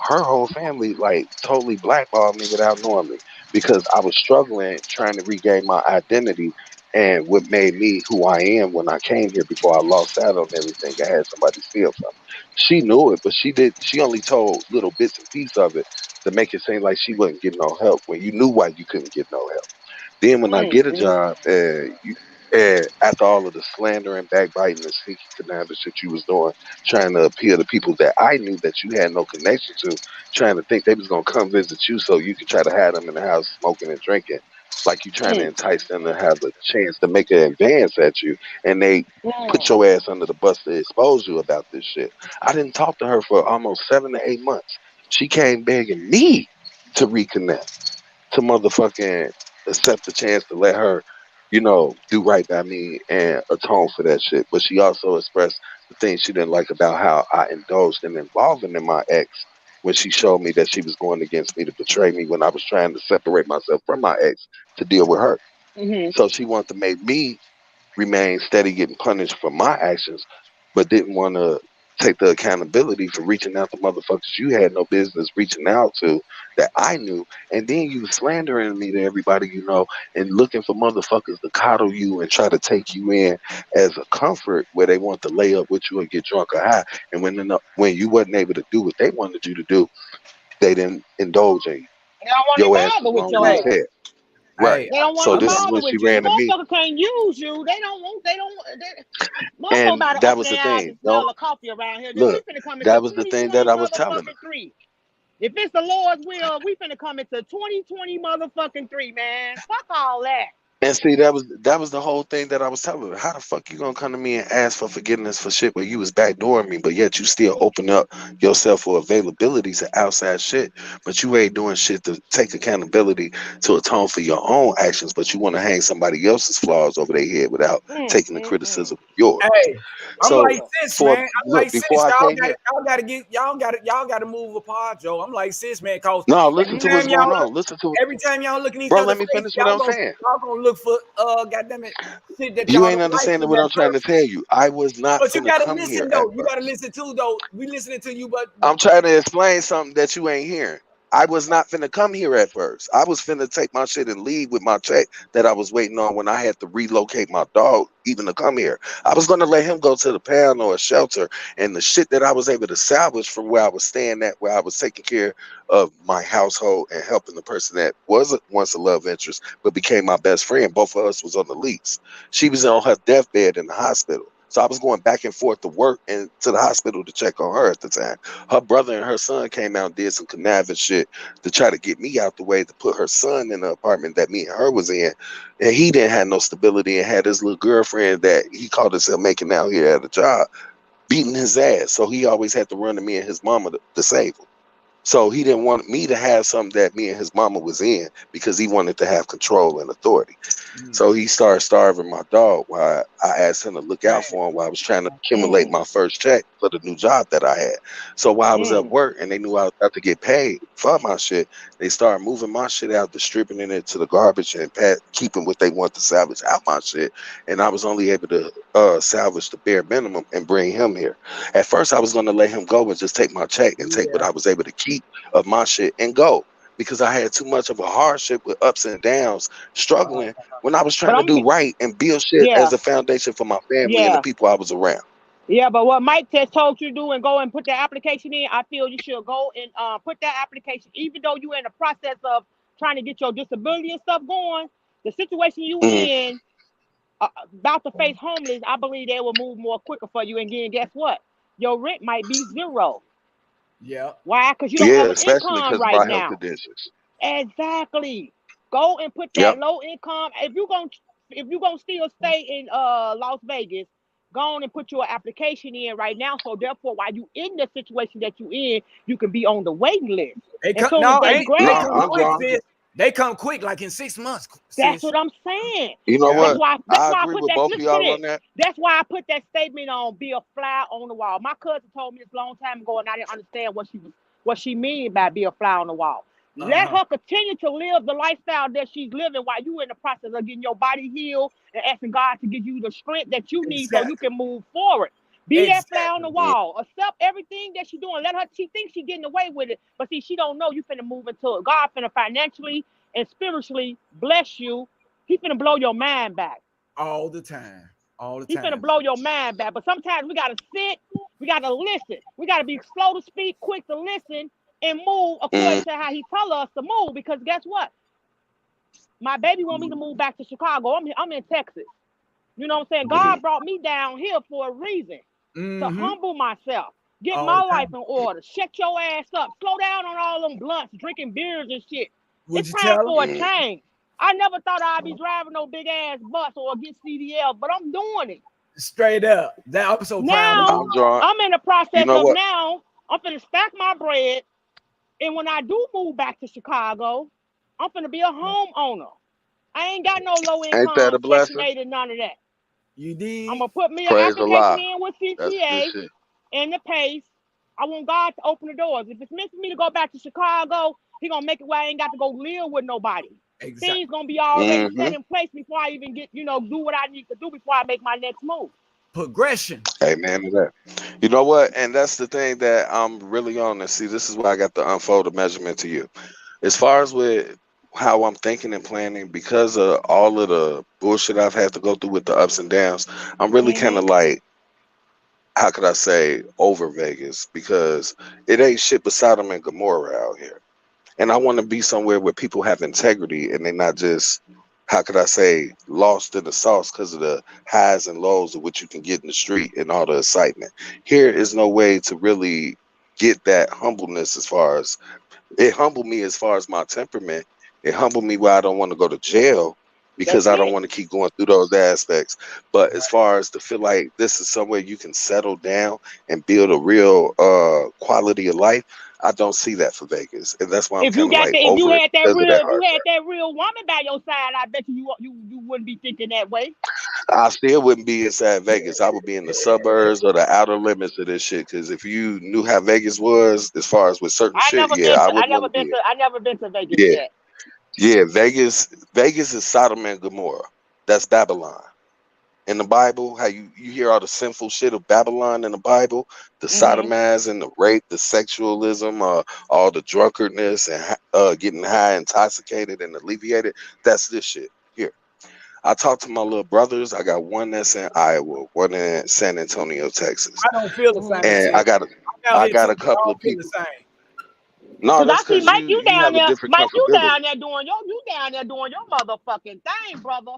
her whole family like totally blackballed me without knowing me because I was struggling trying to regain my identity and what made me who I am when I came here before I lost out on everything. I had somebody steal from me. She knew it, but she only told little bits and pieces of it to make it seem like she wasn't getting no help when you knew why you couldn't get no help. Then when I get a Mm-hmm. job, and after all of the slander and backbiting and sneaky conniving shit you was doing, trying to appeal to people that I knew that you had no connection to, trying to think they was gonna come visit you so you could try to have them in the house smoking and drinking, like you trying to entice them to have a chance to make an advance at you, and they put Mm-hmm. your ass under the bus to expose you about this shit. I didn't talk to her for almost 7 to 8 months. She came begging me to reconnect, to motherfucking accept the chance to let her, do right by me and atone for that shit. But she also expressed the things she didn't like about how I indulged in involving in my ex when she showed me that she was going against me to betray me when I was trying to separate myself from my ex to deal with her. Mm-hmm. So she wanted to make me remained steady getting punished for my actions, but didn't want to take the accountability for reaching out to motherfuckers you had no business reaching out to that I knew. And then you slandering me to everybody you know and looking for motherfuckers to coddle you and try to take you in as a comfort where they want to lay up with you and get drunk or high. And when you wasn't able to do what they wanted you to do, they didn't indulge in you. They don't want to Your ass bother was with long your in his ass. head. Right. Hey, They don't want So to I'm this not. is bother when she with you. The ran to me. motherfucker can't use you. They don't want. They don't. Motherfucker And about to that open was the their eyes thing. and smell Don't the coffee around here. Then we look. finna come into That was the thing that 2020 I was telling her. motherfucking three. If it's the Lord's will, we finna come into 2020 motherfucking three, man. Fuck all that. And see, that was the whole thing that I was telling her. How the fuck you gonna come to me and ask for forgiveness for shit where you was backdooring me, but yet you still open up yourself for availability to outside shit, but you ain't doing shit to take accountability to atone for your own actions, but you want to hang somebody else's flaws over their head without taking the Mm. criticism of yours. Hey, I'm So like sis, man. I'm like before sis. I came here, Y'all gotta move apart, Joe. I'm like sis, man. Cause no, every listen to what's time going y'all on. Listen to every time y'all look in each bro. Let other's me face, finish what I'm saying. y'all gonna look for goddamn it, shit that You y'all ain't don't like understanding in what that I'm trying to person. tell you. I was not But you finna gotta come here listen at though. You gotta first. listen too though. We listening to you, but I'm trying to explain something that you ain't hearing. I was not finna come here at first. I was finna take my shit and leave with my check that I was waiting on when I had to relocate my dog even to come here. I was gonna let him go to the pound or a shelter, and the shit that I was able to salvage from where I was staying at, where I was taking care of my household and helping the person that was once a love interest but became my best friend. Both of us was on the lease. She was on her deathbed in the hospital. So I was going back and forth to work and to the hospital to check on her at the time. Her brother and her son came out and did some conniving shit to try to get me out the way to put her son in the apartment that me and her was in. And he didn't have no stability and had his little girlfriend that he called himself making out here at a job beating his ass. So he always had to run to me and his mama to save him. So he didn't want me to have something that me and his mama was in because he wanted to have control and authority. So he started starving my dog while I asked him to look out for him while I was trying to accumulate Mm. my first check for the new job that I had. So while I was at Mm. work and they knew I was about to get paid for my shit, they started moving my shit out, distributing it to the garbage and keeping what they want to salvage out my shit. And I was only able to salvage the bare minimum and bring him here. At first, I was going to let him go and just take my check and take what yeah. I was able to keep of my shit and go. because I had too much of a hardship with ups and downs, struggling when I was But trying to do right and build shit yeah, as a foundation for my family and the yeah, people I was around. yeah. But what Mike just told you to do and go and put that application in, I feel you should go and put that application, even though you're in the process of trying to get your disability and stuff going. The situation you Mm-hmm. in, about to face homeless, I believe they will move more quicker for you. And then guess what? Your rent might be zero. Yeah. Why? Because you don't Yeah, have an especially income because of right my health now. conditions. Exactly. Go and put that Yep. low income. If you gonna still stay in Las Vegas, go on and put your application in right now. So therefore, while you in the situation that you in, you can be on the waiting list. They As come soon as no, they ain't they grab No, come you, I'm quick, drawing. sis. They come quick, like in 6 months, that's sis. what I'm saying. You know Yeah. That's what? why. That's I why I agree put with that. both of Listen to y'all this. on that. That's why I put that statement on. Be a fly on the wall. My cousin told me this a long time ago, and I didn't understand what she mean by be a fly on the wall. Let her continue to live the lifestyle that she's living while you in the process of getting your body healed and asking God to give you the strength that you need so you Exactly. can move forward. Be that fly on the Exactly. Mm. wall. Accept everything that she's doing. Let her. She thinks she's getting away with it, but see, she don't know you finna move into it. God finna financially and spiritually bless you. He finna blow your mind back. All the time. All the He finna time. blow your mind back. But sometimes we gotta sit, we gotta listen. We gotta be slow to speak, quick to listen, and move according Mm. to how he tell us to move. Because guess what? My baby want me to move back to Chicago. I'm in Texas. You know what I'm saying? Mm-hmm. God brought me down here for a reason. To Mm-hmm. humble myself. Get All the my life time. in order. Shut your ass up. Slow down on all them blunts, drinking beers and shit. Would It's you time tell them? for a Mm. change. I never thought I'd be driving no big ass bus or get CDL, but I'm doing it. Straight up. That I'm so proud of Now I'm you. drawing. I'm in the You process know of what? now I'm finna stack my bread, and when I do move back to Chicago, I'm finna be a homeowner. I ain't got no low Ain't that income, a Section blessing? 8 and none of that. You I'm did? gonna put me an Praise application Allah. in with That's good CTA shit. and the pace. I want God to open the doors. If it's meant for me to go back to Chicago, He gonna make it where I ain't got to go live with nobody. Exactly. Things gonna be already Mm-hmm. set in place before I even get, do what I need to do before I make my next move. Progression. Amen to that. You know what? And that's the thing that I'm really on. And see, this is why I got the unfolded measurement to you. As far as with how I'm thinking and planning, because of all of the bullshit I've had to go through with the ups and downs, I'm really kind Mm-hmm. of like, how could I say, over Vegas, because it ain't shit but Sodom and Gomorrah out here. And I want to be somewhere where people have integrity and they're not just, how could I say, lost in the sauce because of the highs and lows of what you can get in the street and all the excitement. Here is no way to really get that humbleness. As far as it humbled me, as far as my temperament, it humbled me where I don't want to go to jail That's because I don't it. want to keep going through those aspects. But as far as to feel like this is somewhere you can settle down and build a real quality of life, I don't see that for Vegas, and that's why I'm If you kind of got like that, if you over it had that because of real, that if you hard had time. that real woman by your side, I bet you wouldn't be thinking that way. I still wouldn't be inside Vegas. I would be in the suburbs or the outer limits of this shit. Because if you knew how Vegas was, as far as with certain I shit, never yeah, been I to, I wouldn't want never to be been here. to, I never been to Vegas Yeah, yet. yeah. Vegas is Sodom and Gomorrah. That's Babylon. In the Bible, how you hear all the sinful shit of Babylon in the Bible, the Mm-hmm. sodomizing, the rape, the sexualism, all the drunkardness and getting high, intoxicated, and alleviated. That's this shit here. I talked to my little brothers. I got one that's in Iowa, one in San Antonio, Texas, I don't feel the Mm-hmm. same, and sis. I'm down I here too, got a but I couple of don't feel the people. same. No, Cause that's I see because Mike, you you down have a there. different Mike, you comfortability. down there doing your motherfucking thing, brother.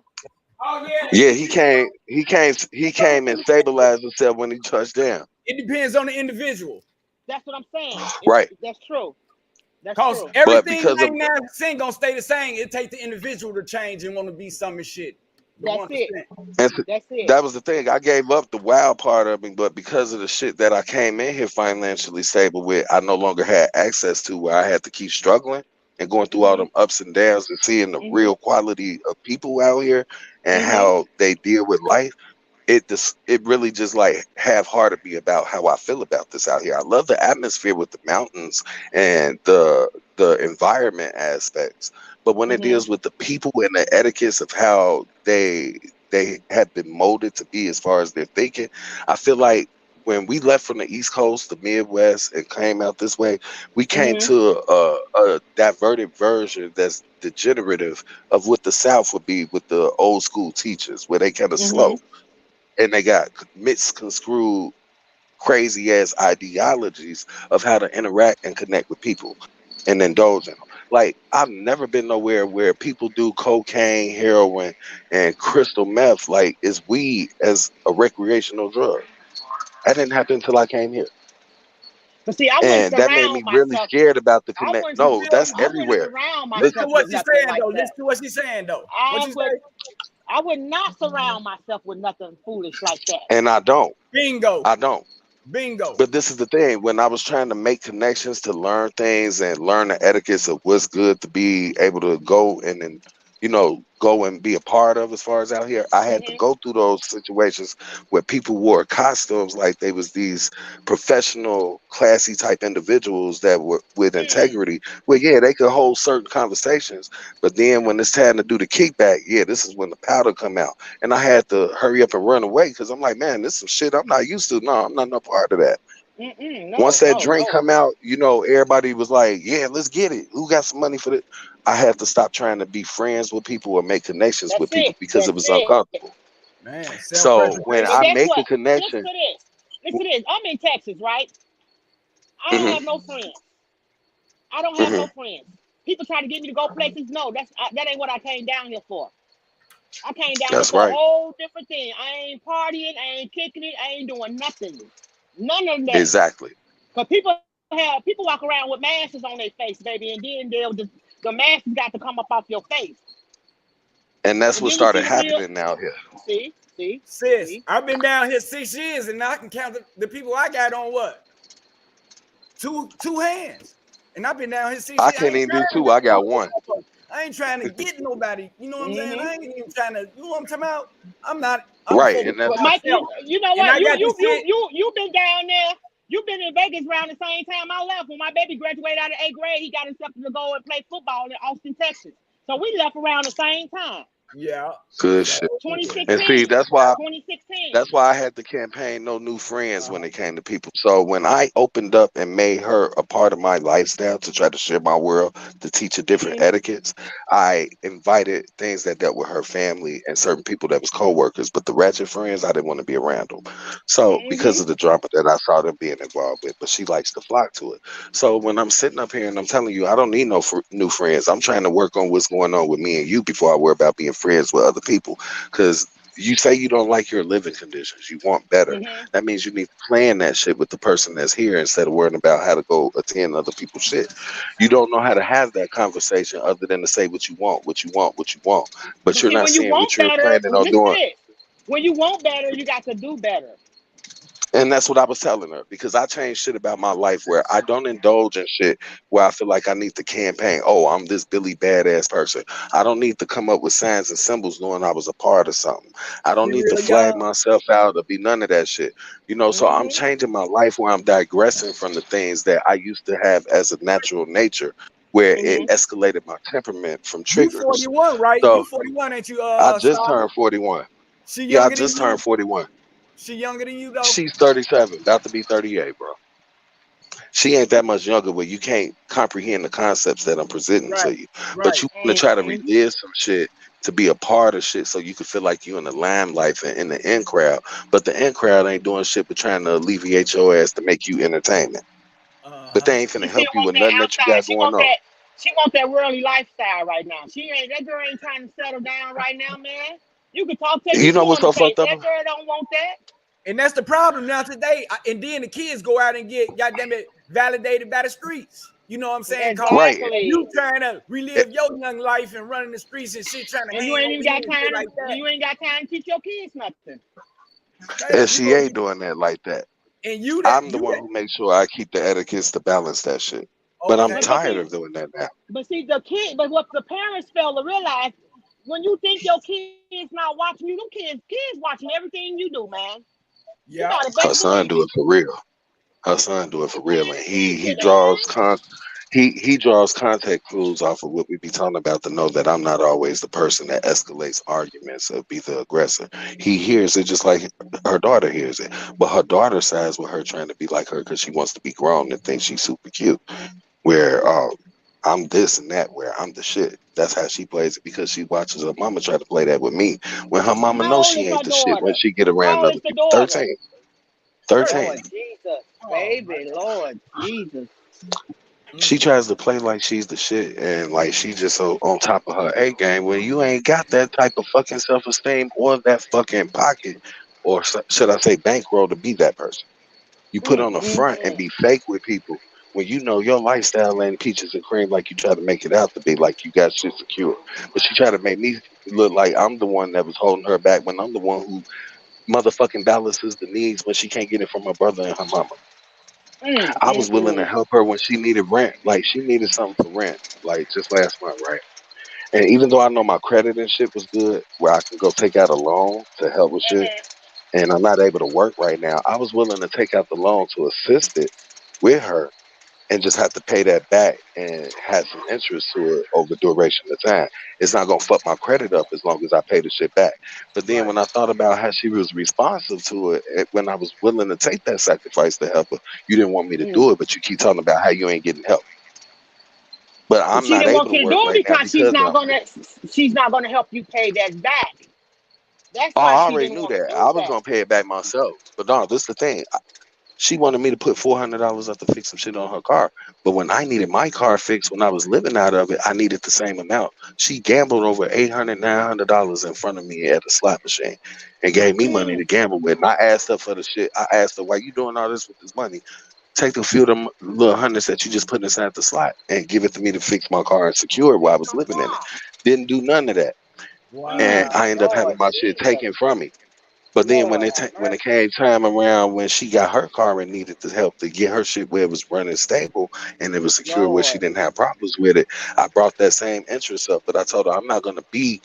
Oh yeah. Yeah, he came and stabilized himself when he touched down. It depends on the individual. That's what I'm saying. Right, That's true. That's Cause true. but everything because of 99% gonna stay the same. It take the individual to change and want to be some shit. The That's it. 1%. and That's it. that was the thing. I gave up the wild part of me, but because of the shit that I came in here financially stable with, I no longer had access to where I had to keep struggling and going through all Mm-hmm. them ups and downs and seeing the Mm-hmm. real quality of people out here and Mm-hmm. how they deal with life. It really just like half-hearted me about how I feel about this out here. I love the atmosphere with the mountains and the environment aspects, but when it Mm-hmm. deals with the people and the etiquettes of how they have been molded to be as far as their thinking, I feel like when we left from the East Coast, the Midwest, and came out this way, we came Mm-hmm. to a diverted version that's degenerative of what the South would be with the old school teachers, where they kind of Mm-hmm. slow and they got misconstrued, crazy ass ideologies of how to interact and connect with people and indulge in them. Like, I've never been nowhere where people do cocaine, heroin, and crystal meth like it's weed as a recreational drug. That didn't happen until I came here. But see, I wouldn't And that made me surround really myself. scared about the I connect. wouldn't. No, that's I wouldn't everywhere. surround Listen to myself what with she's nothing saying like though. that. Listen to what she's saying though. What I you would. say? I would not surround myself with nothing foolish like that. And I don't. Bingo. I don't. Bingo. But this is the thing. When I was trying to make connections to learn things and learn the etiquettes of what's good to be able to go and then, go and be a part of as far as out here, I had to Mm-hmm. go through those situations where people wore costumes like they was these professional, classy type individuals that were with integrity. Well, yeah, they could hold certain conversations, but then when it's time to do the kickback, yeah, this is when the powder come out. And I had to hurry up and run away because I'm like, man, this is some shit I'm not used to. No, I'm not no part of that. Once that drink come out, everybody was like, yeah, let's get it. Who got some money for it? I had to stop trying to be friends with people or make connections That's with people it. because it That's was it. uncomfortable. Man, So when But I self-preservation. guess make a what? Listen connection, to this. Listen to this. I'm in Texas, right? I don't hmm have no friends. I don't have hmm no friends. People try to get me to go places. No, that ain't what I came down here for. I came down here that's for a right. whole different thing. I ain't partying. I ain't kicking it. I ain't doing nothing. None of that. Exactly. Cause people walk around with masks on their face, baby, and then the mask got to come up off your face, And that's and what then you see started the real. happening out here. See. I've been down here 6 years and I can count the people I got on what? Two hands. And I've been down here 6 I years. I can't ain't even do trying two. to I got one. I ain't trying to get nobody. You know what I'm saying? Mm-hmm. I ain't even trying to, you know what I'm talking about? I'm Right. And focused that's on But Mike, myself. you know And what? I got to sit. You been down there. You've been in Vegas around the same time I left. When my baby graduated out of 8th grade, he got himself to go and play football in Austin, Texas. So we left around the same time. Yeah. good So shit. And see, 2016. that's why 2016. That's why I had to campaign no new friends when it came to people. So when I opened up and made her a part of my lifestyle to try to share my world, to teach her different Mm-hmm. etiquettes, I invited things that dealt with her family and certain people that was co-workers. But the ratchet friends, I didn't want to be around them. So because Mm-hmm. of the drama that I saw them being involved with, but she likes to flock to it. So when I'm sitting up here and I'm telling you, I don't need no new friends. I'm trying to work on what's going on with me and you before I worry about being friends with other people. Because you say you don't like your living conditions, you want better. Mm-hmm. That means you need to plan that shit with the person that's here instead of worrying about how to go attend other people's shit. You don't know how to have that conversation other than to say what you want, what you want, what you want, but But you're see, not when you saying want what you're better, planning on listen to doing. this. When you want better, you got to do better. And that's what I was telling her because I changed shit about my life where I don't indulge in shit where I feel like I need to campaign. Oh, I'm this Billy badass person. I don't need to come up with signs and symbols knowing I was a part of something. I don't Be need to real, flag y'all. myself out or be none of that shit. So I'm Mm-hmm. changing my life where I'm digressing from the things that I used to have as a natural nature where it Mm-hmm. escalated my temperament from You triggers. 41, right? You So 41, ain't you, I just Star? turned 41. She Yeah, I younger than just turned you? 41. She younger than you, though? She's 37, about to be 38, bro. She ain't that much younger where you can't comprehend the concepts that I'm presenting to Right. you. But Right. you want to try to Mm-hmm. relive some shit to be a part of shit so you can feel like you in the limelight and in the in crowd. But the in crowd ain't doing shit but trying to alleviate your ass to make you entertainment. But Uh-huh. they ain't She finna still help you want with that nothing that you outside. got going on. She want that worldly lifestyle right now. That girl ain't trying to settle down right now, man. You can talk till You you know blue what's in the so face. fucked up? That girl don't want that. And that's the problem now today. And then the kids go out and get, goddamn it, validated by the streets. You know what I'm saying? Cause Right. Exactly. you trying to relive your young life and running the streets and shit, trying to And you hang ain't over even here got and shit time like that. you ain't got time to teach your kids nothing. And Man, you she go ain't doing that like that. and you that I'm the you one that who makes sure I keep the etiquettes to balance that shit. But I'm okay. tired of doing that now. But what the parents fail to realize, when you think your kids not watching you, them kids watching everything you do, man. You Yeah. gotta Her better son believe do it. it for real. Her son do it for real, and Man, he listen, draws man. he draws contact clues off of what we be talking about to know that I'm not always the person that escalates arguments or be the aggressor. He hears it just like her daughter hears it, but her daughter sides with her trying to be like her because she wants to be grown and thinks she's super cute. Where I'm this and that, where I'm the shit. That's how she plays it because she watches her mama try to play that with me. When her mama How knows old she is her ain't the shit when daughter? she get How around old other is the people. daughter? 13. 13. Lord Jesus, Oh, baby, Lord Jesus. She tries to play like she's the shit and like she just so on top of her A game when you ain't got that type of fucking self esteem or that fucking pocket or should I say bankroll to be that person. You put on a front and be fake with people when you know your lifestyle ain't peaches and cream like you try to make it out to be like you got shit secure. But she tried to make me look like I'm the one that was holding her back when I'm the one who motherfucking balances the needs when she can't get it from her brother and her mama. I was willing to help her when she needed rent. Like she needed something for rent. Like just last month, right? And even though I know my credit and shit was good, where I can go take out a loan to help with shit, and I'm not able to work right now, I was willing to take out the loan to assist it with her and just have to pay that back and have some interest to it over duration of time. It's not gonna fuck my credit up as long as I pay the shit back. But then when I thought about how she was responsive to it, when I was willing to take that sacrifice to help her, you didn't want me to do it, but you keep talking about how you ain't getting help. But I'm She not didn't able want to you to work do it right now because because of she's not gonna help you pay that back. That's oh, why I she already didn't knew want to that. do I was that. gonna pay it back myself. But no, this is the thing. She wanted me to put $400 up to fix some shit on her car. But when I needed my car fixed when I was living out of it, I needed the same amount. She gambled over $800, $900 in front of me at a slot machine and gave me money to gamble with. And I asked her for the shit. I asked her, why you doing all this with this money? Take a few of them little hundreds that you just put inside the slot and give it to me to fix my car and secure it while I was living in it. Didn't do none of that. And I ended up having Lord my shit Jesus. taken from me. But then when Lord have when it mercy. came time around when she got her car and needed the help to get her shit where it was running stable and it was secure where she Lord. didn't have problems with it, I brought that same interest up. But I told her I'm not gonna be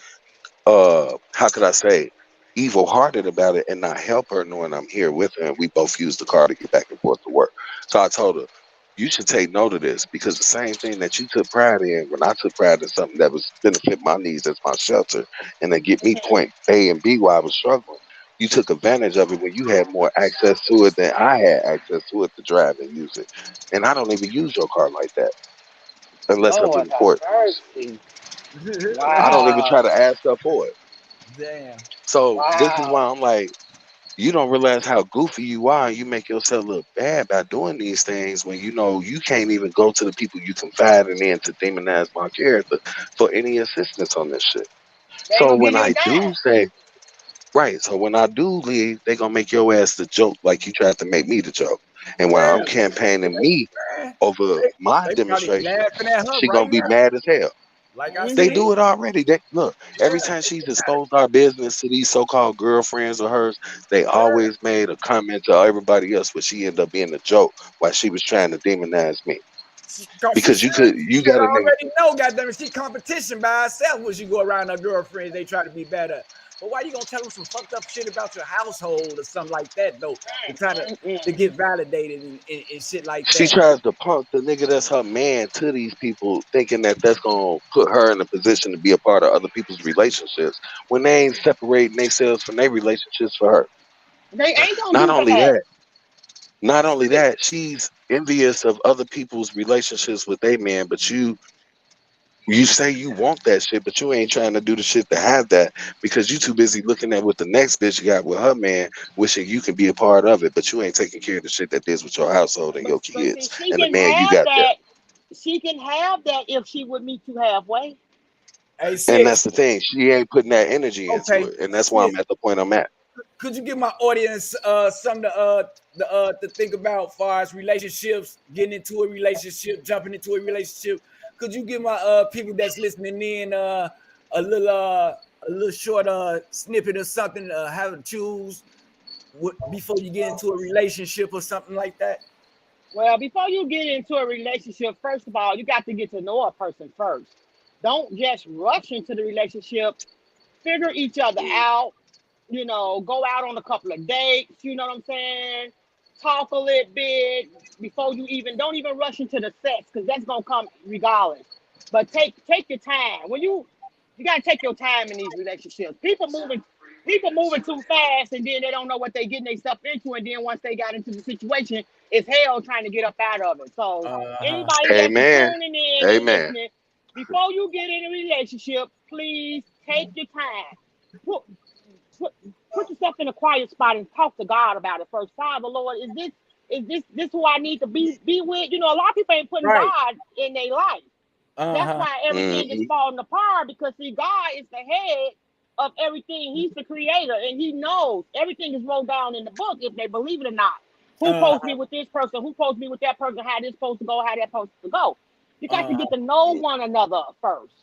how could I say evil hearted about it and not help her knowing I'm here with her and we both use the car to get back and forth to work. So I told her, you should take note of this because the same thing that you took pride in when I took pride in something that was benefit my needs as my shelter and then get me point A and B while I was struggling. You took advantage of it when you had more access to it than I had access to it to drive and use it. And I don't even use your car like that unless of Lord have importance. mercy. I don't even Wow. try to ask her for it. Damn. So this is why Wow. I'm like, you don't realize how goofy you are. You make yourself look bad by doing these things when you know you can't even go to the people you confiding in to demonize my character for any assistance on this shit. They ain't So gonna give when you a I dime. do say, right, so when I do leave, they gonna make your ass the joke like you tried to make me the joke. And while I'm Yeah, campaigning me man. over my They probably demonstration, laughing at her she right gonna be now. mad as hell. Like I They said, do it already. They look every yeah, time she's exposed our business to these so-called girlfriends of hers. They yeah. always made a comment to everybody else, but she ended up being a joke while she was trying to demonize me. Cause Because she you should got a nigga. already know, goddamn it, she competition by herself when she go around her girlfriends, they try to be better. But why you gonna tell them some fucked up shit about your household or something like that though? To try to get validated and shit like She that. tries to punk the nigga that's her man to these people, thinking that that's gonna put her in a position to be a part of other people's relationships when they ain't separating themselves from their relationships for her. They ain't gonna Not do only that. that. Not only that, she's envious of other people's relationships with their man, but you say you want that shit, but you ain't trying to do the shit to have that because you too busy looking at what the next bitch got with her man, wishing you can be a part of it, but you ain't taking care of the shit that deals with your household and your But see, kids she and the can man you have got there. that. She can have that if she would meet you halfway. Hey And that's sis, the thing. She ain't putting that energy into okay, it. And that's why I'm sis, at the point I'm at. could you give my audience something to think about as far as relationships, getting into a relationship, jumping into a relationship? Could you give my people that's listening in a little a little short snippet or something how to choose before you get into a relationship or something like that? Well, before you get into a relationship, first of all, you got to get to know a person first. Don't just rush into the relationship. Figure each other out. You know, go out on a couple of dates. You know what I'm saying? talk a little bit before you don't even rush into the sex, because that's gonna come regardless. But take your time. When you gotta take your time in these relationships. People moving too fast, and then they don't know what they getting themselves into, and then once they got into the situation, it's hell trying to get up out of it. So anybody that's Amen. tuning in and Amen. listening, before you get in a relationship, please take your time. Put yourself in a quiet spot and talk to God about it first. Father, Lord, is this who I need to be with? You know, a lot of people ain't putting God in their life. That's why everything is falling apart, because see, God is the head of everything. He's the creator, and he knows everything is wrote down in the book, if they believe it or not. Who's supposed to be with this person? Who's supposed to be with that person? How this supposed to go? How that supposed to go? You got to get to know one another first.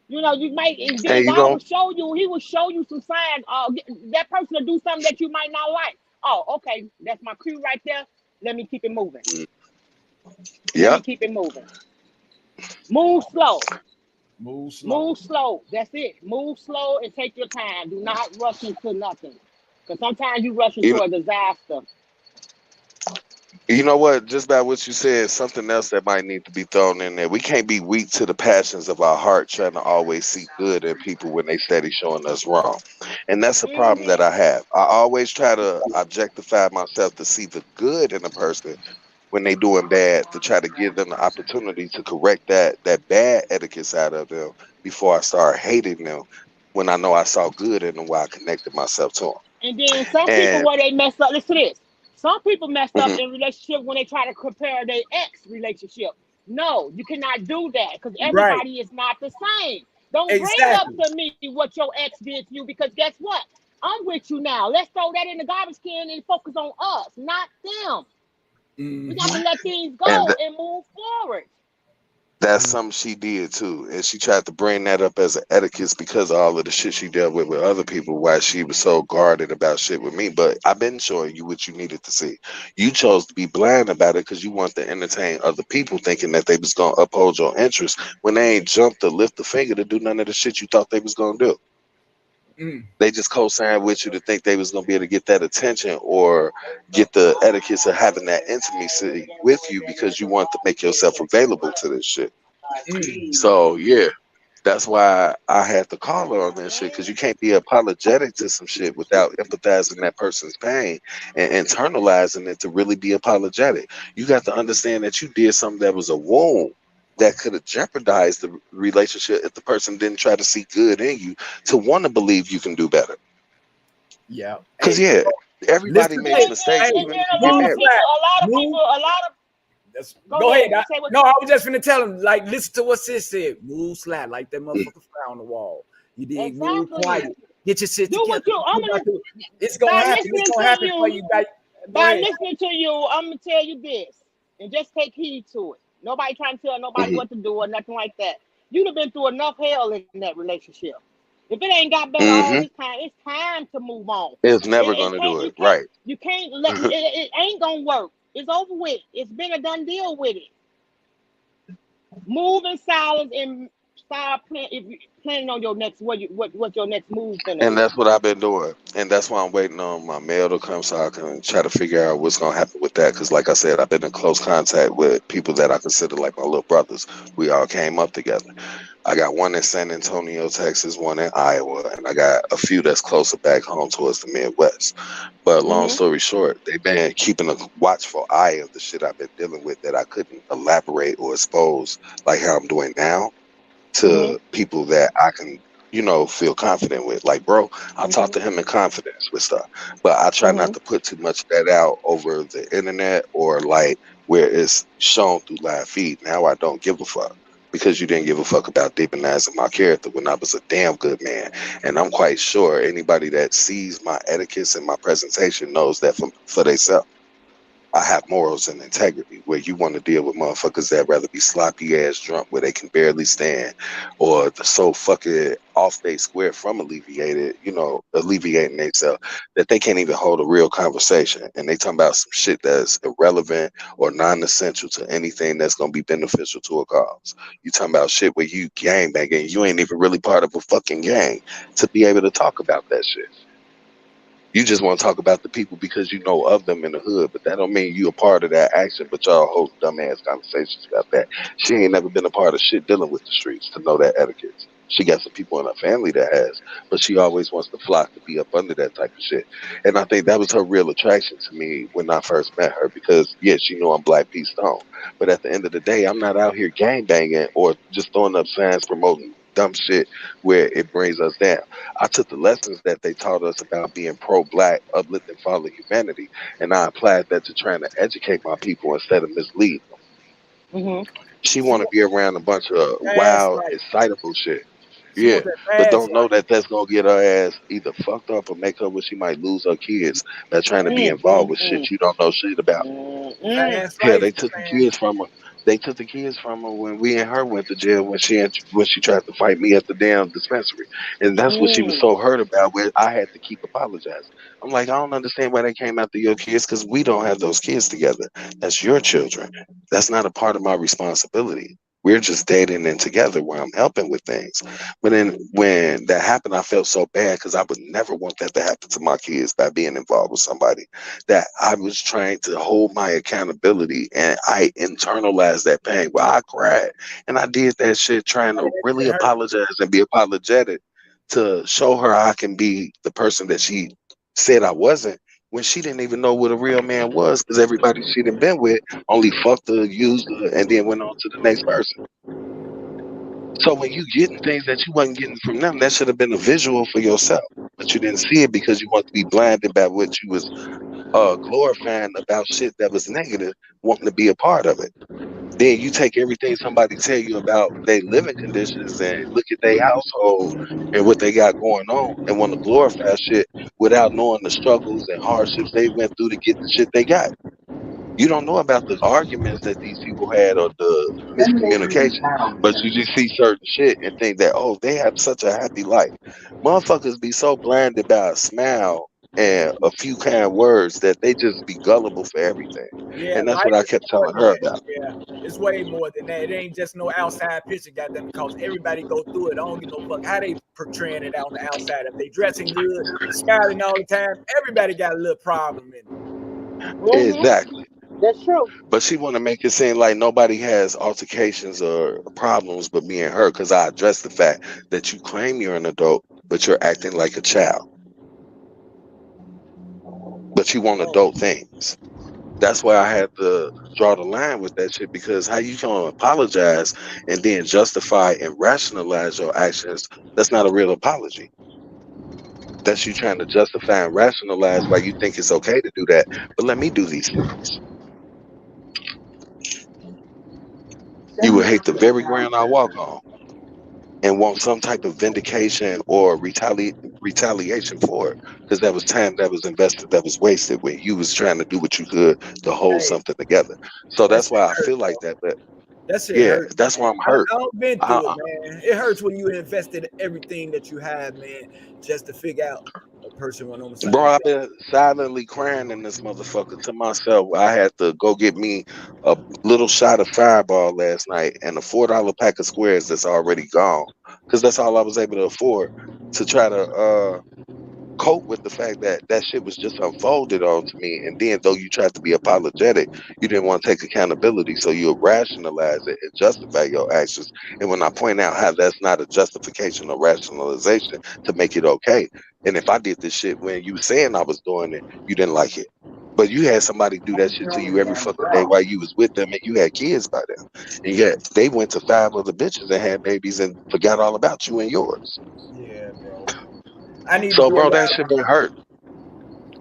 You know, you might, and then God will show you. He will show you some signs. That person will do something that you might not like. Oh, okay, that's my cue right there. Let me keep it moving. Yeah. Let me keep it moving. Move slow. Move slow. Move slow. That's it. Move slow and take your time. Do not rush into nothing, because sometimes you rush into a disaster. You know what? Just by what you said, something else that might need to be thrown in there. We can't be weak to the passions of our heart, trying to always see good in people when they steady showing us wrong. And that's a problem that I have. I always try to objectify myself to see the good in a person when they doing bad, to try to give them the opportunity to correct that bad etiquette side of them before I start hating them when I know I saw good in them while I connected myself to them. And then some people, where they mess up, listen to this. Some people messed up in relationship when they try to compare their ex relationship. No, you cannot do that, because everybody is not the same. Don't bring up to me what your ex did to you, because guess what? I'm with you now. Let's throw that in the garbage can and focus on us, not them. We got to let things go and move forward. That's something she did too, and she tried to bring that up as an etiquette because of all of the shit she dealt with other people. Why she was so guarded about shit with me, but I've been showing you what you needed to see. You chose to be blind about it because you want to entertain other people, thinking that they was gonna uphold your interests when they ain't jumped to lift the finger to do none of the shit you thought they was gonna do. They just co-signed with you to think they was gonna be able to get that attention or get the etiquette of having that intimacy with you because you want to make yourself available to this shit. So yeah, that's why I had to call her on that shit, because you can't be apologetic to some shit without empathizing that person's pain and internalizing it to really be apologetic. You got to understand that you did something that was a wound that could have jeopardized the relationship if the person didn't try to see good in you to want to believe you can do better. Yeah. Because everybody makes mistakes. And then a lot of people. Go ahead. No, I was just finna tell him, like, listen to what sis said. Move slack, like that motherfucker fly on the wall. You dig? Move quiet. Get your shit together. It's gonna happen. It's gonna happen for you. By listening to you, I'm gonna tell you this, and just take heed to it. Nobody trying to tell nobody what to do or nothing like that. You'd have been through enough hell in that relationship. If it ain't got better all this time, it's time to move on. It's never gonna do it, right? You can't let it ain't gonna work. It's over with. It's been a done deal with it. Move in silence and start planning on your next what your next move gonna be. And that's what I've been doing, and that's why I'm waiting on my mail to come so I can try to figure out what's gonna happen with that. Because, like I said, I've been in close contact with people that I consider like my little brothers. We all came up together. I got one in San Antonio, Texas, one in Iowa, and I got a few that's closer back home towards the Midwest. But long story short, they've been keeping a watchful eye of the shit I've been dealing with that I couldn't elaborate or expose like how I'm doing now to people that I can, feel confident with. Like, bro, I talk to him in confidence with stuff, but I try not to put too much of that out over the internet or like where it's shown through live feed. Now I don't give a fuck, because you didn't give a fuck about demonizing my character when I was a damn good man. And I'm quite sure anybody that sees my etiquettes and my presentation knows that for themselves. I have morals and integrity, where you want to deal with motherfuckers that rather be sloppy ass drunk where they can barely stand, or so fucking off they square from alleviating themselves that they can't even hold a real conversation. And they talking about some shit that's irrelevant or non-essential to anything that's going to be beneficial to a cause. You talking about shit where you gang banging, you ain't even really part of a fucking gang to be able to talk about that shit. You just want to talk about the people because you know of them in the hood, but that don't mean you a part of that action. But y'all hold dumbass conversations about that. She ain't never been a part of shit dealing with the streets to know that etiquette. She got some people in her family that has, but she always wants to flock to be up under that type of shit. And I think that was her real attraction to me when I first met her because, yes, she know I'm Black P Stone. But at the end of the day, I'm not out here gang banging or just throwing up signs promoting dumb shit where it brings us down. I took the lessons that they taught us about being pro-Black, uplift and follow humanity, and I applied that to trying to educate my people instead of mislead them. Mm-hmm. She want to be around a bunch of Fast wild, life. excitable shit. She Yeah, want that but fast don't know life. that that's gonna get her ass either fucked up or make her where she might lose her kids by trying to be involved with shit you don't know shit about. Fast Hell, life, they took the man. kids from her. They took the kids from her when we and her went to jail when she tried to fight me at the damn dispensary, and that's what she was so hurt about. Where I had to keep apologizing. I'm like, I don't understand why they came after your kids because we don't have those kids together. That's your children. That's not a part of my responsibility. We're just dating and together where I'm helping with things. But then when that happened, I felt so bad because I would never want that to happen to my kids by being involved with somebody that I was trying to hold my accountability and I internalized that pain. Well, I cried and I did that shit trying to really It hurt. apologize and be apologetic to show her I can be the person that she said I wasn't when she didn't even know what a real man was because everybody she done been with only fucked her, used her, and then went on to the next person. So when you getting things that you wasn't getting from them, that should have been a visual for yourself. But you didn't see it because you want to be blinded by what you was glorifying about shit that was negative, wanting to be a part of it. Then you take everything somebody tell you about their living conditions and look at their household and what they got going on and want to glorify shit without knowing the struggles and hardships they went through to get the shit they got. You don't know about the arguments that these people had or the miscommunication, but you just see certain shit and think that, oh, they have such a happy life. Motherfuckers be so blinded by a smile and a few kind words that they just be gullible for everything. Yeah, And that's life what I is kept more telling than her that. about. Yeah, it's way more than that. It ain't just no outside picture, goddamn, because everybody go through it. I don't give no fuck how they portraying it out on the outside. If they dressing good, smiling all the time, everybody got a little problem in it. Exactly. That's true. But she want to make it seem like nobody has altercations or problems but me and her because I addressed the fact that you claim you're an adult, but you're acting like a child. But you want adult things. That's why I had to draw the line with that shit because how you gonna apologize and then justify and rationalize your actions? That's not a real apology. That's you trying to justify and rationalize why you think it's okay to do that. But let me do these things. You would hate the very ground I walk on and want some type of vindication or retaliation for it because that was time that was invested that was wasted when you was trying to do what you could to hold Hey, something together. So that that's shit why I hurt, feel like bro. that. But That shit yeah, hurt, that's why man. I'm hurt. I've been I, through it, man. It hurts when you invested everything that you have, man, just to figure out a person went on the Bro, same I've thing. been silently crying in this motherfucker to myself. I had to go get me a little shot of Fireball last night and a $4 pack of squares that's already gone because that's all I was able to afford to try to cope with the fact that that shit was just unfolded onto me. And then, though you tried to be apologetic, you didn't want to take accountability, so you rationalize it and justify your actions. And when I point out how that's not a justification or rationalization to make it okay, and if I did this shit when you were saying I was doing it, you didn't like it. But you had somebody do that shit to you every fucking day while you was with them and you had kids by them. And yet they went to 5 other bitches and had babies and forgot all about you and yours. Yeah, bro. I need to So be bro, that around, shit been hurt.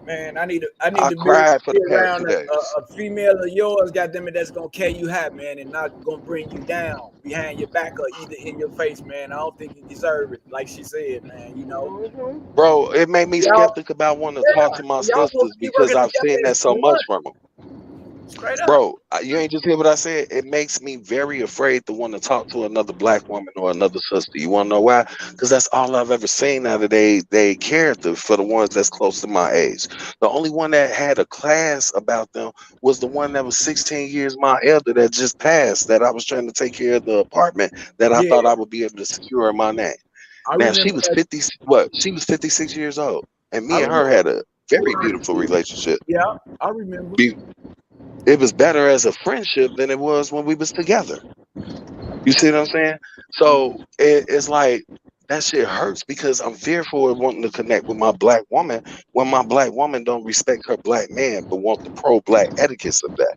man. I need I to cried for be the past around 2 days. a female of yours, goddamn it, that's gonna carry you high, man, and not gonna bring you down behind your back or either in your face, man. I don't think you deserve it, like she said, man. You know, Bro, it made me y'all, skeptic about wanting to talk yeah, to my y'all supposed sisters to be because working I've together seen as that so much one, from them. straight up. Bro, you ain't just hear what I said. It makes me very afraid to want to talk to another black woman or another sister. You want to know why? Because that's all I've ever seen out of they character for the ones that's close to my age. The only one that had a class about them was the one that was 16 years my elder that just passed. That I was trying to take care of the apartment that I Yeah, thought I would be able to secure in my name. I Now she remember was that. 50. What? She was 56 years old, and I me and her remember. had a very beautiful relationship. Yeah, I remember. It was better as a friendship than it was when we was together. You see what I'm saying? So it's like that shit hurts because I'm fearful of wanting to connect with my black woman when my black woman don't respect her black man but want the pro-black etiquettes of that.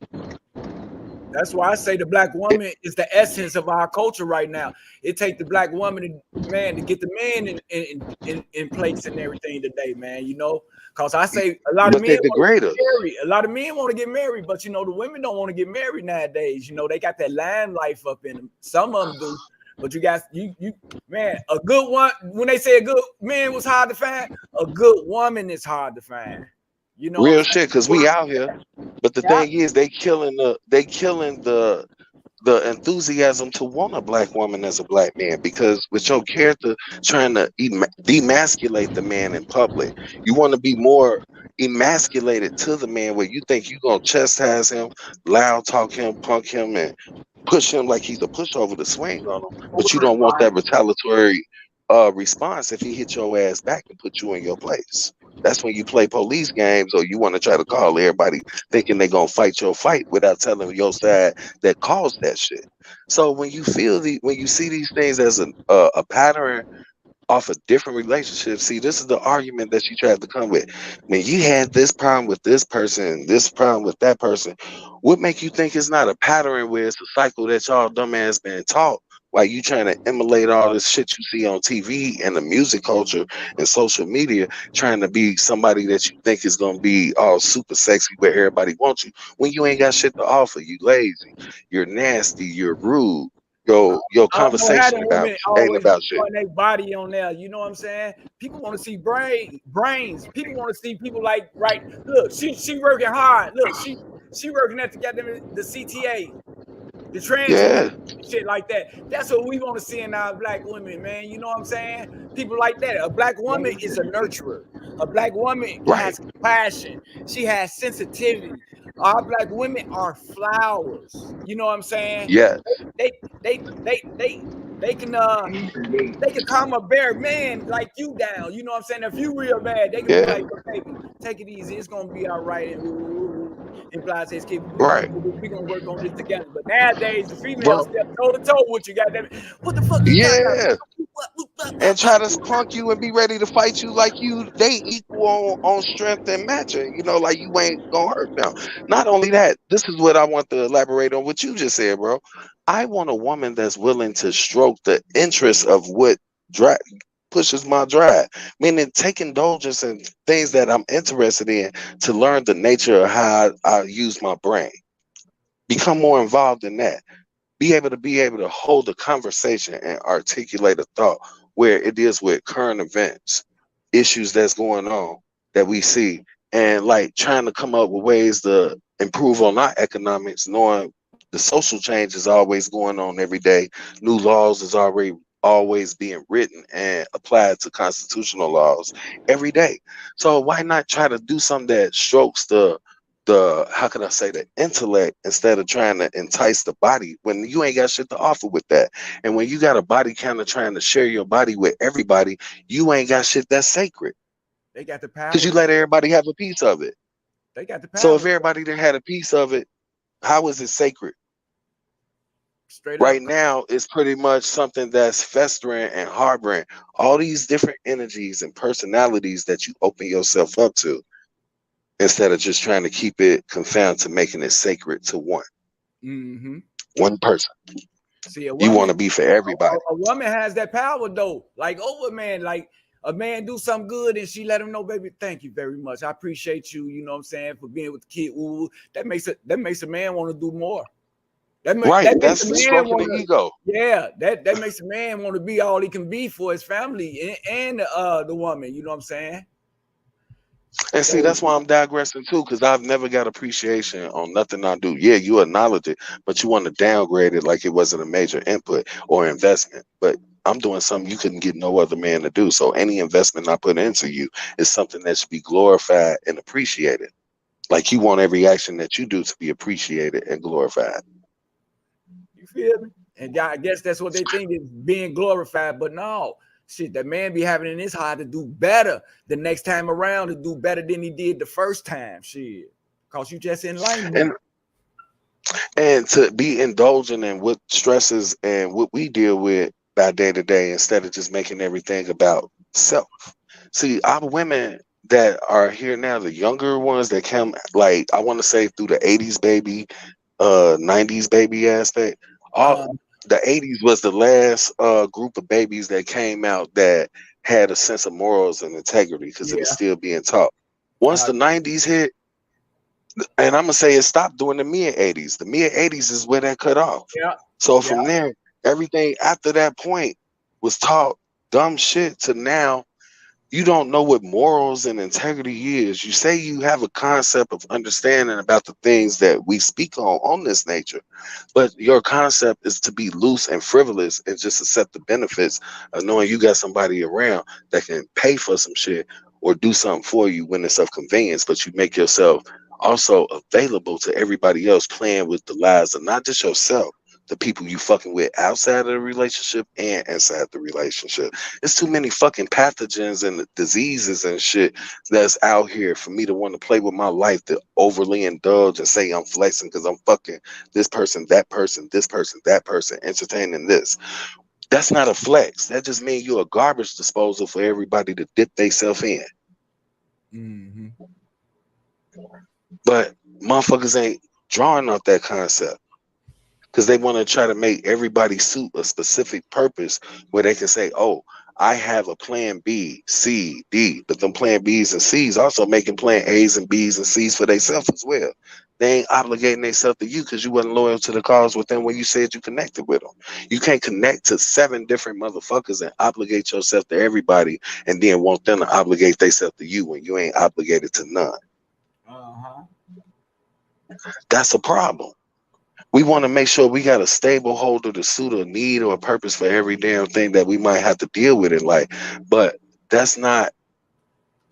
That's why I say the black woman is the essence of our culture right now. It takes the black woman, man, to get the man in place and everything today, man. You know, because I say a lot of men want to get married. A lot of men want to get married, but you know, the women don't want to get married nowadays. You know, they got that line life up in them. Some of them do, but you guys, you man, a good one. When they say a good man was hard to find, a good woman is hard to find. You know, real shit, because we out here. But the thing is, they killing the enthusiasm to want a black woman as a black man, because with your character trying to demasculate the man in public, you want to be more emasculated to the man, where you think you're gonna chastise him, loud talk him, punk him, and push him like he's a pushover to swing on him, but you don't want that retaliatory response if he hit your ass back and put you in your place. That's when you play police games, or you want to try to call everybody thinking they're gonna fight your fight without telling your side that caused that shit. So when you when you see these things as a pattern off of different relationships, see, this is the argument that you tried to come with. When you had this problem with this person, this problem with that person, what make you think it's not a pattern where it's a cycle that y'all dumbass been taught? While you trying to emulate all this shit you see on TV and the music culture and social media, trying to be somebody that you think is gonna be all super sexy where everybody wants you, when you ain't got shit to offer. You lazy, you're nasty, you're rude. Your conversation ain't about shit. Their body on there, you know what I'm saying? People want to see brains. People want to see people like, right? Look, she working hard. Look, she working at the CTA. The trans shit like that. That's what we want to see in our black women, man. You know what I'm saying? People like that. A black woman is a nurturer. A black woman has compassion. She has sensitivity. Our black women are flowers. You know what I'm saying? Yes. They can calm a bear man like you down. You know what I'm saying? If you real bad, they can be like, baby, take it easy. It's gonna be all right. And Blase says, we're gonna work on this together. But nowadays, the females step toe to toe with you. Goddamn it. What the fuck? And try to punk you and be ready to fight you like they equal on strength and matching. You know, like you ain't gonna hurt them. Not only that, this is what I want to elaborate on what you just said, bro. I want a woman that's willing to stroke the interest of what pushes my drive, meaning take indulgence in things that I'm interested in to learn the nature of how I use my brain. Become more involved in that. Be able to hold a conversation and articulate a thought where it deals with current events, issues that's going on that we see, and like trying to come up with ways to improve on our economics, knowing the social change is always going on every day. New laws is always being written and applied to constitutional laws every day. So why not try to do something that strokes the how can I say, the intellect, instead of trying to entice the body when you ain't got shit to offer with that. And when you got a body kind of trying to share your body with everybody, you ain't got shit that's sacred. They got the power because you let everybody have a piece of it. They got the power. So if everybody didn't had a piece of it, how is it sacred? Straight right up. Now, it's pretty much something that's festering and harboring all these different energies and personalities that you open yourself up to, instead of just trying to keep it confined to making it sacred to one. One person. See, a woman, you want to be for everybody. A woman has that power though. Like over man, like a man do something good and she let him know, baby, thank you very much. I appreciate you, you know what I'm saying, for being with the kid. Ooh, that makes a man want to do more. That's the stroking the ego. Yeah, that makes a man want to be all he can be for his family and the woman, you know what I'm saying? And see, that's why I'm digressing too, because I've never got appreciation on nothing I do. Yeah, you acknowledge it, but you want to downgrade it like it wasn't a major input or investment. But I'm doing something you couldn't get no other man to do. So any investment I put into you is something that should be glorified and appreciated. Like you want every action that you do to be appreciated and glorified. You feel me? And I guess that's what they think is being glorified. But no, shit, that man be having in his heart to do better the next time around, to do better than he did the first time. Shit, cause you just enlightened. And to be indulgent in what stresses and what we deal with by day to day, instead of just making everything about self. See, our women that are here now, the younger ones that come, like I want to say through the 80s baby, 90s baby aspect, all the 80s was the last group of babies that came out that had a sense of morals and integrity, because it was still being taught. Once the 90s hit, and I'm gonna say it stopped during the mid 80s. The mid 80s is where that cut off. Yeah. So from there, everything after that point was taught dumb shit to now. You don't know what morals and integrity is. You say you have a concept of understanding about the things that we speak on this nature, but your concept is to be loose and frivolous and just accept the benefits of knowing you got somebody around that can pay for some shit or do something for you when it's of convenience, but you make yourself also available to everybody else, playing with the lives of not just yourself, the people you fucking with outside of the relationship and inside the relationship. It's too many fucking pathogens and diseases and shit that's out here for me to want to play with my life, to overly indulge and say I'm flexing because I'm fucking this person, that person, this person, that person, entertaining this. That's not a flex. That just means you're a garbage disposal for everybody to dip themselves in. Mm-hmm. But motherfuckers ain't drawing off that concept, because they want to try to make everybody suit a specific purpose where they can say, oh, I have a plan B, C, D, but them plan B's and C's also making plan A's and B's and C's for themselves as well. They ain't obligating themselves to you because you wasn't loyal to the cause with them when you said you connected with them. You can't connect to 7 different motherfuckers and obligate yourself to everybody and then want them to obligate themselves to you when you ain't obligated to none. That's a problem. We want to make sure we got a stable holder to suit a need or a purpose for every damn thing that we might have to deal with in life. But that's not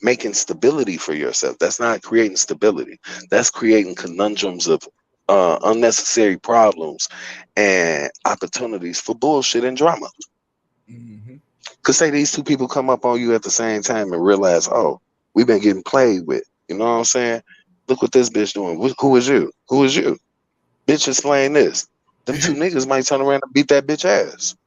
making stability for yourself. That's not creating stability. That's creating conundrums of unnecessary problems and opportunities for bullshit and drama. Because say these two people come up on you at the same time and realize, oh, we've been getting played with. You know what I'm saying? Look what this bitch doing. Who is you? Who is you? Bitch explain this. Them 2 niggas might turn around and beat that bitch ass.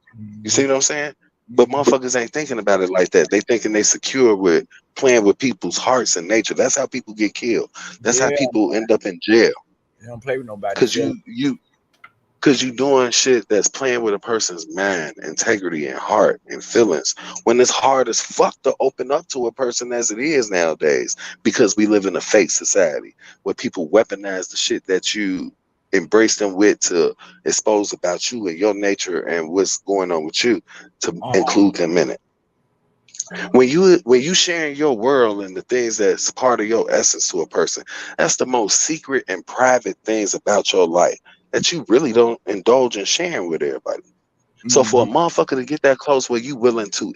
You see what I'm saying? But motherfuckers ain't thinking about it like that. They thinking they secure with playing with people's hearts and nature. That's how people get killed. That's how people end up in jail. They don't play with nobody. Because you doing shit that's playing with a person's mind, integrity, and heart and feelings, when it's hard as fuck to open up to a person as it is nowadays, because we live in a fake society where people weaponize the shit that you embrace them with to expose about you and your nature and what's going on with you, to include them in it. When you sharing your world and the things that's part of your essence to a person, that's the most secret and private things about your life that you really don't indulge in sharing with everybody. So for a motherfucker to get that close where you willing to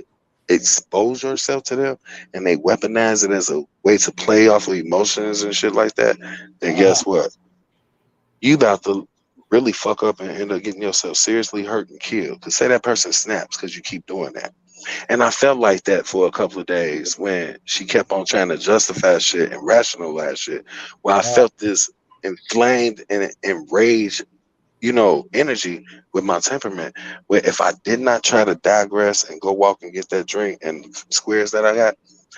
expose yourself to them and they weaponize it as a way to play off of emotions and shit like that, then guess what? You about to really fuck up and end up getting yourself seriously hurt and killed. Because say that person snaps because you keep doing that. And I felt like that for a couple of days when she kept on trying to justify shit and rationalize shit. Where I felt this inflamed and enraged, energy with my temperament. Where if I did not try to digress and go walk and get that drink and squares that I got,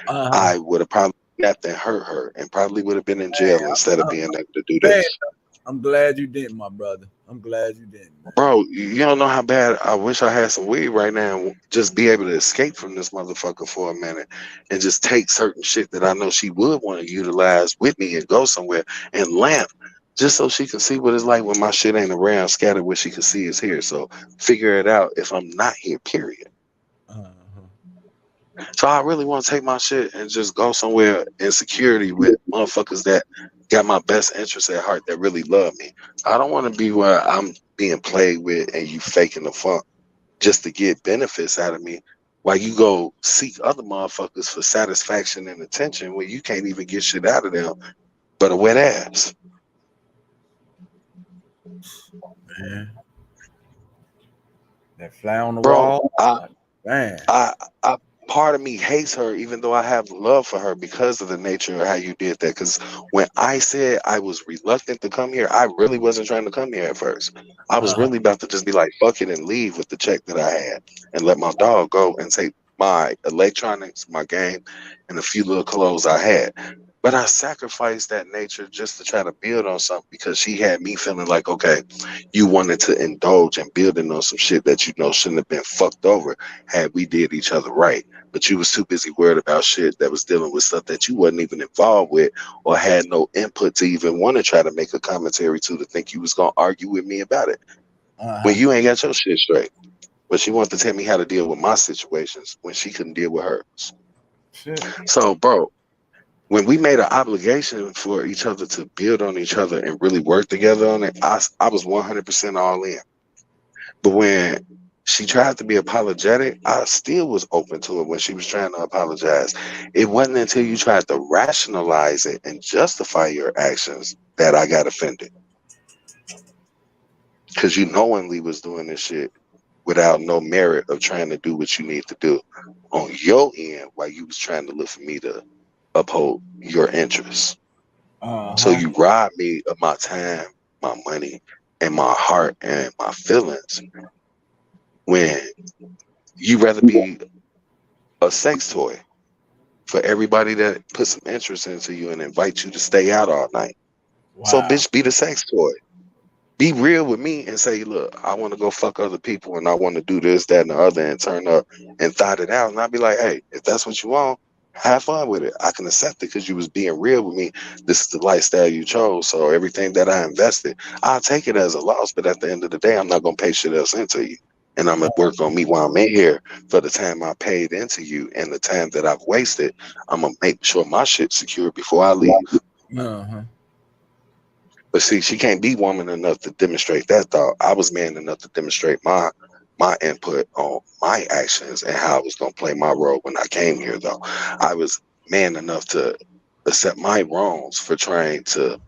I would have probably snapped and hurt her and probably would have been in jail instead of being able to do this. I'm glad you didn't, my brother. I'm glad you didn't, man. Bro, you don't know how bad I wish I had some weed right now and just be able to escape from this motherfucker for a minute and just take certain shit that I know she would want to utilize with me and go somewhere and lamp just so she can see what it's like when my shit ain't around, scattered where she can see is here. So figure it out if I'm not here, period. So I really want to take my shit and just go somewhere in security with motherfuckers that got my best interests at heart, that really love me. I don't want to be where I'm being played with and you faking the funk just to get benefits out of me, while you go seek other motherfuckers for satisfaction and attention where you can't even get shit out of them but a wet ass. Man. That fly on the wall. Man. I part of me hates her, even though I have love for her because of the nature of how you did that. Because when I said I was reluctant to come here, I really wasn't trying to come here at first. I was really about to just be like, fuck it and leave with the check that I had and let my dog go and take my electronics, my game, and a few little clothes I had. But I sacrificed that nature just to try to build on something because she had me feeling like, okay, you wanted to indulge and building on some shit that you know shouldn't have been fucked over had we did each other right. But you was too busy worried about shit that was dealing with stuff that you wasn't even involved with or had no input to even want to try to make a commentary to think you was gonna argue with me about it. When you ain't got your shit straight. But she wanted to tell me how to deal with my situations when she couldn't deal with hers. Shit. So, bro, when we made an obligation for each other to build on each other and really work together on it, I was 100% all in. But when she tried to be apologetic, I still was open to it when she was trying to apologize. It wasn't until you tried to rationalize it and justify your actions that I got offended. Because you knowingly was doing this shit without no merit of trying to do what you need to do on your end while you was trying to look for me to uphold your interests. So you robbed me of my time, my money, and my heart and my feelings when you rather be a sex toy for everybody that put some interest into you and invite you to stay out all night. Wow. So bitch, be the sex toy. Be real with me and say, look, I want to go fuck other people and I want to do this, that, and the other and turn up and thought it out. And I'd be like, hey, if that's what you want, have fun with it. I can accept it because you was being real with me. This is the lifestyle you chose. So everything that I invested, I'll take it as a loss. But at the end of the day, I'm not going to pay shit else into you. And I'm going to work on me while I'm in here for the time I paid into you and the time that I've wasted. I'm going to make sure my shit's secure before I leave. But see, she can't be woman enough to demonstrate that thought. I was man enough to demonstrate my input on my actions and how I was going to play my role when I came here, though. I was man enough to accept my wrongs for trying to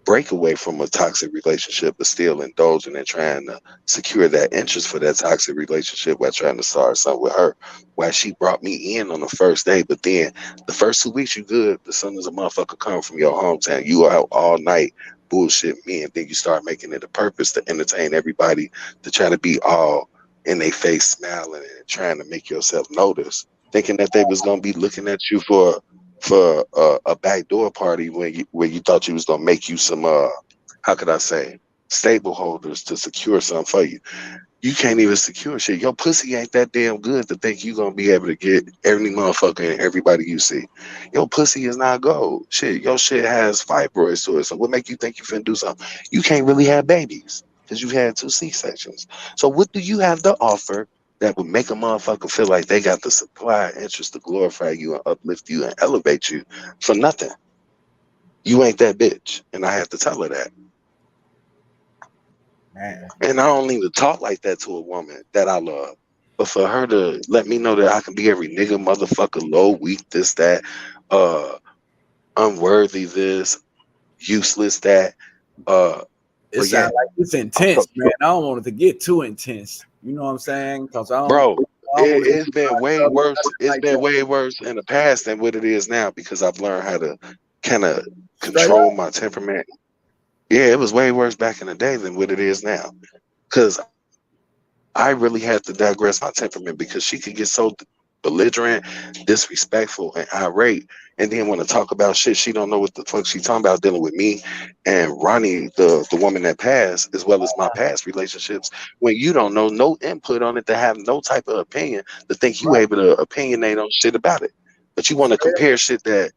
break away from a toxic relationship, but still indulging and trying to secure that interest for that toxic relationship while trying to start something with her. While she brought me in on the first day, but then the first 2 weeks you good, the son is a motherfucker come from your hometown. You out all night bullshit me, and then you start making it a purpose to entertain everybody, to try to be all in their face smiling and trying to make yourself notice, thinking that they was gonna be looking at you for a backdoor party where you thought you was gonna make you some how could I say stable holders to secure something for you. You can't even secure shit. Your pussy ain't that damn good to think you gonna be able to get every motherfucker and everybody you see. Your pussy is not gold. Shit, your shit has fibroids to it. So what make you think you finna do something? You can't really have babies because you had 2 C-sections. So what do you have to offer that would make a motherfucker feel like they got the supply and interest to glorify you and uplift you and elevate you for nothing? You ain't that bitch. And I have to tell her that. Man. And I don't need to talk like that to a woman that I love. But for her to let me know that I can be every nigga, motherfucker, low, weak, this, that, unworthy, this, useless, that. It sounds like it's intense, man. I don't want it to get too intense. You know what I'm saying? Because it's been way worse. It's been way worse in the past than what it is now because I've learned how to kind of control my temperament. Yeah, it was way worse back in the day than what it is now. Because I really had to digress my temperament because she could get so belligerent, disrespectful, and irate, and then want to talk about shit she don't know what the fuck she talking about dealing with me and Ronnie, the woman that passed, as well as my past relationships, when you don't know no input on it, to have no type of opinion, to think you able to opinionate on shit about it. But you want to compare shit that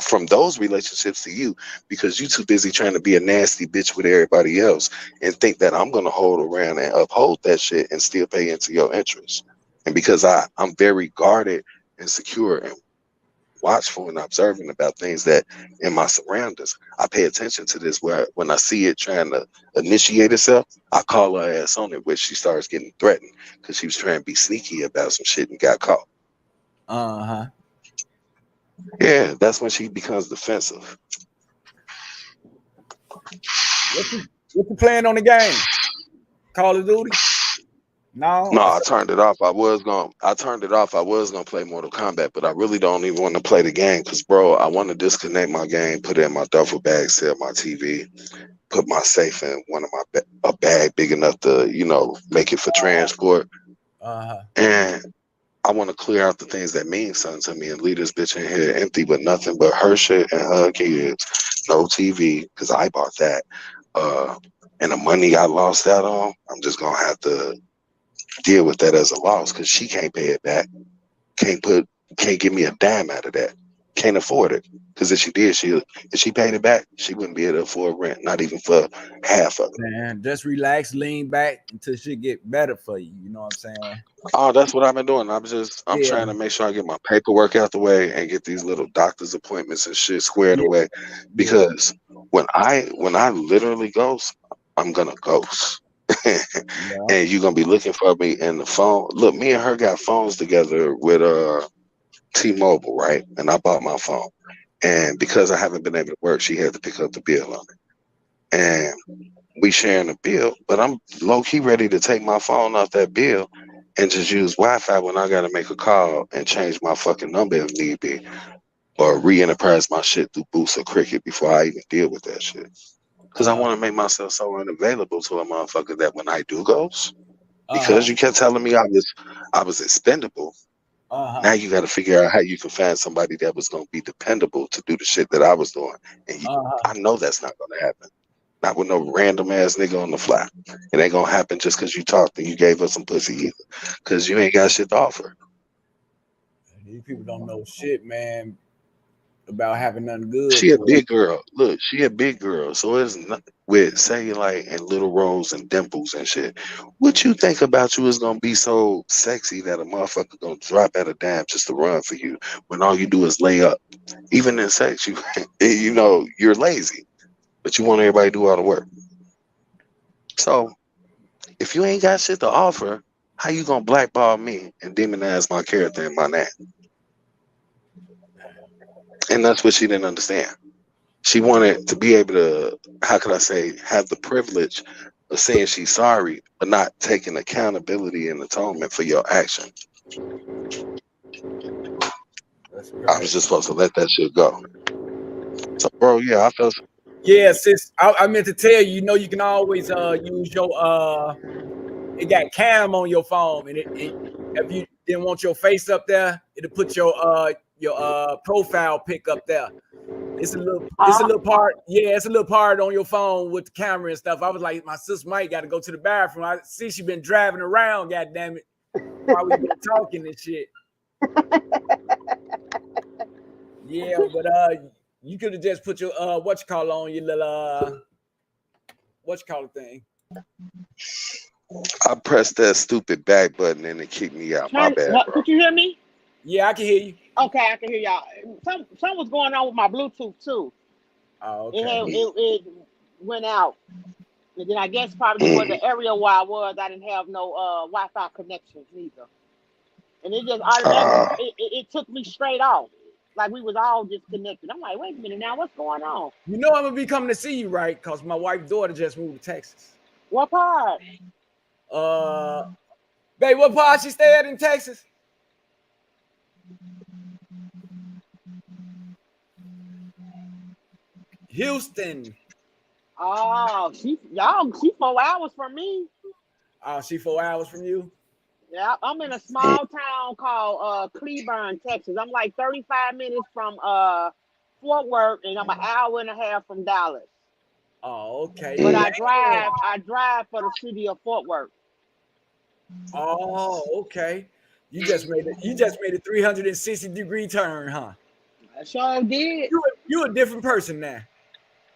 from those relationships to you because you too busy trying to be a nasty bitch with everybody else and think that I'm going to hold around and uphold that shit and still pay into your interests. And because I'm very guarded and secure and watchful and observant about things that in my surroundings, I pay attention to this where when I see it trying to initiate itself, I call her ass on it, where she starts getting threatened because she was trying to be sneaky about some shit and got caught. Yeah, that's when she becomes defensive. What you playing on the game? Call of Duty? No, I turned it off. I turned it off. I was gonna play Mortal Kombat, but I really don't even want to play the game because, bro, I want to disconnect my game, put it in my duffel bag, set my TV, put my safe in one of my a bag big enough to, make it for transport, and I want to clear out the things that mean something to me and leave this bitch in here empty with nothing but her shit and her kids, no TV because I bought that, and the money I lost out on, I'm just gonna have to deal with that as a loss because she can't pay it back. Can't give me a dime out of that. Can't afford it because if she did, if she paid it back, she wouldn't be able to afford rent, not even for half of it. Man, just relax, lean back until shit get better for you. You know what I'm saying? Oh, that's what I've been doing. I'm trying to make sure I get my paperwork out the way and get these little doctor's appointments and shit squared away. Because when I literally ghost, I'm gonna ghost. And you're gonna be looking for me in the phone. Look, me and her got phones together with T-Mobile, right? And I bought my phone. And because I haven't been able to work, she had to pick up the bill on it. And we sharing the bill, but I'm low-key ready to take my phone off that bill and just use Wi-Fi when I gotta make a call and change my fucking number if need be. Or re-enterprise my shit through Boost or Cricket before I even deal with that shit. Because I want to make myself so unavailable to a motherfucker that when I do ghost, because you kept telling me I was expendable. Now you got to figure out how you can find somebody that was going to be dependable to do the shit that I was doing. And I know that's not going to happen. Not with no random ass nigga on the fly. It ain't going to happen just because you talked and you gave us some pussy either. Because you ain't got shit to offer. These people don't know shit, man, about having nothing good. She a big girl. Look, she a big girl. So it's not with cellulite and little rolls and dimples and shit. What you think about you is gonna be so sexy that a motherfucker gonna drop at a dime just to run for you when all you do is lay up. Even in sex, you're lazy, but you want everybody to do all the work. So if you ain't got shit to offer, how you gonna blackball me and demonize my character and my name? And that's what she didn't understand. She wanted to be able to, how could I say, have the privilege of saying she's sorry, but not taking accountability and atonement for your action. I was just supposed to let that shit go. So, bro, yeah, I felt. Yeah, sis, I meant to tell you, you can always use your it got cam on your phone, and if you didn't want your face up there, it'll put your profile pic up there. It's a little part. Yeah, it's a little part on your phone with the camera and stuff. I was like, my sister might got to go to the bathroom. I see she been driving around, goddamn it, while we been talking and shit. Yeah, but you could have just put your on your little thing. I pressed that stupid back button and it kicked me out. My bad, bro. Could you hear me? Yeah, I can hear you. Okay, I can hear y'all. Something was going on with my Bluetooth too. Oh, okay. It went out. And then I guess probably was the area where I was. I didn't have no Wi-Fi connections either. And it just automatically it took me straight off. Like we was all disconnected. I'm like, wait a minute now, what's going on? I'm gonna be coming to see you, right? Because my wife's daughter just moved to Texas. What part? Babe, what part she stay at in Texas? Houston. Oh, she 4 hours from me. Oh, she 4 hours from you? Yeah, I'm in a small town called Cleburne, Texas. I'm like 35 minutes from Fort Worth, and I'm an hour and a half from Dallas. Oh, okay. But I drive for the city of Fort Worth. Oh, okay. You just made a 360-degree turn, huh? I sure did. You a different person now.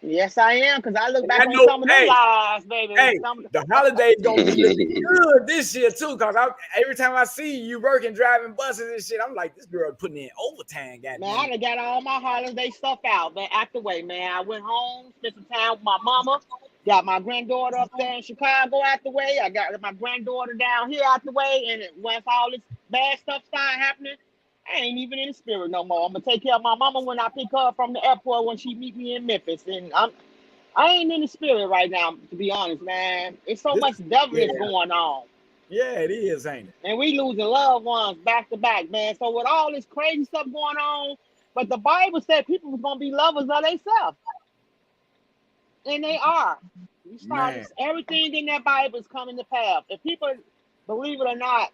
Yes, I am, because I look back on some of the lives, baby. The holidays gonna be looking good this year too, because every time I see you working, driving buses and shit, I'm like, this girl putting in overtime. Man, I done got all my holiday stuff out the way, man. I went home, spent some time with my mama, got my granddaughter up there in Chicago out the way. I got my granddaughter down here out the way, and once all this bad stuff started happening, I ain't even in the spirit no more. I'm gonna take care of my mama when I pick her up from the airport when she meet me in Memphis, and I ain't in the spirit right now, to be honest, man. It's so much devilness going on. Yeah, it is, ain't it? And we losing loved ones back to back, man. So with all this crazy stuff going on, but the Bible said people was gonna be lovers of themselves. And they are. You start everything in that Bible is coming to pass. If people believe it or not,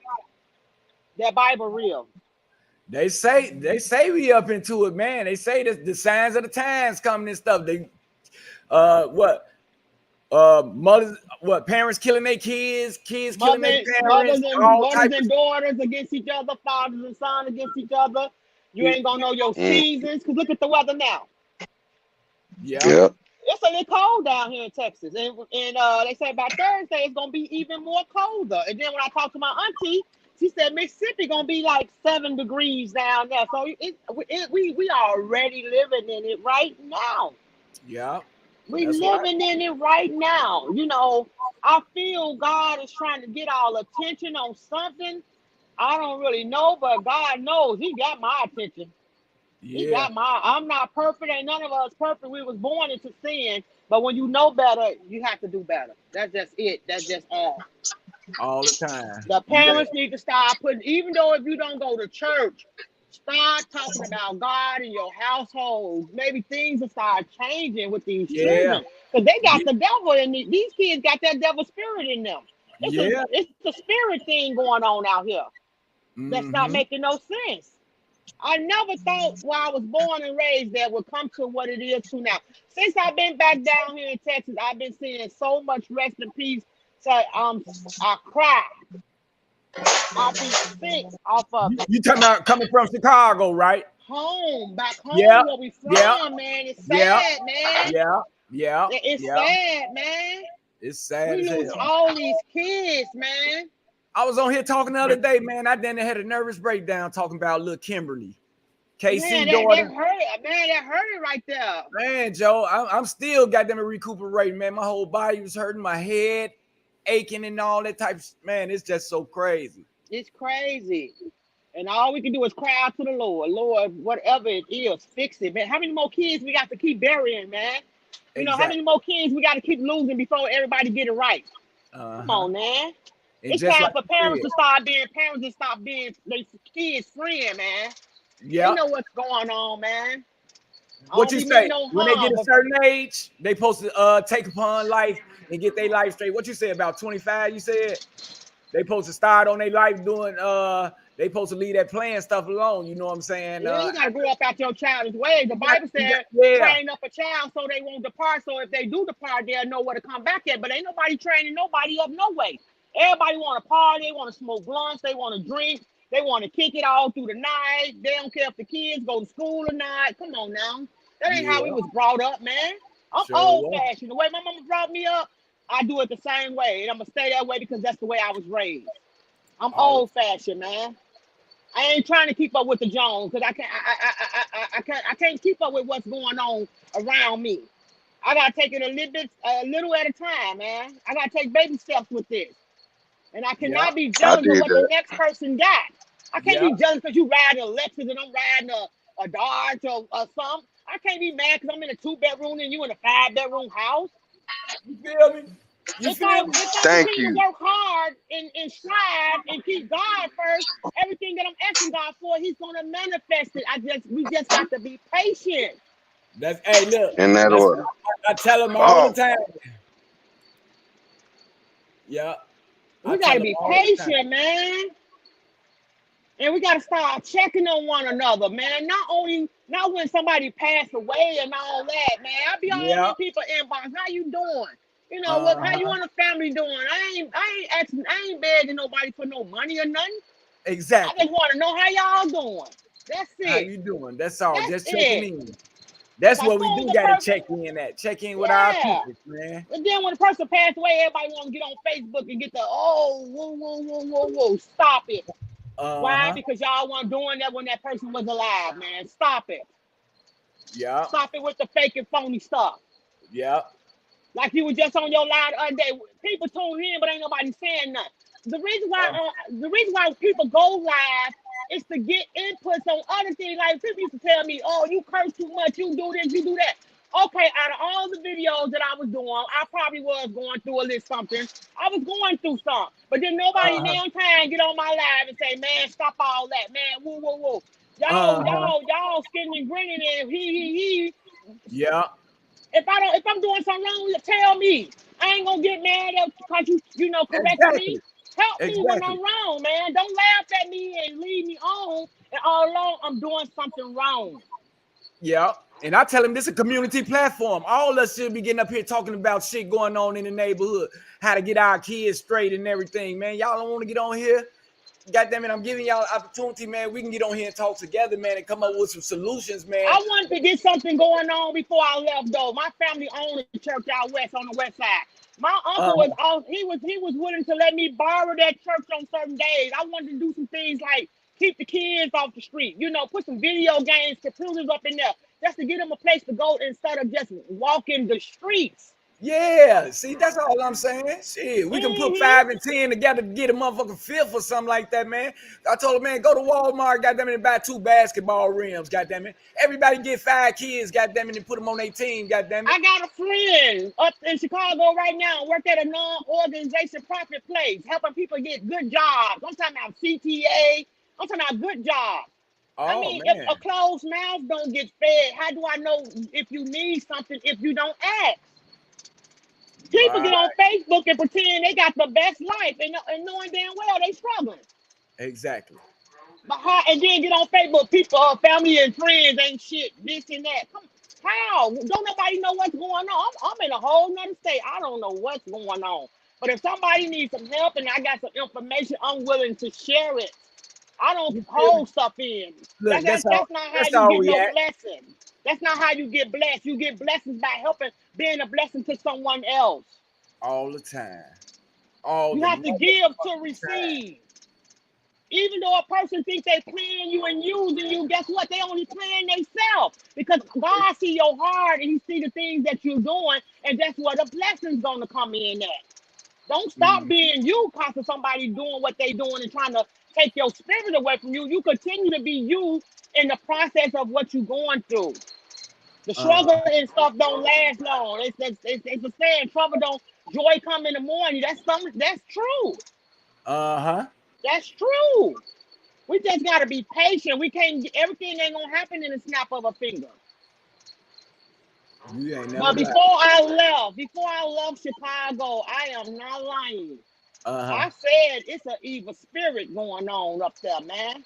that Bible real. They say we up into it, man. They say that the signs of the times coming and stuff. They mothers, parents killing their kids killing their parents, mothers and daughters against each other, fathers and sons against each other. You ain't gonna know your seasons, because look at the weather now. Yeah. It's a little cold down here in Texas, and they say by Thursday it's gonna be even more colder. And then when I talked to my auntie, she said Mississippi gonna be like 7 degrees down there. So we are already living in it right now. Yeah, we living in it right now. You know, I feel God is trying to get all attention on something. I don't really know, but God knows. He got my attention. He got I'm not perfect. Ain't none of us perfect. We was born into sin. But when you know better, you have to do better. That's just it. That's just all the time. The parents need to start putting, even though if you don't go to church, start talking about God in your household. Maybe things will start changing with these children. Because they got the devil in these kids got that devil spirit in them. It's the spirit thing going on out here. That's not making no sense. I never thought where I was born and raised that would come to what it is to now. Since I've been back down here in Texas, I've been seeing so much rest in peace. So I cry. I'll be sick off of it. You talking about coming from Chicago, right? Back home where we from, man. It's sad, man. Yeah. It's sad, man. It's sad. We lose all these kids, man. I was on here talking the other day, man. I then had a nervous breakdown talking about little Kimberly. KC daughter. That hurt it right there. Man, Joe, I'm still goddamn recuperating, man. My whole body was hurting, my head aching and all that type of, man, it's just so crazy. It's crazy. And all we can do is cry out to the Lord. Lord, whatever it is, fix it, man. How many more kids we got to keep burying, man? You know, how many more kids we got to keep losing before everybody get it right? Come on, man. It's time for parents to start being parents and stop being their kids' friend, man. Yeah. You know what's going on, man. What you say? When they get a certain age, they supposed to take upon life and get their life straight. What you say about 25? You said they supposed to start on their life doing they supposed to leave that playing stuff alone. You know what I'm saying? You gotta grow up out your childish ways. The Bible said train up a child so they won't depart. So if they do depart, they'll know where to come back at. But ain't nobody training nobody up no way. Everybody want to party, they want to smoke blunts, they want to drink, they want to kick it all through the night. They don't care if the kids go to school or not. Come on now. That ain't how we was brought up, man. I'm old-fashioned. The way my mama brought me up, I do it the same way. And I'm going to stay that way because that's the way I was raised. I'm old-fashioned, man. I ain't trying to keep up with the Jones because I can't keep up with what's going on around me. I got to take it a little at a time, man. I got to take baby steps with this. And I cannot be jealous of what the next person got. I can't be jealous because you riding a Lexus and I'm riding a Dodge or something. I can't be mad because I'm in a 2-bedroom and you in a 5-bedroom house. You feel me? Thank you. Work hard and strive and keep God first. Everything that I'm asking God for, He's gonna manifest it. We just got to be patient. Look. In that order. I tell him all the time. Yeah. We gotta be patient, man. And we gotta start checking on one another, man. Not when somebody passed away and all that, man. I be all these people inbox. How you doing? You know what? How you and the family doing? I ain't begging nobody for no money or nothing. Exactly. I just want to know how y'all doing. That's it. How you doing? That's all. Just checking in. That's what we do. Got to check in at. Check in with our people, man. And then when the person passed away, everybody want to get on Facebook and get the whoa. Stop it. Why? Because y'all weren't doing that when that person was alive, man. Stop it. Yeah. Stop it with the fake and phony stuff. Yeah. Like you were just on your live the other day. People tune in, but ain't nobody saying nothing. The reason why people go live is to get inputs on other things. Like people used to tell me, "Oh, you curse too much. You do this, you do that." Okay, out of all the videos that I was doing, I probably was going through a little something. I was going through something. But then nobody damn time get on my live and say, man, stop all that, man. Woo, woo, woo. Y'all skinning and grinning and he. Yeah. If I'm doing something wrong, tell me. I ain't gonna get mad at because you know correct me. Help me when I'm wrong, man. Don't laugh at me and leave me on and all along I'm doing something wrong. Yeah. And I tell him this is a community platform. All of us should be getting up here talking about shit going on in the neighborhood, how to get our kids straight and everything, man. Y'all don't want to get on here. Goddamn it, I'm giving y'all an opportunity, man. We can get on here and talk together, man, and come up with some solutions, man. I wanted to get something going on before I left, though. My family owned a church out west on the west side. My uncle was out, he was willing to let me borrow that church on certain days. I wanted to do some things like keep the kids off the street, you know, put some video games, computers up in there, just to get them a place to go instead of just walking the streets. Yeah, see, that's all I'm saying. Shit, we can put 5 and 10 together to get a motherfucking fifth or something like that, man. I told him, man, go to Walmart, goddamn it, and buy 2 basketball rims, goddamn it. Everybody get 5 kids, goddamn it, and put them on their team, goddamn it. I got a friend up in Chicago right now, work at a non-organization profit place, helping people get good jobs. I'm talking about CTA. I'm talking about good jobs. I mean, man. If a closed mouth don't get fed, how do I know if you need something if you don't ask? People get on Facebook and pretend they got the best life and knowing damn well they struggling. Exactly. But and then get on Facebook, people, family and friends ain't shit, this and that. How? Don't nobody know what's going on? I'm in a whole nother state. I don't know what's going on. But if somebody needs some help and I got some information, I'm willing to share it. I don't hold stuff in. Look, that's not how you get no blessing. That's not how you get blessed. You get blessings by helping, being a blessing to someone else. All the time. You have to give to receive. Even though a person thinks they playing you and using you, guess what? They only playing themselves. Because God see your heart and he see the things that you're doing, and that's where the blessing's gonna come in at. Don't stop being you because of somebody doing what they doing and trying to take your spirit away from you. You continue to be you in the process of what you're going through. The struggle and stuff don't last long. It's a saying, trouble don't, joy come in the morning. That's true. That's true. We just gotta be patient. We can't, everything ain't gonna happen in a snap of a finger. But before I left Chicago, I am not lying. I said it's an evil spirit going on up there, man.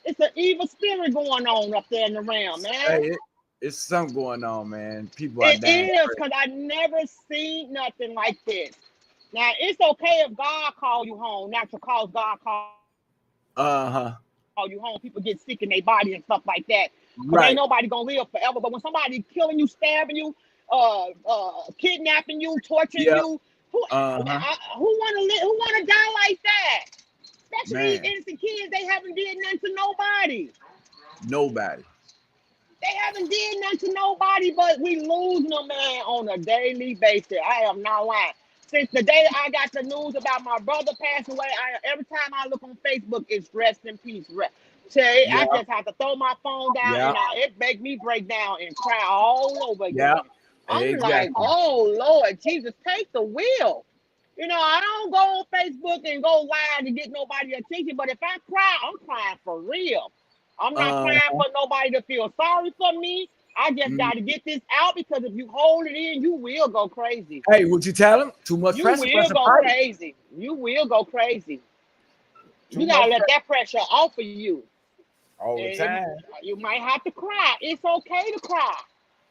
It's an evil spirit going on up there in the realm, man. Hey, it's something going on, man. People are dying. It is, because I never seen nothing like this. Now, it's okay if God call you home, not to cause God call you home. People get sick in their body and stuff like that. Ain't nobody gonna live forever. But when somebody killing you, stabbing you, kidnapping you, torturing you, who wanna live? Who wanna die like that? Especially these innocent kids. They haven't did nothing to nobody. They haven't did nothing to nobody, but we losing them, man, on a daily basis. I am not lying. Since the day I got the news about my brother passing away, every time I look on Facebook, it's rest in peace. I just have to throw my phone down, and it make me break down and cry all over again. I'm like, oh, Lord, Jesus, take the wheel. You know, I don't go on Facebook and go live to get nobody attention, but if I cry, I'm crying for real. I'm not crying for nobody to feel sorry for me. I just got to get this out, because if you hold it in, you will go crazy. Hey, would you tell him? Too much pressure. You will go crazy. You will go crazy. You got to let that pressure off of you. All the time. You might have to cry. It's okay to cry.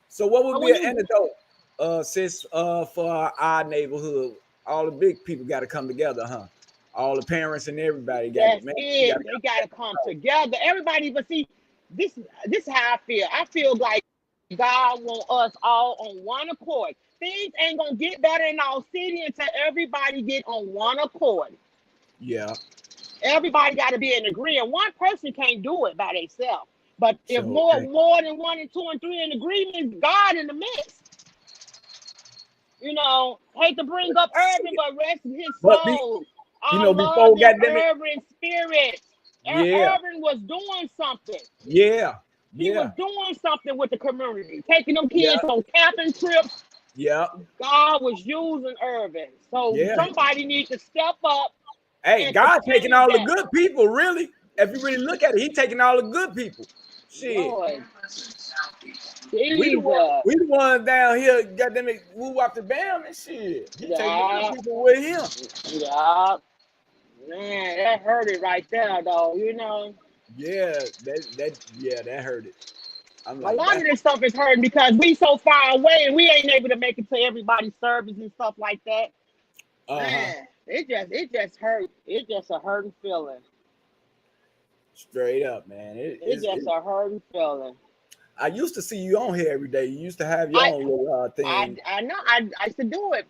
So what would be an antidote, sis, for our neighborhood? All the big people got to come together, huh? All the parents and everybody got to They got to come together. Everybody, but see, this is how I feel. I feel like God wants us all on one accord. Things ain't gonna get better in our city until everybody get on one accord. Yeah. Everybody got to be in agreement. One person can't do it by themselves. But if more than 1 and 2 and 3 in agreement, God in the midst. You know, hate to bring up Urban, but rest in his soul. Before Urban spirit. Urban was doing something. Yeah. He was doing something with the community, taking them kids on camping trips. Yeah. God was using Irvin. So somebody needs to step up. Hey, God taking all the good people, really. If you really look at it, he taking all the good people. Shit. Lord. We the ones down here, goddamn it, move off the bam and shit. He taking the people with him. Yeah. Man, that hurt it right there, though, you know. Yeah, that hurt it. I'm like, a lot of this stuff is hurting because we so far away and we ain't able to make it to everybody's service and stuff like that. Man, it just hurt. It's just a hurting feeling. Straight up, man. It's just a hurting feeling. I used to see you on here every day. You used to have your own little thing. I know. I used to do it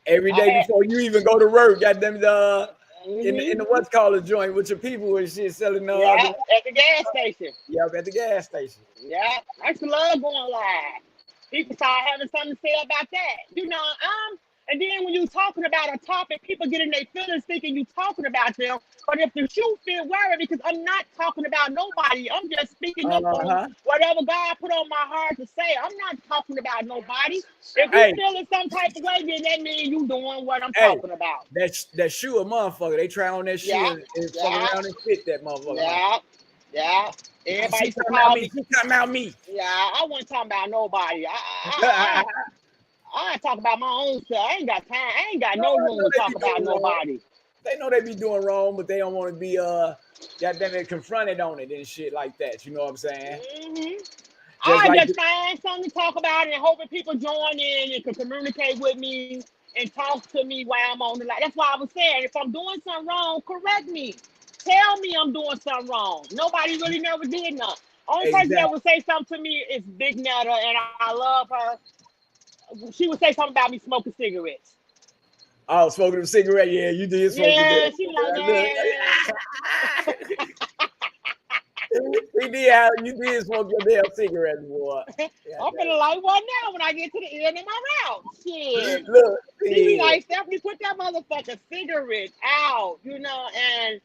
every day before you even go to work. Goddamn in the what's called a joint with your people and shit selling at the gas station. Yeah, at the gas station. Yeah, I used to love going live. People start having something to say about that. You know, and then when you talking about a topic, people get in their feelings thinking you talking about them. But if the shoe feel worried, because I'm not talking about nobody. I'm just speaking up on whatever God put on my heart to say. I'm not talking about nobody. If you feeling some type of way, then that means you doing what I'm talking about. That shoe a motherfucker. They try on that shoe and fuck around and fit that motherfucker. Yeah. Everybody talking about me. Yeah, I wasn't talking about nobody. I talk about my own self. I ain't got time. I ain't got no room to talk about nobody. They know they be doing wrong, but they don't want to be goddamn it confronted on it and shit like that. You know what I'm saying? I just find something to talk about and hoping people join in and can communicate with me and talk to me while I'm on the line. That's why I was saying, if I'm doing something wrong, correct me. Tell me I'm doing something wrong. Nobody really never did nothing. Only person that would say something to me is Big Netta, and I love her. She would say something about me smoking cigarettes. Oh, smoking a cigarette? Yeah, you did smoke cigarettes. She like, you did smoke your damn cigarette, boy. I'm gonna light one now when I get to the end of my route. Shit. Look, she be like, Stephanie, put that motherfucking cigarette out, you know, and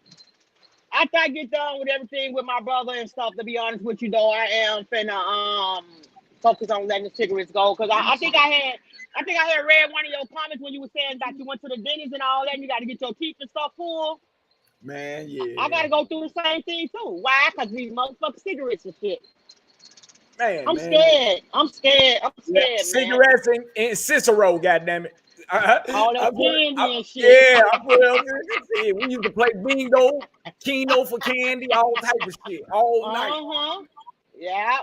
after I get done with everything with my brother and stuff, to be honest with you, though, I am finna focus on letting the cigarettes go. Because I think I had read one of your comments when you were saying that you went to the dentist and all that, and you got to get your teeth and stuff full. Man, yeah. I got to go through the same thing, too. Why? Because these motherfucking cigarettes and shit. Man, I'm scared. I'm scared, cigarettes and Cicero, goddammit. All that candy and shit. Yeah, we used to play bingo, Keno for candy, all type of shit, all night. Yeah,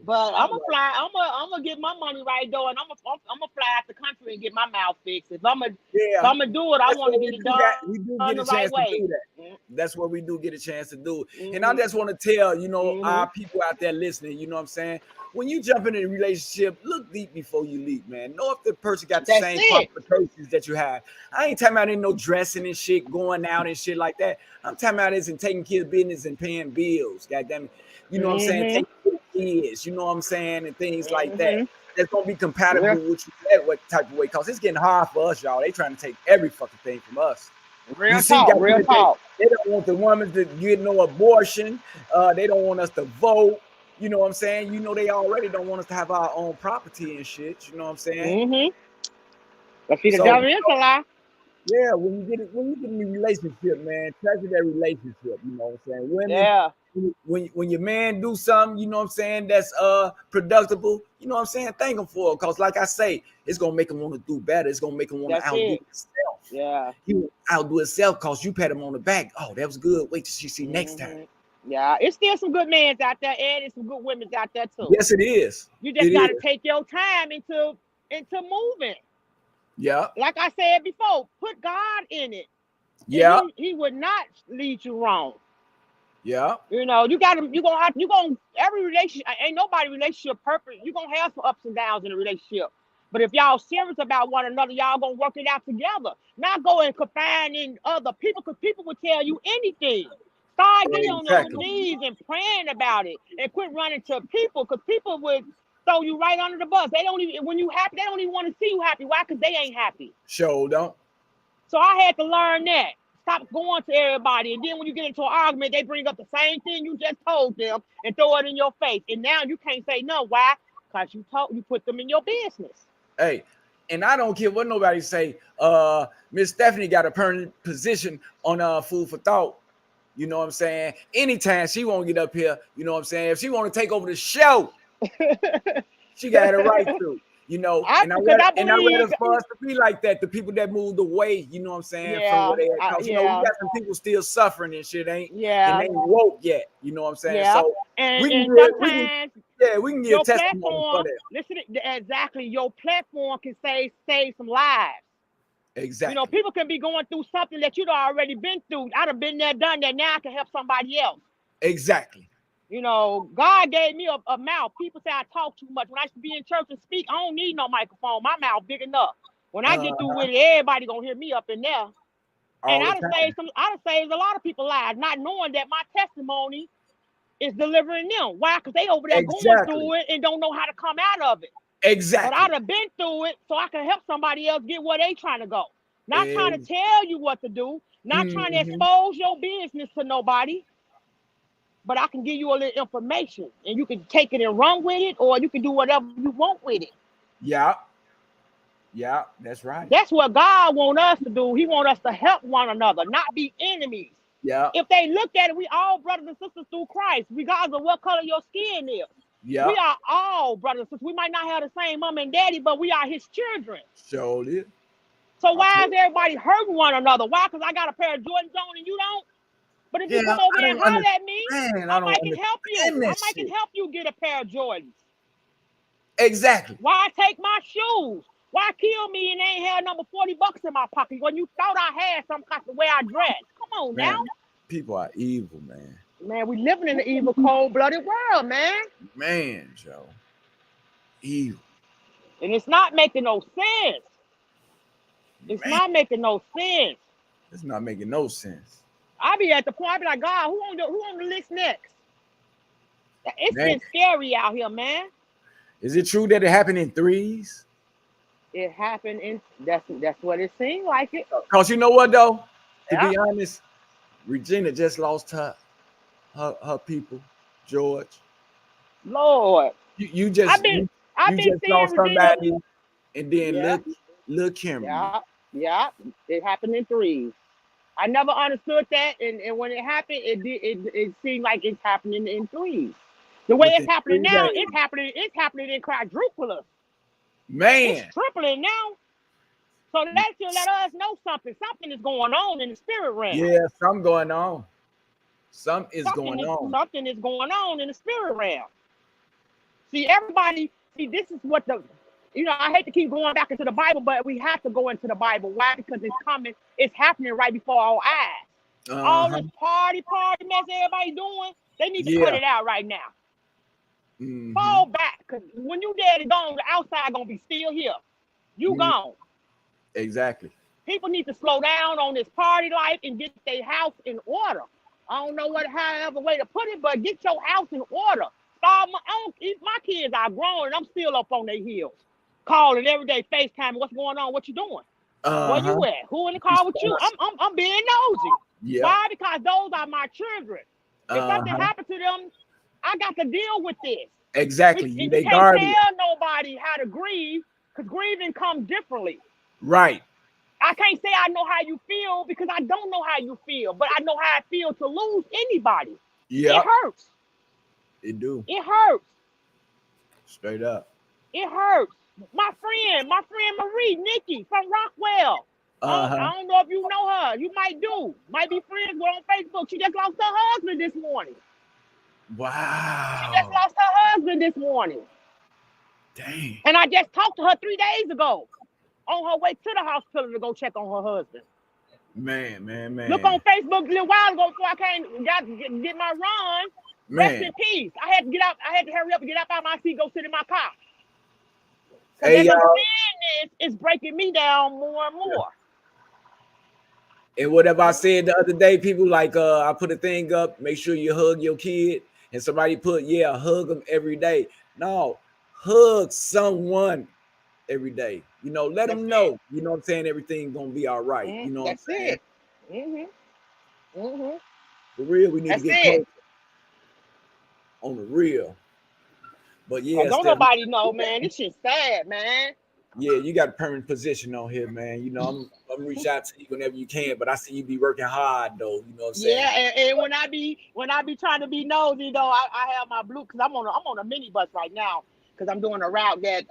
but I'm gonna get my money right though, and I'm gonna fly out the country and get my mouth fixed. If I'm gonna do it, I want to get it done. We do get a chance to do that. That's what we do get a chance to do. And I just want to tell our people out there listening. You know what I'm saying? When you jump into a relationship, look deep before you leap, man. Know if the person got the same qualifications that you have. I ain't talking about no dressing and shit, going out and shit like that. I'm talking about this and taking care of business and paying bills. Goddamn it. You know what I'm saying? Taking care of kids, you know what I'm saying? And things like that. That's going to be compatible with you that what type of way. Because it's getting hard for us, y'all. They trying to take every fucking thing from us. Real talk. They don't want the women to get no abortion. They don't want us to vote. You know what I'm saying? You know, they already don't want us to have our own property and shit. You know what I'm saying? But see, the devil is a lie. Yeah, when you get in a relationship, man, treasure that relationship. You know what I'm saying? When your man do something, you know what I'm saying, that's productive, you know what I'm saying, thank him for it. Because like I say, it's gonna make him want to do better. It's gonna make him want to outdo himself. Yeah. He will outdo himself because you pat him on the back. Oh, that was good. Wait till you see next time. Yeah, it's still some good men out there, and it's some good women out there too. Yes, it is. You just gotta take your time into moving. Yeah. Like I said before, put God in it. Yeah. He would not lead you wrong. Yeah. You know, every relationship, ain't nobody relationship perfect. You're gonna have some ups and downs in a relationship. But if y'all serious about one another, y'all gonna work it out together. Not go and confine in other people, because people will tell you anything. Start getting on your knees and praying about it, and quit running to people, because people would throw you right under the bus. They don't even, when you happy, they don't even want to see you happy. Why? Because they ain't happy. Sure don't. So I had to learn that. Stop going to everybody. And then when you get into an argument, they bring up the same thing you just told them and throw it in your face. And now you can't say no. Why? Because you put them in your business. Hey, and I don't care what nobody say. Miss Stephanie got a permanent position on Food for Thought. You know what I'm saying? Anytime she won't get up here, you know what I'm saying? If she want to take over the show, she got a right to. You know, and I read it for us to be like that. The people that moved away, you know what I'm saying, from where they at. Cause, you know, we got some people still suffering and shit and they ain't woke yet. You know what I'm saying? Yeah. So we can give testimony for that. Listen, exactly. Your platform can save some lives. Exactly. You know, people can be going through something that you'd already been through. I'd have been there, done that. Now I can help somebody else. Exactly. You know, God gave me a mouth. People say I talk too much. When I used to be in church and speak, I don't need no microphone. My mouth big enough. When I get through with it, everybody gonna hear me up in there. And I'd have saved a lot of people's lives, not knowing that my testimony is delivering them. Why? Because they over there going through it and don't know how to come out of it. Exactly. But I'd have been through it so I can help somebody else get where they trying to go. Not trying to tell you what to do, not trying to expose your business to nobody. But I can give you a little information and you can take it and run with it, or you can do whatever you want with it. Yeah. Yeah, that's right. That's what God wants us to do. He wants us to help one another, not be enemies. Yeah. If they look at it, we all brothers and sisters through Christ, regardless of what color your skin is. Yeah. We are all brothers and sisters. We might not have the same mom and daddy, but we are his children. Surely. So why is everybody hurting one another? Why? Because I got a pair of Jordans on and you don't? But if you come over there and holler at me, I might can help you. I might can help you get a pair of Jordans. Exactly. Why take my shoes? Why kill me and they ain't had number $40 in my pocket when you thought I had some kind of way I dress? Come on now. People are evil, man. Man, we living in an evil, cold-blooded world, man. Man, Joe. Evil. And it's not making no sense. It's not making no sense. It's not making no sense. I be at the point, I be like, God, who on the list next? It's been scary out here, man. Is it true that it happened in threes? It happened in that's what it seemed like it. Cause you know what though? To be honest, Regina just lost her people, George. Lord, you just lost somebody, and then look Kimberly. Yeah, it happened in threes. I never understood that, and when it happened, it seemed like it's happening in threes. The way it's happening now, it's happening in quadruplets. Man, it's tripling now. So that should let us know something. Something is going on in the spirit realm. Yeah, something going on. Something is going on in the spirit realm. See, this is what I hate to keep going back into the Bible, but we have to go into the Bible. Why? Because it's happening right before our eyes. All this party mess everybody doing, they need to cut it out right now. Fall back, because when you dead and gone, the outside gonna be still here. You gone. Exactly. People need to slow down on this party life and get their house in order. I don't know however way to put it, but get your house in order. My kids are grown and I'm still up on their heels. Calling every day, FaceTime, what's going on? What you doing? Where you at? Who in the car with you? I'm being nosy. Yeah. Why? Because those are my children. If something happened to them, I got to deal with this. Exactly. You can't tell nobody how to grieve, because grieving comes differently. Right. I can't say I know how you feel because I don't know how you feel, but I know how I feel to lose anybody. Yeah. It hurts. It do. It hurts. Straight up. It hurts. My friend Marie, Nikki from Rockwell. I don't know if you know her. You might do. Might be friends with on Facebook. She just lost her husband this morning. Wow. She just lost her husband this morning. Dang. And I just talked to her 3 days ago on her way to the hospital to go check on her husband. Man. Look on Facebook a little while ago before I get my run. Man. Rest in peace. I had to get out. I had to hurry up and get up out of my seat, go sit in my car. Hey, y'all. It's breaking me down more and more. And whatever I said the other day, people like, I put a thing up, make sure you hug your kid. And somebody put, hug them every day. No, hug someone every day. Let them know, you know what I'm saying? Everything's going to be all right. You know what I'm saying? For real, we need That's to get close on the real. But yeah, don't nobody know, man. This shit's sad, man. Yeah, you got a permanent position on here, man. You know, I'm reach out to you whenever you can, but I see you be working hard though. You know what I'm saying? Yeah, and when I be trying to be nosy though, I have my blue because I'm on a minibus right now because I'm doing a route that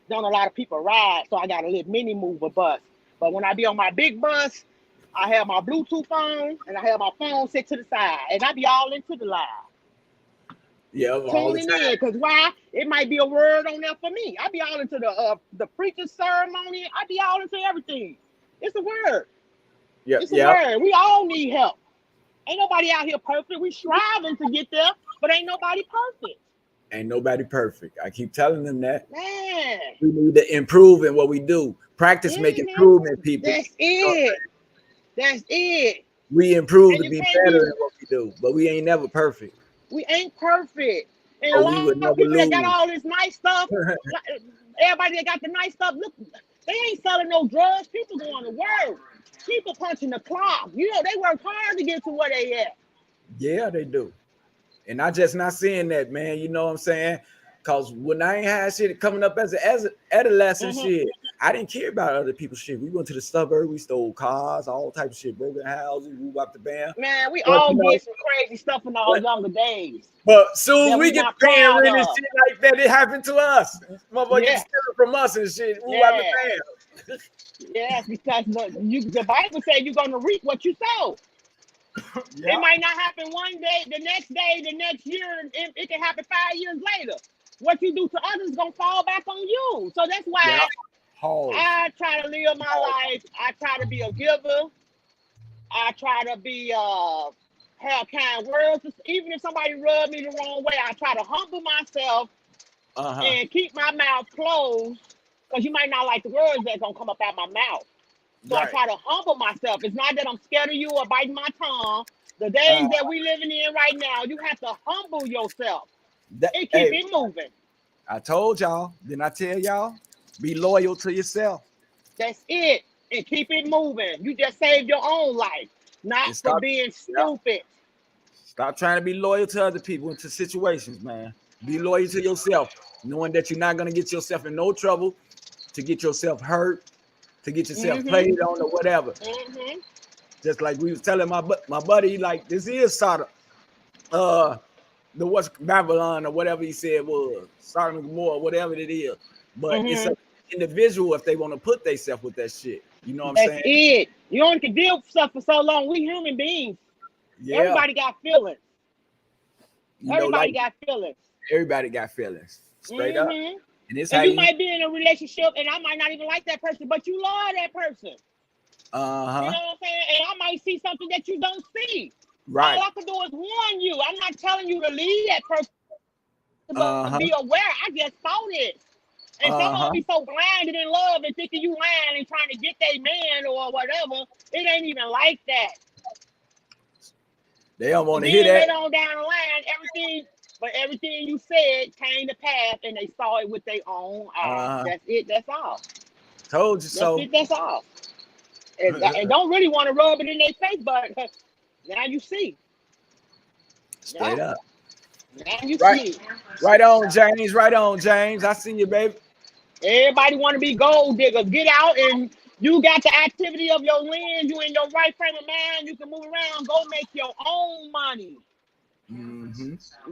don't a lot of people ride, so I got a little mini mover bus. But when I be on my big bus, I have my Bluetooth phone and I have my phone set to the side, and I be all into the live. Yeah, tuning in, because why? It might be a word on there for me. I be all into the preacher's ceremony. I be all into everything. It's a word. Yeah, it's a word. We all need help. Ain't nobody out here perfect. We striving to get there, but ain't nobody perfect. Ain't nobody perfect. I keep telling them that. Man, we need to improve in what we do. Practice make improvement, people. That's it. That's it. We improve to be better at what we do, but we ain't never perfect. We ain't perfect. And a lot of people that got all this nice stuff, everybody that got the nice stuff, look, they ain't selling no drugs. People going to work. People punching the clock. You know, they work hard to get to where they at. Yeah, they do. And I just not seeing that, man. You know what I'm saying? Because when I ain't had shit coming up as an adolescent shit, I didn't care about other people's shit. We went to the suburbs, we stole cars, all types of shit, broken houses, we wiped the band. Man, we all did some crazy stuff in our younger days. But soon as we get paying rent and shit like that, it happened to us. Motherfuckers get stealing from us and shit. We wiped the band. Yes, because the Bible said you're gonna reap what you sow. It might not happen one day, the next year, it can happen 5 years later. What you do to others is gonna fall back on you. So that's why I try to live my life. I try to be a giver. I try to be have kind words. Even if somebody rubs me the wrong way, I try to humble myself and keep my mouth closed, because you might not like the words that's gonna come up out my mouth. So I try to humble myself. It's not that I'm scared of you or biting my tongue. The days that we living in right now, you have to humble yourself and keep it moving. I told y'all, didn't I tell y'all? Be loyal to yourself. That's it. And keep it moving. You just saved your own life, not for being stupid. Stop trying to be loyal to other people and to situations, man. Be loyal to yourself, knowing that you're not going to get yourself in no trouble, to get yourself hurt, to get yourself played on or whatever. Just like we was telling my buddy, like, this is Sodom, the what's Babylon or whatever he said was Sodom and Gomorrah, whatever it is. But it's an individual if they want to put themselves with that shit. You know what I'm saying? That's it. You only can deal with stuff for so long. We human beings. Yeah. Everybody got feelings. Everybody got feelings. Everybody got feelings. Straight up. And it's and you might be in a relationship and I might not even like that person, but you love that person. You know what I'm saying? And I might see something that you don't see. Right. All I can do is warn you. I'm not telling you to leave that person, but be aware. I just saw this. And some of them be so blinded in love and thinking you lying and trying to get their man or whatever. It ain't even like that. They don't want to hear that. Later on down the line, everything you said came to pass, and they saw it with their own eyes. That's it. That's all. Told you so. That's all. And don't really want to rub it in their face, but now you see. Straight up. Now you see. Right on, James. Right on, James. I see you, baby. Everybody want to be gold diggers. Get out and you got the activity of your land. You in your right frame of mind. You can move around. Go make your own money.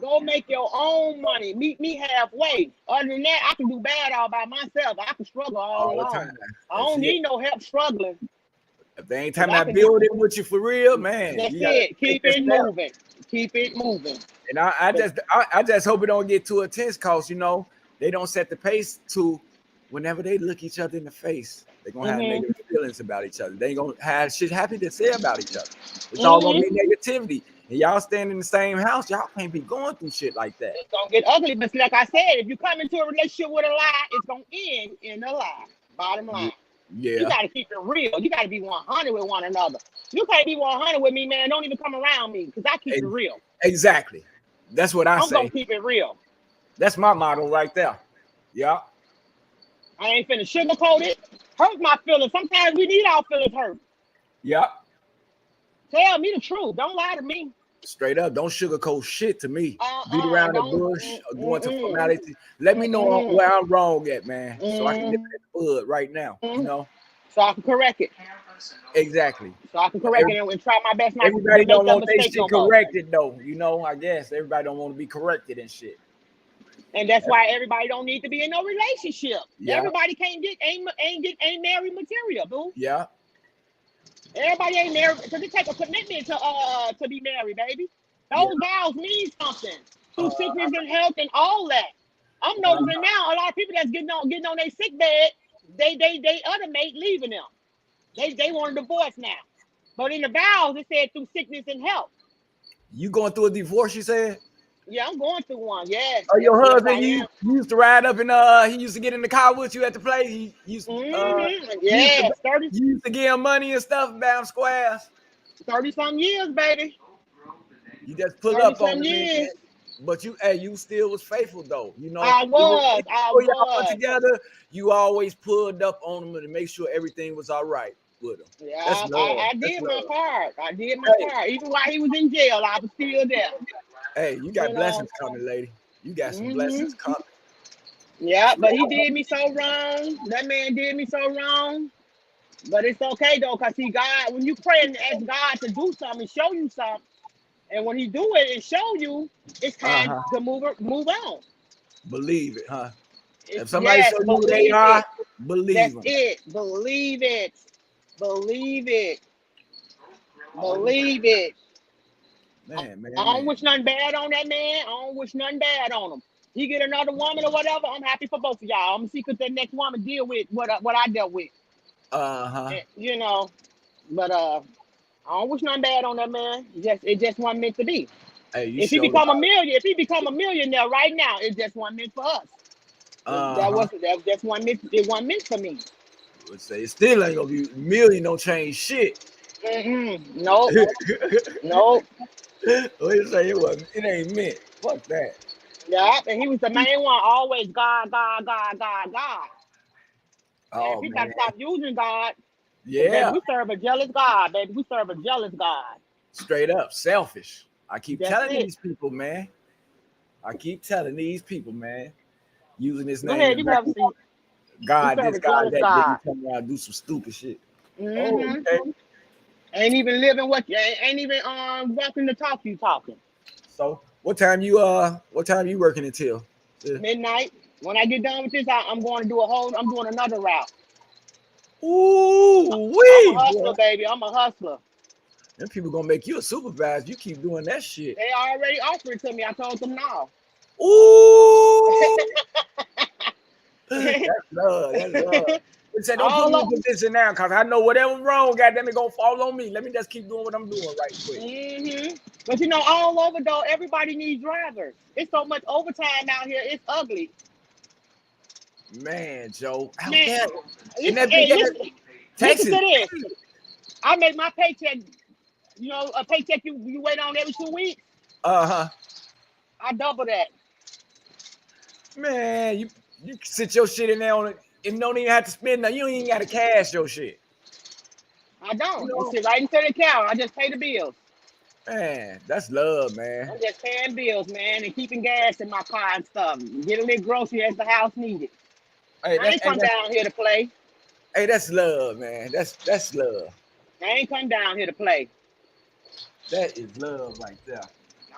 Go make your own money. Meet me halfway. Other than that, I can do bad all by myself. I can struggle all alone. I don't need no help struggling. If they ain't time to build it with you for real, man. That's it. Keep it moving. Keep it moving. And I just hope it don't get too intense, cause you know they don't set the pace to whenever they look each other in the face, they're gonna have negative feelings about each other. They ain't gonna have shit happy to say about each other. It's all gonna be negativity. And y'all staying in the same house, y'all can't be going through shit like that. It's gonna get ugly, but like I said, if you come into a relationship with a lie, it's gonna end in a lie. Bottom line. Yeah. You gotta keep it real. You gotta be 100 with one another. You can't be 100 with me, man. Don't even come around me, because I keep it real. Exactly. That's what I'm say. I'm gonna keep it real. That's my motto right there. Yeah. I ain't finna sugarcoat it. Hurt my feelings. Sometimes we need our feelings hurt. Yeah. Tell me the truth. Don't lie to me. Straight up, don't sugarcoat shit to me. Beat around the bush or go into formality. Let me know where I'm wrong at, man, so I can get that bud right now. You know, so I can correct it. Exactly. So I can correct it and try my best not to everybody make don't that want their mistake shit no more. corrected though. You know, I guess everybody don't want to be corrected and shit. And that's why everybody don't need to be in no relationship. Yeah. Everybody can't get ain't married material, boo. Yeah. Everybody ain't married because it takes a commitment to be married, baby. Those vows mean something. Through sickness and health and all that. I'm noticing now a lot of people that's getting on their sick bed, they other mate leaving them. They want a divorce now. But in the vows it said through sickness and health. You going through a divorce, you said? Yeah, I'm going through one. Yeah. Oh, your husband, you used to ride up and he used to get in the car with you at the place. He used to, you used to give him money and stuff, bound squares. 30-some years, baby. You just pull up on him, but you still was faithful though. You know, I was. Y'all together. You always pulled up on him to make sure everything was all right with him. Yeah, I did my part. I did my part. Even while he was in jail, I was still there. Hey, you got blessings coming, lady. You got some blessings coming. Yeah, but he did me so wrong. That man did me so wrong. But it's okay though, because see, God, when you pray and ask God to do something, show you something, and when he do it and show you, it's time to move on. Believe it, huh? If somebody show you who they are, believe them. That's it. Believe it. Believe it. Believe it. Man, I don't wish nothing bad on that man. I don't wish nothing bad on him. He get another woman or whatever, I'm happy for both of y'all. I'm gonna see could that next woman deal with what I dealt with. And, you know, but I don't wish nothing bad on that man. It just wasn't meant to be. Hey, if he become a millionaire right now, it just wasn't meant for us. That just wasn't meant. It wasn't meant for me. I would say it still ain't gonna be million. Don't change shit. Nope. Nope. What you say it ain't meant. Fuck that. Yeah, and he was the main one. Always God. Oh, and people gotta stop using God. Yeah. Baby, we serve a jealous God, baby. We serve a jealous God. Straight up, selfish. I keep telling these people, man. Using his Go name. ahead, you have to God, this God, that God. You come around and do some stupid shit. Oh, okay. Ain't even living ain't even walking the talk you talking. So what time you working until? Midnight. When I get done with this, I'm going to I'm doing another route. Ooh, I'm a hustler, baby. I'm a hustler. Them people gonna make you a supervisor. You keep doing that shit. They already offered it to me. I told them no. Ooh. That's love. They said, don't put me in position now, because I know whatever wrong, goddamn it, gonna fall on me. Let me just keep doing what I'm doing right quick. But you know, all over though, everybody needs drivers. It's so much overtime out here. It's ugly. Man, Joe. Man, Texas. Listen to this. I make my paycheck. You know, a paycheck you wait on every 2 weeks. I double that. Man, you sit your shit in there on it and don't even have to spend nothing. You don't even got to cash your shit. I don't. I sit right into the account. I just pay the bills. Man, that's love, man. I'm just paying bills, man, and keeping gas in my car and stuff. Get a little grocery as the house needed. Hey, I ain't come down here to play. Hey, that's love, man. That's love. I ain't come down here to play. That is love right there.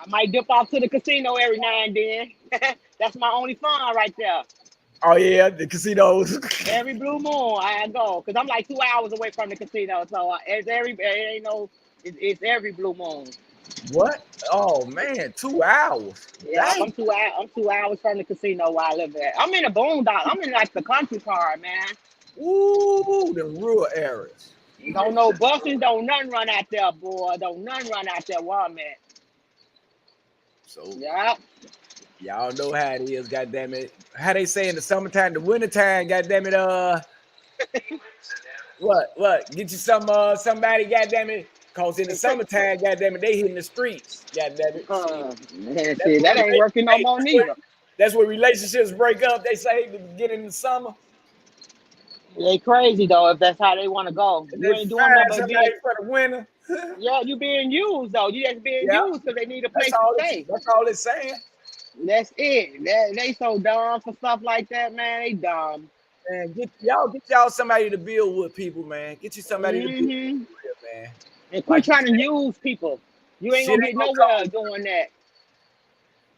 I might dip off to the casino every now and then. That's my only fun right there. Oh yeah, the casinos. Every blue moon I go, because I'm like 2 hours away from the casino. So it's every blue moon. What? Oh man, 2 hours. Yeah, I'm 2 hours from the casino where I live at. I'm in a boondock. I'm in like the country part, man. Ooh, the rural areas. Don't no buses, don't none run out there, boy. Don't none run out there where I'm at. So yeah. Y'all know how it is, goddamn it. How they say in the summertime, the wintertime, goddamn it, what? Get you somebody, goddamn it. Cause in the summertime, goddamn it, they hitting the streets, goddamn it. Man, see, that ain't working no more neither. That's where relationships break up. They say to get in the summer. They crazy though if that's how they want to go. You ain't doing nothing but for the winter. Yeah, you being used though. You just being used because they need a place to stay. That's all it's saying. That's it. They so dumb for stuff like that, man. They dumb. Man, get y'all somebody to build with people, man. Get you somebody to build with, man. And quit trying to use people. You ain't gonna get nowhere doing that.